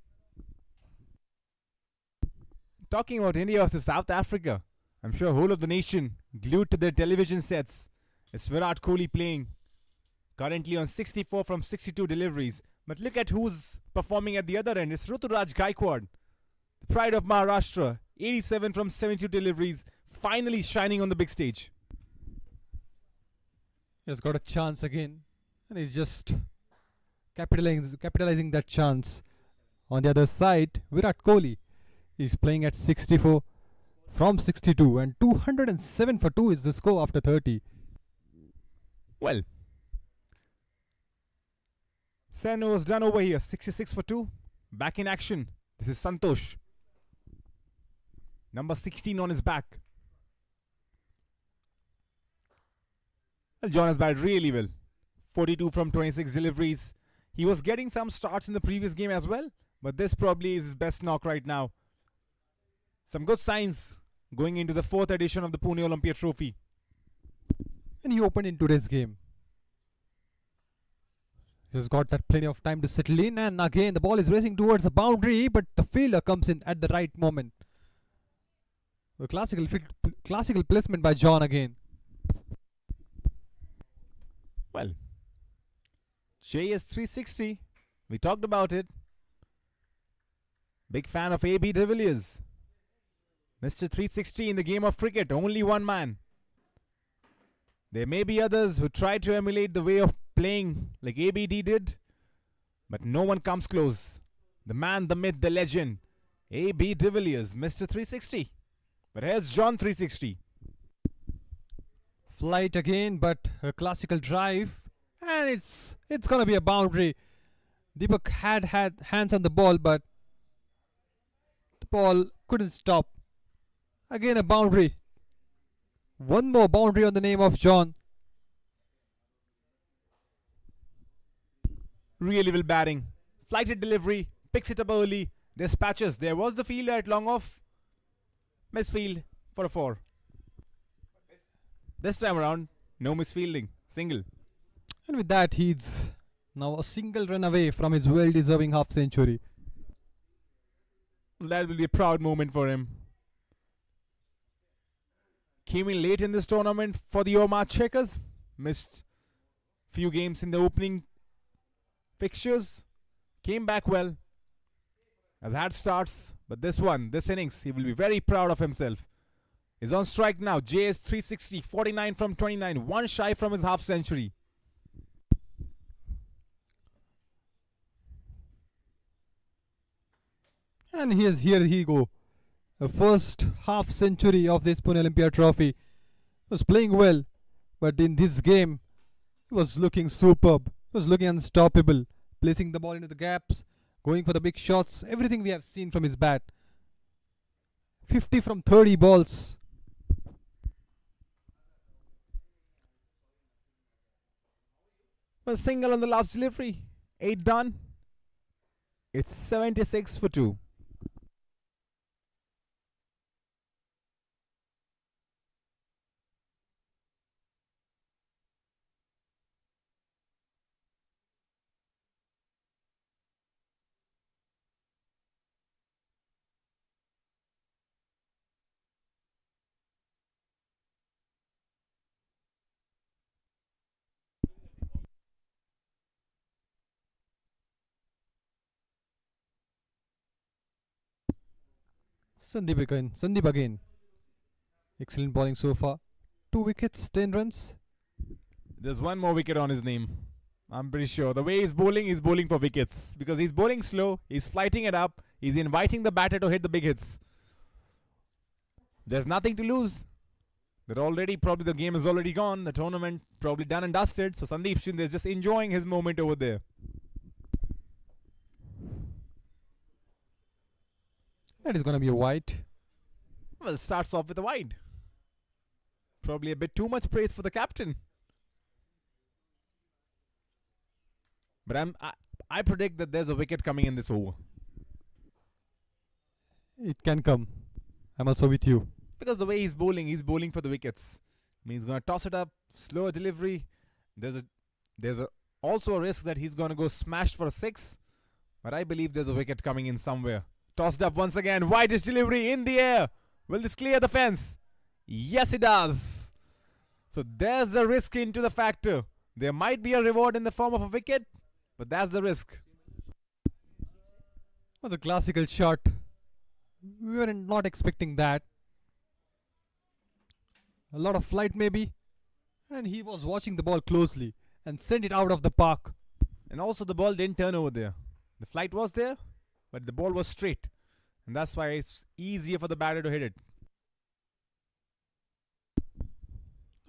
Talking about India versus South Africa, I'm sure whole of the nation glued to their television sets. It's Virat Kohli playing, currently on 64 from 62 deliveries. But look at who's performing at the other end. It's Ruturaj Gaikwad, the pride of Maharashtra, 87 from 72 deliveries, finally shining on the big stage. He has got a chance again, and he's just capitalizing that chance. On the other side, Virat Kohli is playing at 64 from 62, and 207 for 2 is the score after 30. Well, 7 overs done over here, 66 for 2. Back in action. This is Santosh. Number 16 on his back. Well, John has batted really well. 42 from 26 deliveries. He was getting some starts in the previous game as well, but this probably is his best knock right now. Some good signs going into the 4th edition of the Pune Olympia Trophy. And he opened in today's game. He's got that plenty of time to settle in, and again the ball is racing towards the boundary, but the fielder comes in at the right moment. A classical placement by John again. Well, JS 360, we talked about it. Big fan of AB de Villiers. Mr. 360 in the game of cricket, only one man. There may be others who try to emulate the way of playing like ABD did, but no one comes close. The man, the myth, the legend, AB de Villiers, Mr. 360. But here's John 360. Flight again, but a classical drive, and it's gonna be a boundary. Deepak had hands on the ball, but the ball couldn't stop. Again a boundary. One more boundary on the name of John. Really well batting. Flighted delivery, picks it up early, dispatches. There was the fielder at long off. Misfield for a 4. This time around, no misfielding. Single. And with that, he's now a single run away from his well-deserving half century. That will be a proud moment for him. Came in late in this tournament for the OMR Checkers. Missed few games in the opening fixtures. Came back well. Has had starts. But this innings, he will be very proud of himself. He's on strike now. JS 360, 49 from 29. One shy from his half century. And here he go. The first half century of this Pune Olympia trophy. Was playing well, but in this game, he was looking superb. He was looking unstoppable. Placing the ball into the gaps, going for the big shots. Everything we have seen from his bat. 50 from 30 balls. A single on the last delivery. 8 done. It's 76 for 2. Sandeep again. Excellent bowling so far. 2 wickets, 10 runs. There's one more wicket on his name. I'm pretty sure. The way he's bowling for wickets. Because he's bowling slow, he's flighting it up, he's inviting the batter to hit the big hits. There's nothing to lose. Probably the game is already gone. The tournament probably done and dusted. So Sandeep Shinde is just enjoying his moment over there. That is going to be a wide. Well, starts off with a wide. Probably a bit too much praise for the captain. But I predict that there's a wicket coming in this over. It can come. I'm also with you. Because the way he's bowling for the wickets. I mean, he's going to toss it up, slower delivery. There's also a risk that he's going to go smashed for a 6. But I believe there's a wicket coming in somewhere. Tossed up once again. Widest delivery in the air. Will this clear the fence? Yes, it does. So there's the risk into the factor. There might be a reward in the form of a wicket, but that's the risk. Was a classical shot. We were not expecting that. A lot of flight maybe. And he was watching the ball closely and sent it out of the park. And also the ball didn't turn over there. The flight was there, but the ball was straight. And that's why it's easier for the batter to hit it.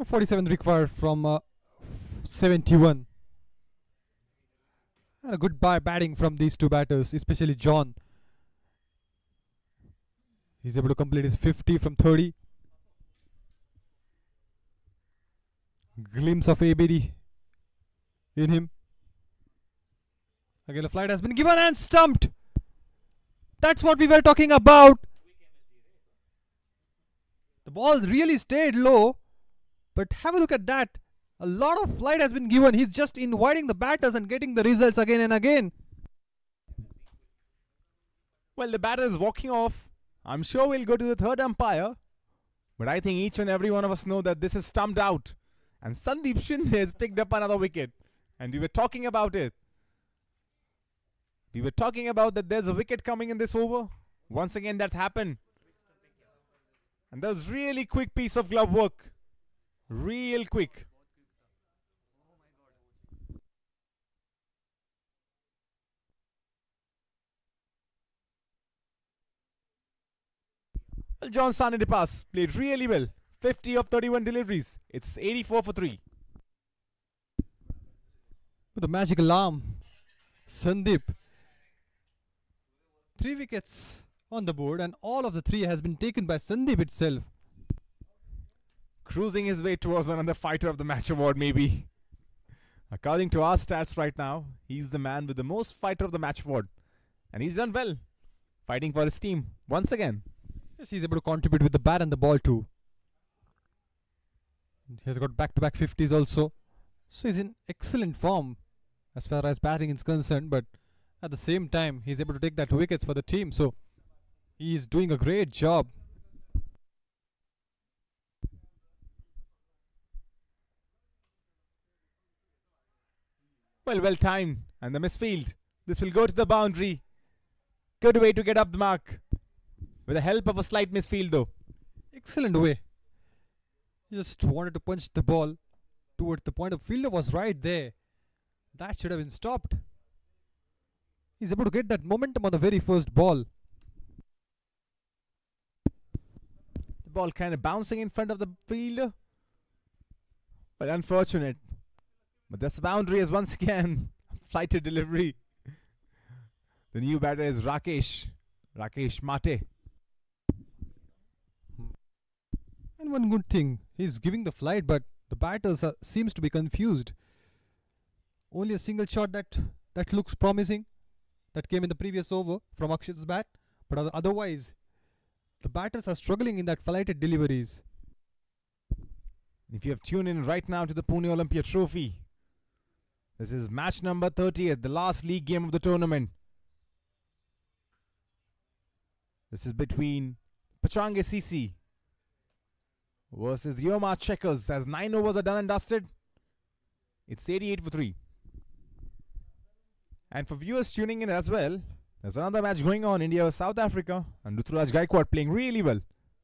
47 required from 71. And a good batting from these two batters, especially John. He's able to complete his 50 from 30. Glimpse of ABD in him. Again, a flight has been given and stumped. That's what we were talking about. The ball really stayed low. But have a look at that. A lot of flight has been given. He's just inviting the batters and getting the results again and again. Well, the batter is walking off. I'm sure we'll go to the third umpire. But I think each and every one of us know that this is stumped out. And Sandeep Shinde has picked up another wicket. And we were talking about it. We were talking about that there's a wicket coming in this over. Once again, that's happened. And that was really quick piece of glove work. Real quick. Well, John Sanadipas played really well. 50 of 31 deliveries. It's 84 for 3. With the magical arm, Sandeep. 3 wickets on the board, and all of the 3 has been taken by Sandeep itself. Cruising his way towards another fighter of the match award, maybe. According to our stats right now, he's the man with the most fighter of the match award. And he's done well, fighting for his team once again. Yes, he's able to contribute with the bat and the ball too. He has got back-to-back 50s also. So he's in excellent form as far as batting is concerned. But at the same time, he's able to take that wickets for the team. So he's doing a great job. Well timed. And the misfield. This will go to the boundary. Good way to get up the mark. With the help of a slight misfield though. Excellent way. He just wanted to punch the ball towards the point. The fielder was right there. That should have been stopped. He's able to get that momentum on the very first ball. ball kind of bouncing in front of the fielder. But unfortunate. But that's the boundary as once again. Flighted delivery. The new batter is Rakesh Mate. And one good thing, he's giving the flight, but the batters seems to be confused. Only a single shot that looks promising, that came in the previous over from Akshat's bat, but otherwise, the batters are struggling in that flighted deliveries. If you have tuned in right now to the Pune Olympia Trophy, this is match number 30th, the last league game of the tournament. This is between Pachang CC versus the OMR Checkers, as 9 overs are done and dusted. It's 88 for 3. And for viewers tuning in as well, there's another match going on, India vs South Africa, and Ruturaj Gaikwad playing really well.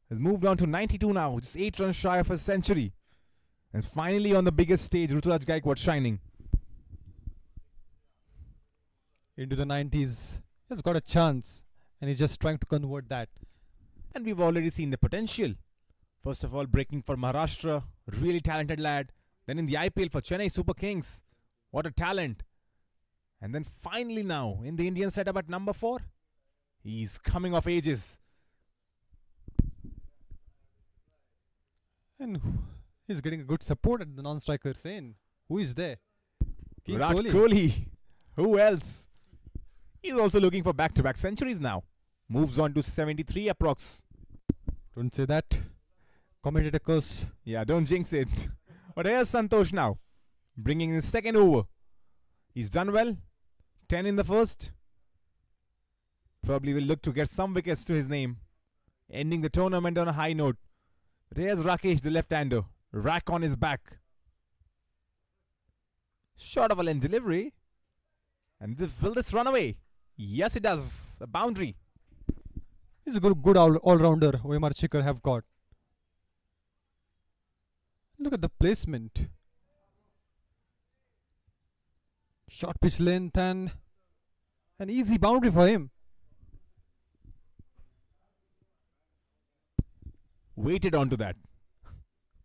Has moved on to 92 now, just 8 runs shy of a century. And finally on the biggest stage, Ruturaj Gaikwad shining. Into the 90s, he's got a chance, and he's just trying to convert that. And we've already seen the potential. First of all, breaking for Maharashtra, really talented lad. Then in the IPL for Chennai Super Kings, what a talent. And then finally now, in the Indian setup at number 4, he's coming of ages. And he's getting a good support at the non-striker saying, who is there? King Virat Kohli. Kohli. Who else? He's also looking for back-to-back centuries now. Moves on to 73 approx. Don't say that. Commentator curse. Yeah, don't jinx it. But here's Santosh now, bringing his second over. He's done well. 10 in the first. Probably will look to get some wickets to his name, ending the tournament on a high note. But here's Rakesh, the left-hander. Rack on his back. Short of a length delivery. And will this run away? Yes, it does. A boundary. He's a good all-rounder OMR Checker have got. Look at the placement. Short pitch length and an easy boundary for him. Waited onto that.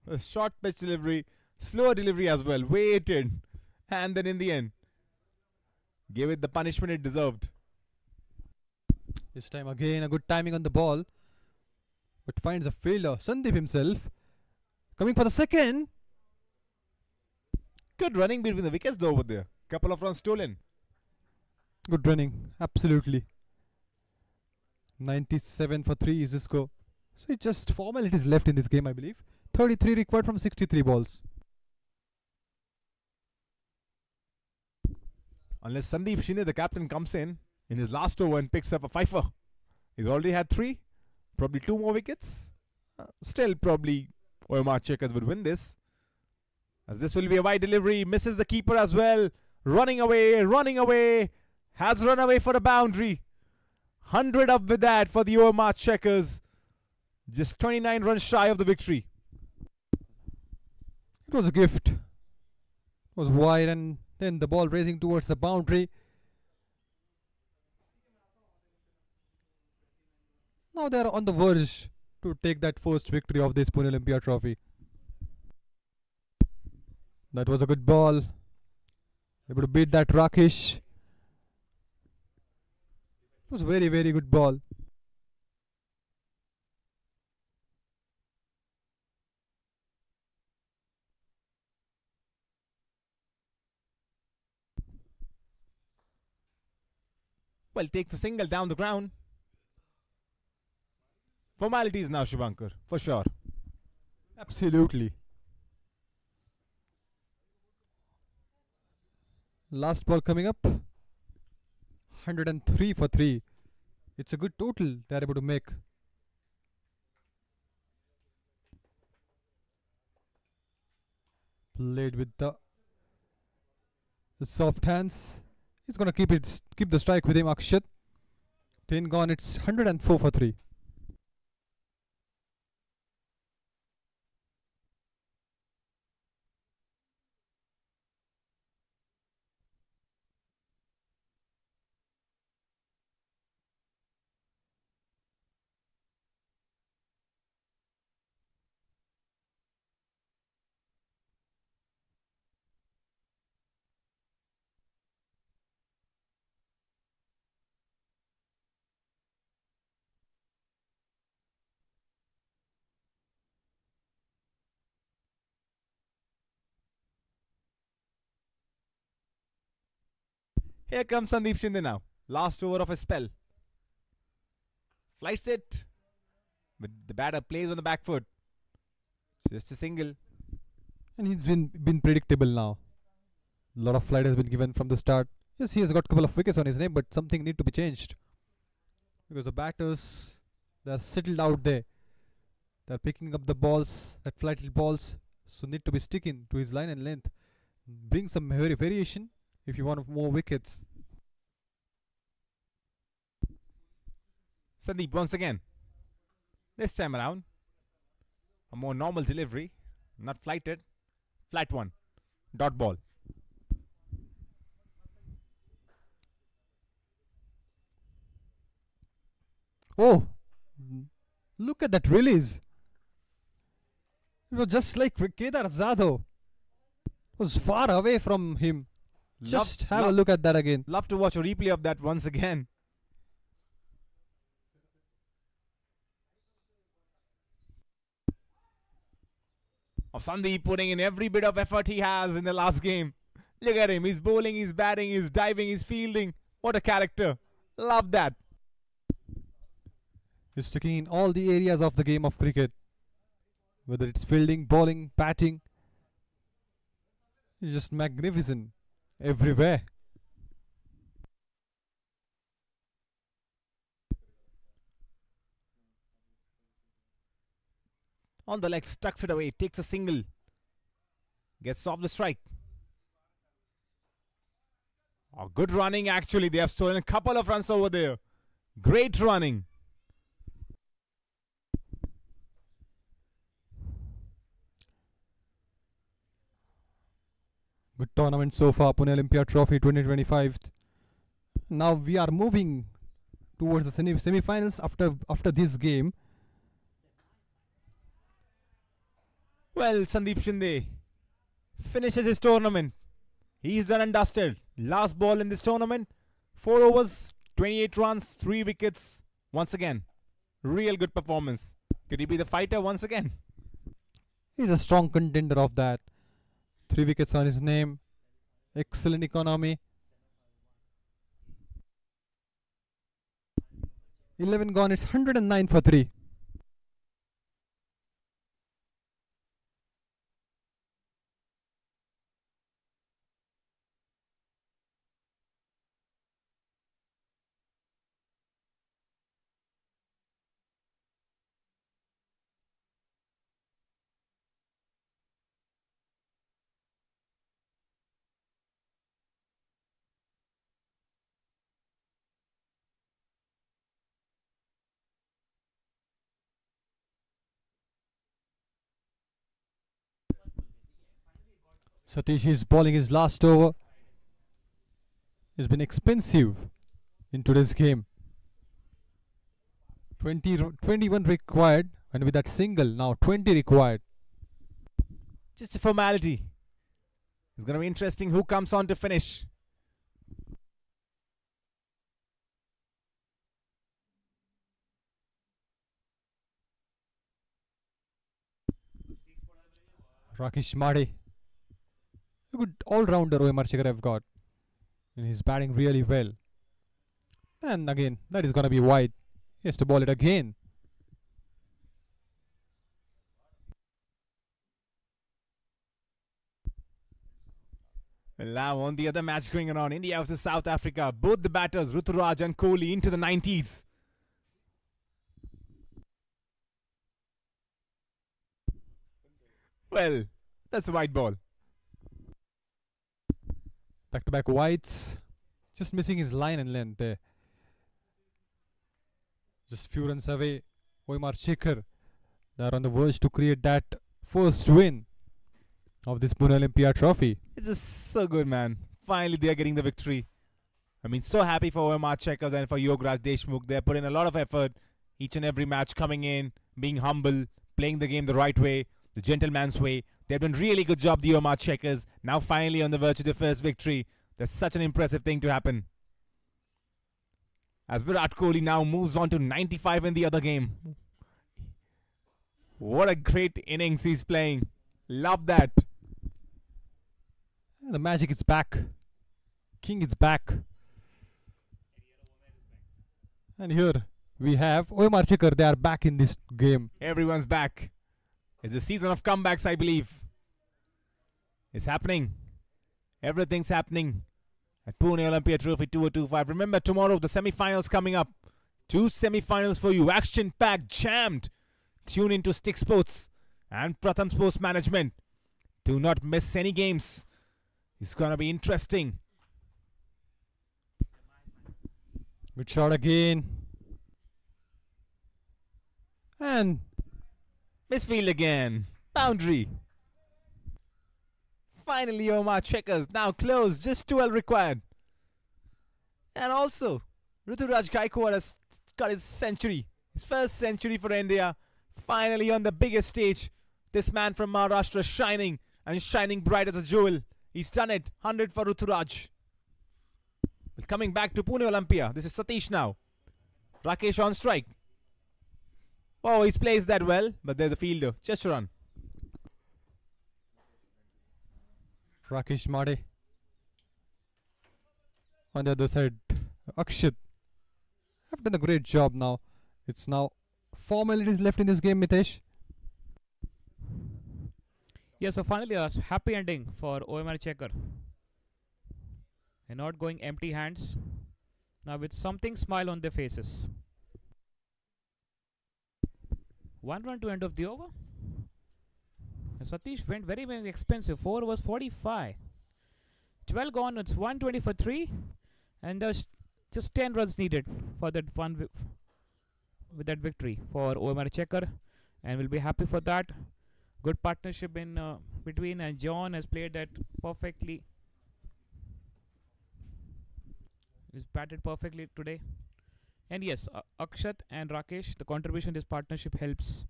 A short pitch delivery, slower delivery as well. Waited. And then in the end, gave it the punishment it deserved. This time again a good timing on the ball, but finds a fielder, Sandeep himself, coming for the second. Good running between the wickets though over there. Couple of runs stolen. Good running, absolutely. 97 for 3 is the score. So it's just formalities left in this game, I believe. 33 required from 63 balls. Unless Sandeep Shinde, the captain, comes in his last over and picks up a fifer. He's already had 3. Probably 2 more wickets. Still probably OMR Checkers would win this. As this will be a wide delivery. Misses the keeper as well. Running away. Has run away for a boundary. 100 up with that for the OMR Checkers. Just 29 runs shy of the victory. It was a gift. It was wide and then the ball racing towards the boundary. Now they are on the verge to take that first victory of this Pune Olympia Trophy. That was a good ball. Able to beat that Rakesh. It was very, very good ball. Well, takes the single down the ground. Formalities now, Shubhankar, for sure. Absolutely. Last ball coming up. 103 for 3. It's a good total they are able to make. Played with the soft hands. He's gonna keep the strike with him, Akshat. 10 gone. It's 104 for 3. Here comes Sandeep Shinde now. Last over of his spell. Flights it. But the batter plays on the back foot. Just a single. And he's been predictable now. A lot of flight has been given from the start. Yes, he has got a couple of wickets on his name, but something need to be changed. Because the batters, they are settled out there. They are picking up the balls, that flighted balls. So need to be sticking to his line and length. Bring some variation if you want more wickets. Sandeep once again. This time around, a more normal delivery. Not flighted. Flat one. Dot ball. Oh, look at that release. It was just like Kedar Jadhav. It was far away from him. Just have a look at that again. Love to watch a replay of that once again. Of Sandeep putting in every bit of effort he has in the last game. Look at him. He's bowling, he's batting, he's diving, he's fielding. What a character. Love that. He's taking in all the areas of the game of cricket. Whether it's fielding, bowling, batting. He's just magnificent everywhere. On the leg, tucks it away, takes a single. Gets off the strike. Oh, good running actually. They have stolen a couple of runs over there. Great running. Good tournament so far, Pune Olympia Trophy 2025. Now we are moving towards the semi-finals after this game. Well, Sandeep Shinde finishes his tournament. He's done and dusted. Last ball in this tournament. 4 overs, 28 runs, 3 wickets. Once again, real good performance. Could he be the fighter once again? He's a strong contender of that. 3 wickets on his name. Excellent economy. 11 gone. It's 109 for 3. Satish is bowling his last over. It's been expensive in today's game. 21 required, and with that single, now 20 required. Just a formality. It's going to be interesting who comes on to finish. Rakesh Made. A good all-rounder OMR Checker have got. And he's batting really well. And again, that is going to be wide. He has to ball it again. Well, now on the other match going on, India versus South Africa. Both the batters, Ruturaj and Kohli, into the 90s. Well, that's a wide ball. Back-to-back wides. Just missing his line and length there. Just few runs away. OMR Checker. They are on the verge to create that first win of this Pune Olympia Trophy. It's just so good, man. Finally, they are getting the victory. I mean, so happy for OMR Checkers and for Yograj Deshmukh. They put in a lot of effort each and every match, coming in, being humble, playing the game the right way, the gentleman's way. They've done really good job, the OMR Checkers. Now finally on the verge of their first victory. That's such an impressive thing to happen. As Virat Kohli now moves on to 95 in the other game. What a great innings he's playing. Love that. The magic is back. King is back. And here we have OMR Checker. They are back in this game. Everyone's back. It's a season of comebacks, I believe. It's happening. Everything's happening at Pune Olympia Trophy 2025. Remember, tomorrow the semi-finals coming up. 2 semi-finals for you. Action-packed, jammed. Tune into Stick Sports and Pratham Sports Management. Do not miss any games. It's gonna be interesting. Good shot again. And Misfield again. Boundary. Finally, OMR Checkers now close. Just 12 required. And also, Ruturaj Gaikwad has got his century. His first century for India. Finally on the biggest stage. This man from Maharashtra shining and shining bright as a jewel. He's done it. 100 for Ruturaj. Well, coming back to Pune Olympia. This is Satish now. Rakesh on strike. Oh, he's placed that well, but there's the fielder. Just a run. Rakesh Made. On the other side, Akshat. Have done a great job now. It's now formalities left in this game, Mitesh. Yeah, so finally a happy ending for OMR Checker. And not going empty hands. Now with something smile on their faces. 1 run to end of the over. And Satish went very, very expensive. 4 was 45. 12 gone. It's 120 for 3. And there's just 10 runs needed for that one with that victory for OMR Checker. And we'll be happy for that. Good partnership in between, and John has played that perfectly. He's batted perfectly today. And yes, Akshat and Rakesh, the contribution this partnership helps.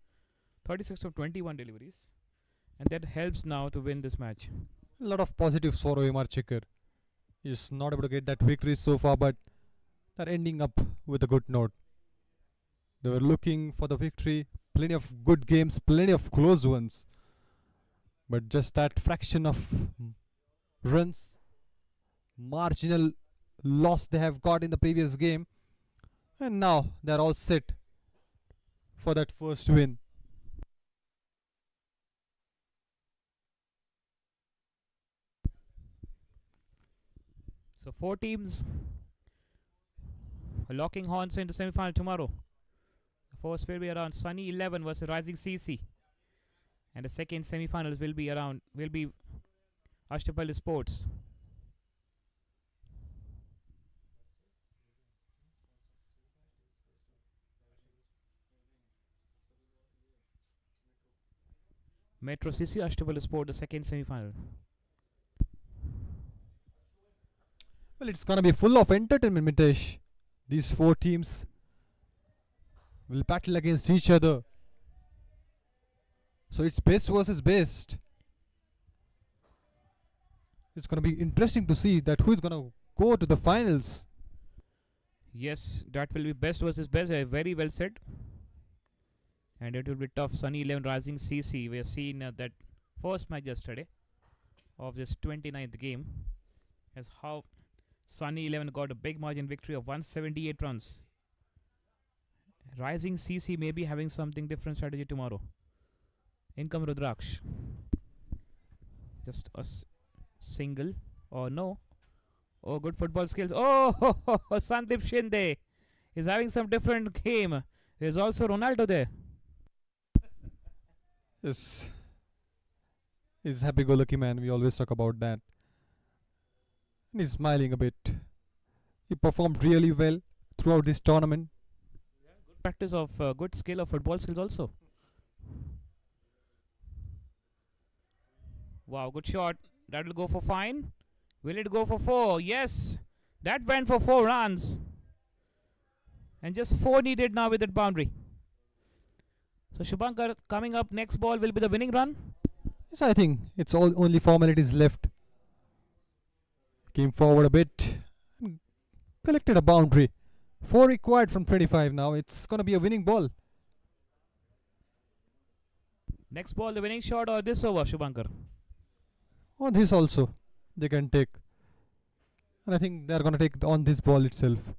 36 of 21 deliveries. And that helps now to win this match. A lot of positives for OMR Checker. He's not able to get that victory so far, but they're ending up with a good note. They were looking for the victory. Plenty of good games, plenty of close ones. But just that fraction of runs, marginal loss they have got in the previous game. And now they're all set for that first win. So 4 teams are locking horns in the semi-final tomorrow. The first will be around Sunny 11 versus Rising CC. And the second semi-finals will be Ashtapalli Sports. Metro CC, Ashtapalli Sport, the second semi-final. Well, it's gonna be full of entertainment, Mitesh. These 4 teams will battle against each other. So it's best versus best. It's gonna be interesting to see that who is gonna go to the finals. Yes, that will be best versus best. Very well said. And it will be tough. Sunny 11 Rising CC. We have seen that first match yesterday of this 29th game. As how Sunny 11 got a big margin victory of 178 runs. Rising CC may be having something different strategy tomorrow. In come Rudraksh. Just a single. Oh no. Oh, good football skills. Oh, Sandeep Shinde is having some different game. There's also Ronaldo there. Yes. He's happy-go-lucky man. We always talk about that. And he's smiling a bit. He performed really well throughout this tournament. Good practice of good skill of football skills also. Wow, good shot. That will go for fine. Will it go for 4? Yes. That went for 4 runs. And just 4 needed now with that boundary. So Shubhankar, coming up next ball will be the winning run. Yes, I think it's all only formalities left. Came forward a bit. And collected a boundary. 4 required from 25 now. It's going to be a winning ball. Next ball, the winning shot or this over, Shubhankar? On this also, they can take. And I think they're going to take on this ball itself.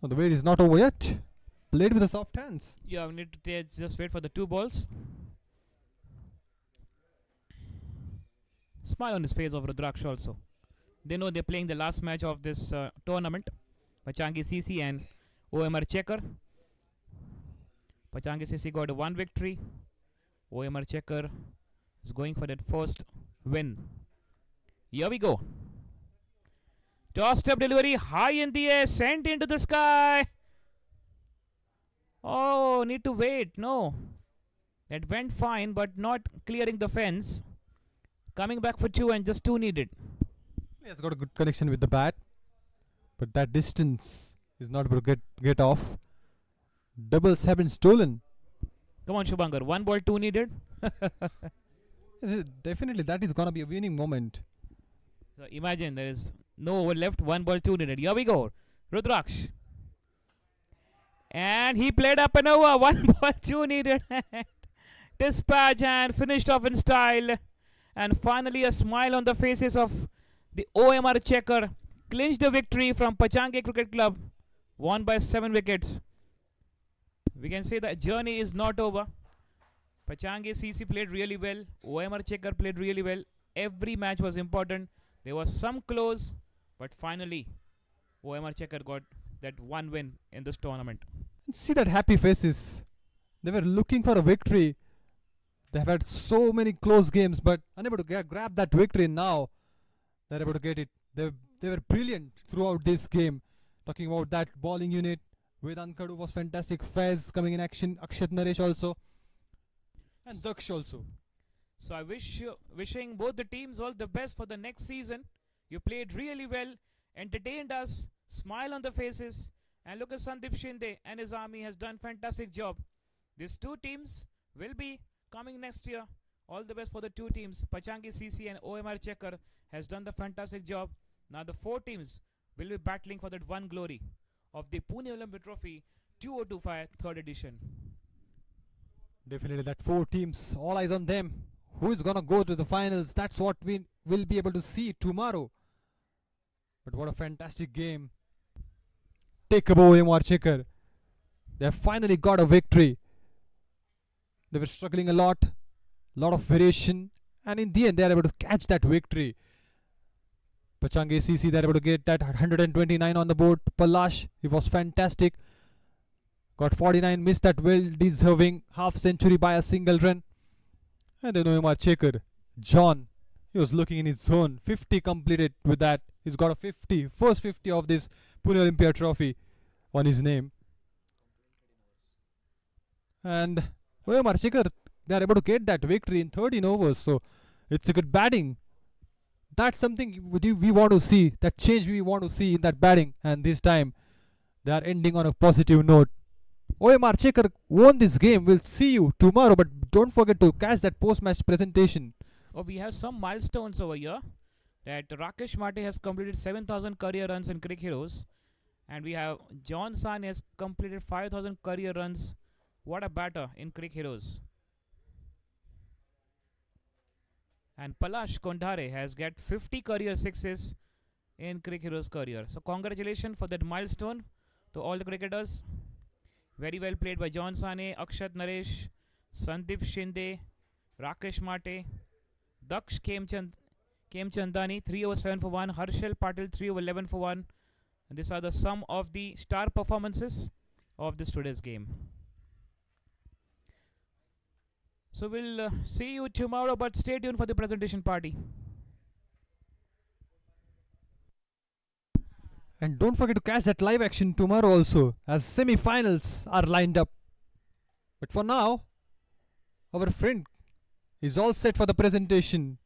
Oh, the wait is not over yet. Played with the soft hands. Yeah, we need to just wait for the 2 balls. Smile on his face of Rudraksh also. They know they're playing the last match of this tournament. Pachang CC and OMR Checker. Pachang CC got one victory. OMR Checker is going for that first win. Here we go. Toss step delivery high in the air, sent into the sky. Oh, need to wait. No. That went fine, but not clearing the fence. Coming back for 2 and just 2 needed. He has got a good connection with the bat, but that distance is not able to get off. Doubles have been stolen. Come on, Shubhankar. 1 ball, 2 needed. Definitely, that is gonna be a winning moment. So imagine there is no over left. 1 ball, 2 needed. Here we go. Rudraksh. And he played up and over. 1 ball, 2 needed. Dispatch and finished off in style. And finally, a smile on the faces of the OMR Checker. Clinched the victory from Pachang Cricket Club. Won by 7 wickets. We can say that journey is not over. Pachang CC played really well. OMR Checker played really well. Every match was important. There was some close, but finally, OMR Checker got that one win in this tournament. See that happy faces. They were looking for a victory. They have had so many close games, but unable to grab that victory. Now they're able to get it. They were brilliant throughout this game. Talking about that bowling unit, Vedant Kadu was fantastic. Fez coming in action. Akshat Naresh also, and Daksh also. So I wishing both the teams all the best for the next season. You played really well, entertained us, smile on the faces, and look at Sandeep Shinde and his army has done fantastic job. These 2 teams will be coming next year. All the best for the 2 teams. Pachang CC and OMR Checker has done the fantastic job. Now the 4 teams will be battling for that one glory of the Pune Olympia Trophy 2025 3rd edition. Definitely that 4 teams, all eyes on them. Who is gonna go to the finals? That's what we will be able to see tomorrow. But what a fantastic game. Take a bow, OMR Checker. They have finally got a victory. They were struggling a lot of variation, and in the end they are able to catch that victory. Pachang CC, they are able to get that 129 on the board. Palash, he was fantastic. Got 49, missed that well-deserving half-century by a single run. And then OMR Checker, John, he was looking in his zone. 50 completed with that. He's got a 50, first 50 of this Pune Olympia Trophy on his name. And OMR Checker, they are able to get that victory in 13 overs. So it's a good batting. That's something we want to see. That change we want to see in that batting. And this time, they are ending on a positive note. OMR Checker won this game. We'll see you tomorrow, but don't forget to catch that post-match presentation. Oh, we have some milestones over here. That Rakesh Mate has completed 7,000 career runs in Cricket Heroes. And we have John San has completed 5,000 career runs. What a batter in Cricket Heroes. And Palash Kondhare has got 50 career sixes in Cricket Heroes career. So congratulations for that milestone to all the cricketers. Very well played by John Sane, Akshat Naresh, Sandeep Shinde, Rakesh Mate, Daksh Kemchandani, 3 over 7 for 1, Harshal Patil, 3 over 11 for 1. And these are the sum of the star performances of this today's game. So we'll see you tomorrow, but stay tuned for the presentation party. And don't forget to catch that live action tomorrow also, as semi-finals are lined up. But for now, our friend is all set for the presentation.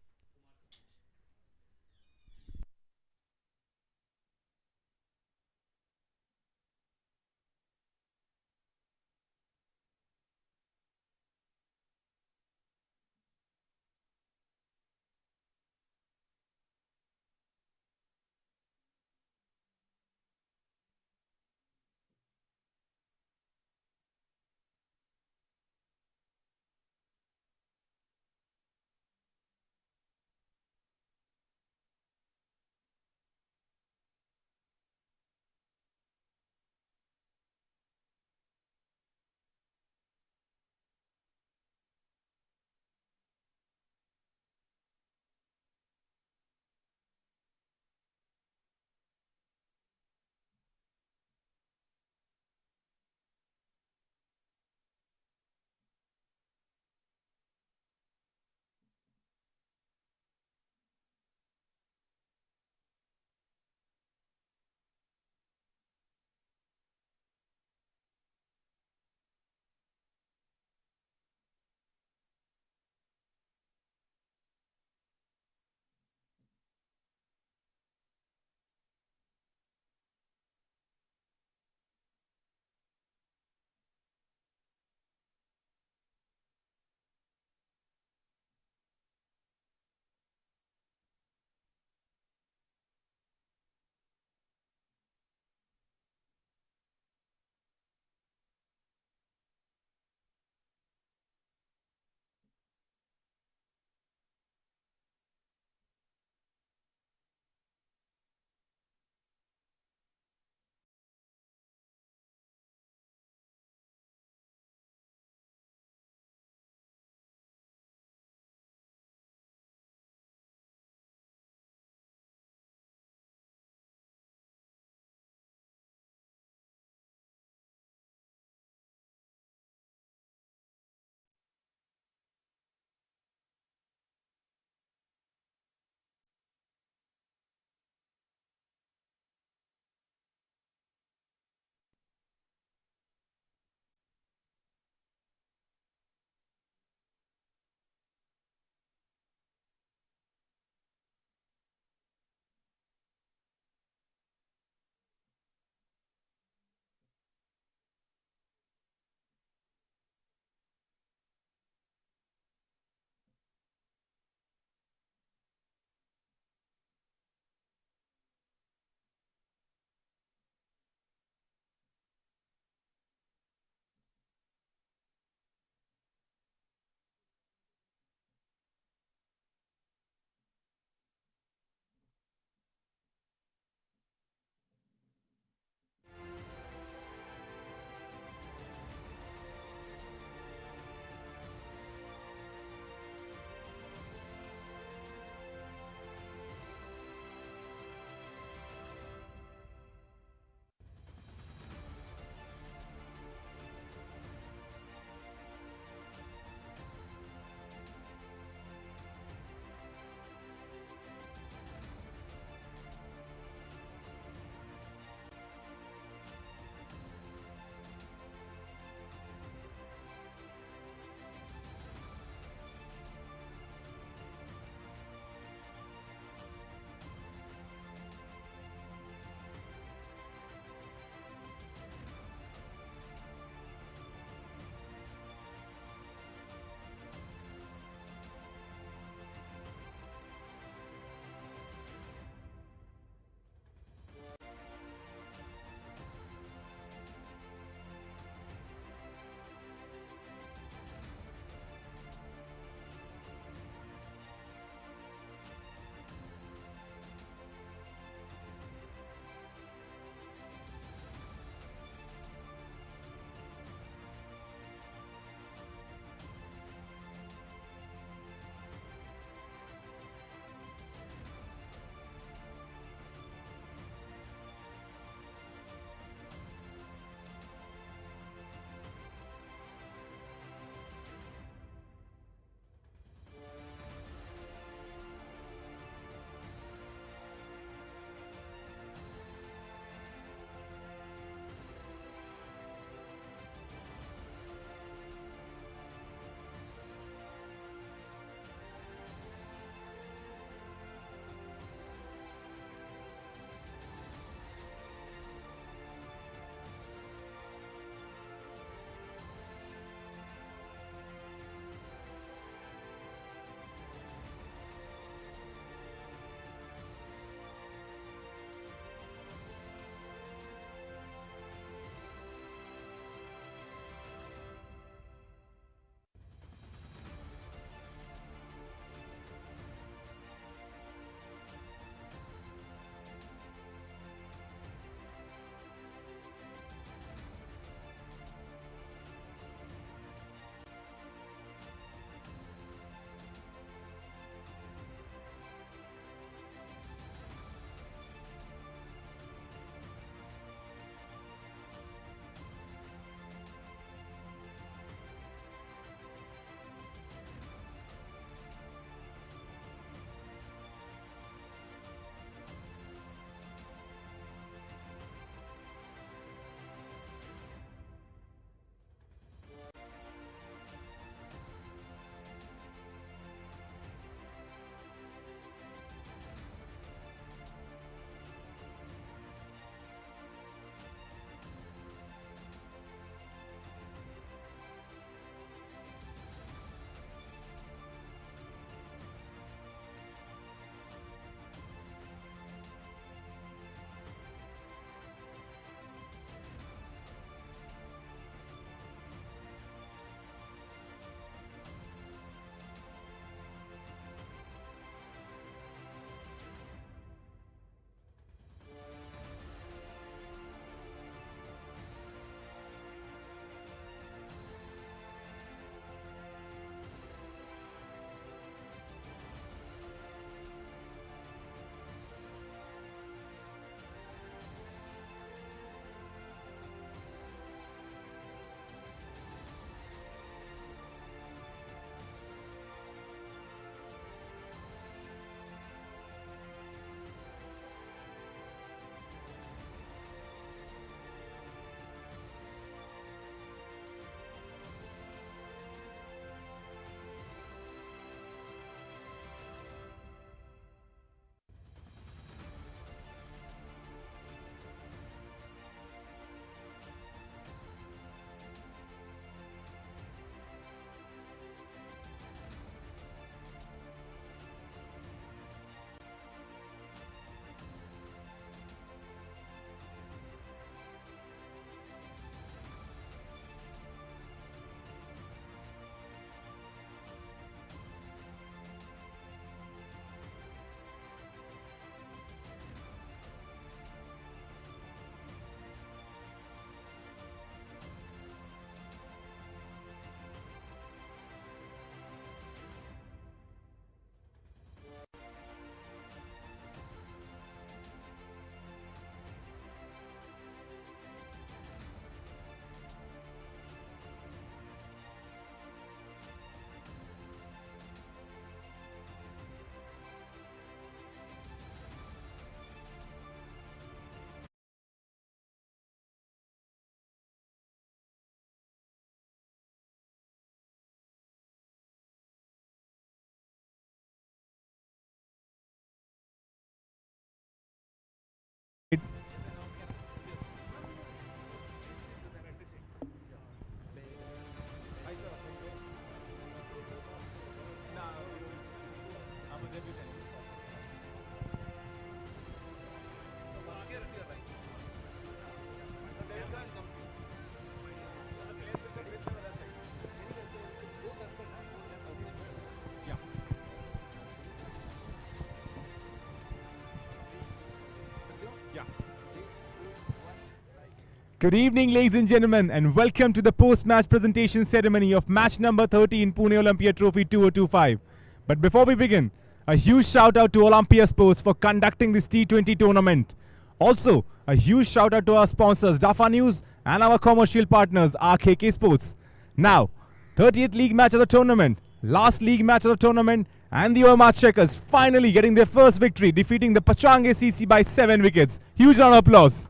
Good evening, ladies and gentlemen, and welcome to the post-match presentation ceremony of match number 13 Pune Olympia Trophy 2025. But before we begin, a huge shout out to Olympia Sports for conducting this T20 tournament. Also, a huge shout out to our sponsors Dafa News and our commercial partners RKK Sports. Now, 30th league match of the tournament, last league match of the tournament, and the OMR Checkers finally getting their first victory, defeating the Pachang CC by 7 wickets. Huge round of applause.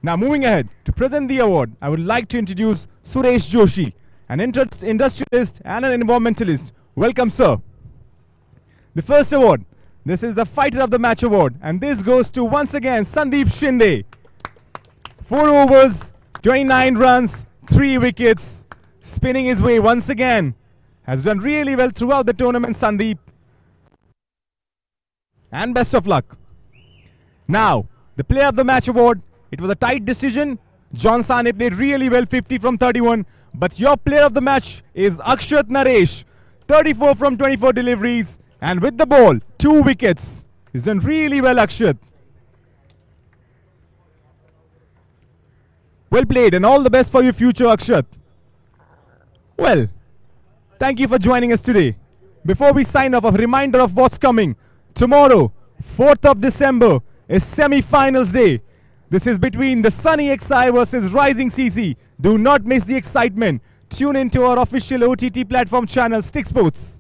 Now moving ahead, to present the award, I would like to introduce Suresh Joshi, an industrialist and an environmentalist. Welcome, sir. The first award, this is the Fighter of the Match award, and this goes to once again Sandeep Shinde. 4 overs, 29 runs, 3 wickets, spinning his way once again. Has done really well throughout the tournament, Sandeep. And best of luck. Now, the Player of the Match award. It was a tight decision. John Sane played really well, 50 from 31. But your player of the match is Akshat Naresh. 34 from 24 deliveries. And with the ball, 2 wickets. He's done really well, Akshat. Well played, and all the best for your future, Akshat. Well, thank you for joining us today. Before we sign off, a reminder of what's coming. Tomorrow, 4th of December, is semi-finals day. This is between the Sunny XI versus Rising CC. Do not miss the excitement. Tune into our official OTT platform channel, Stick Sports.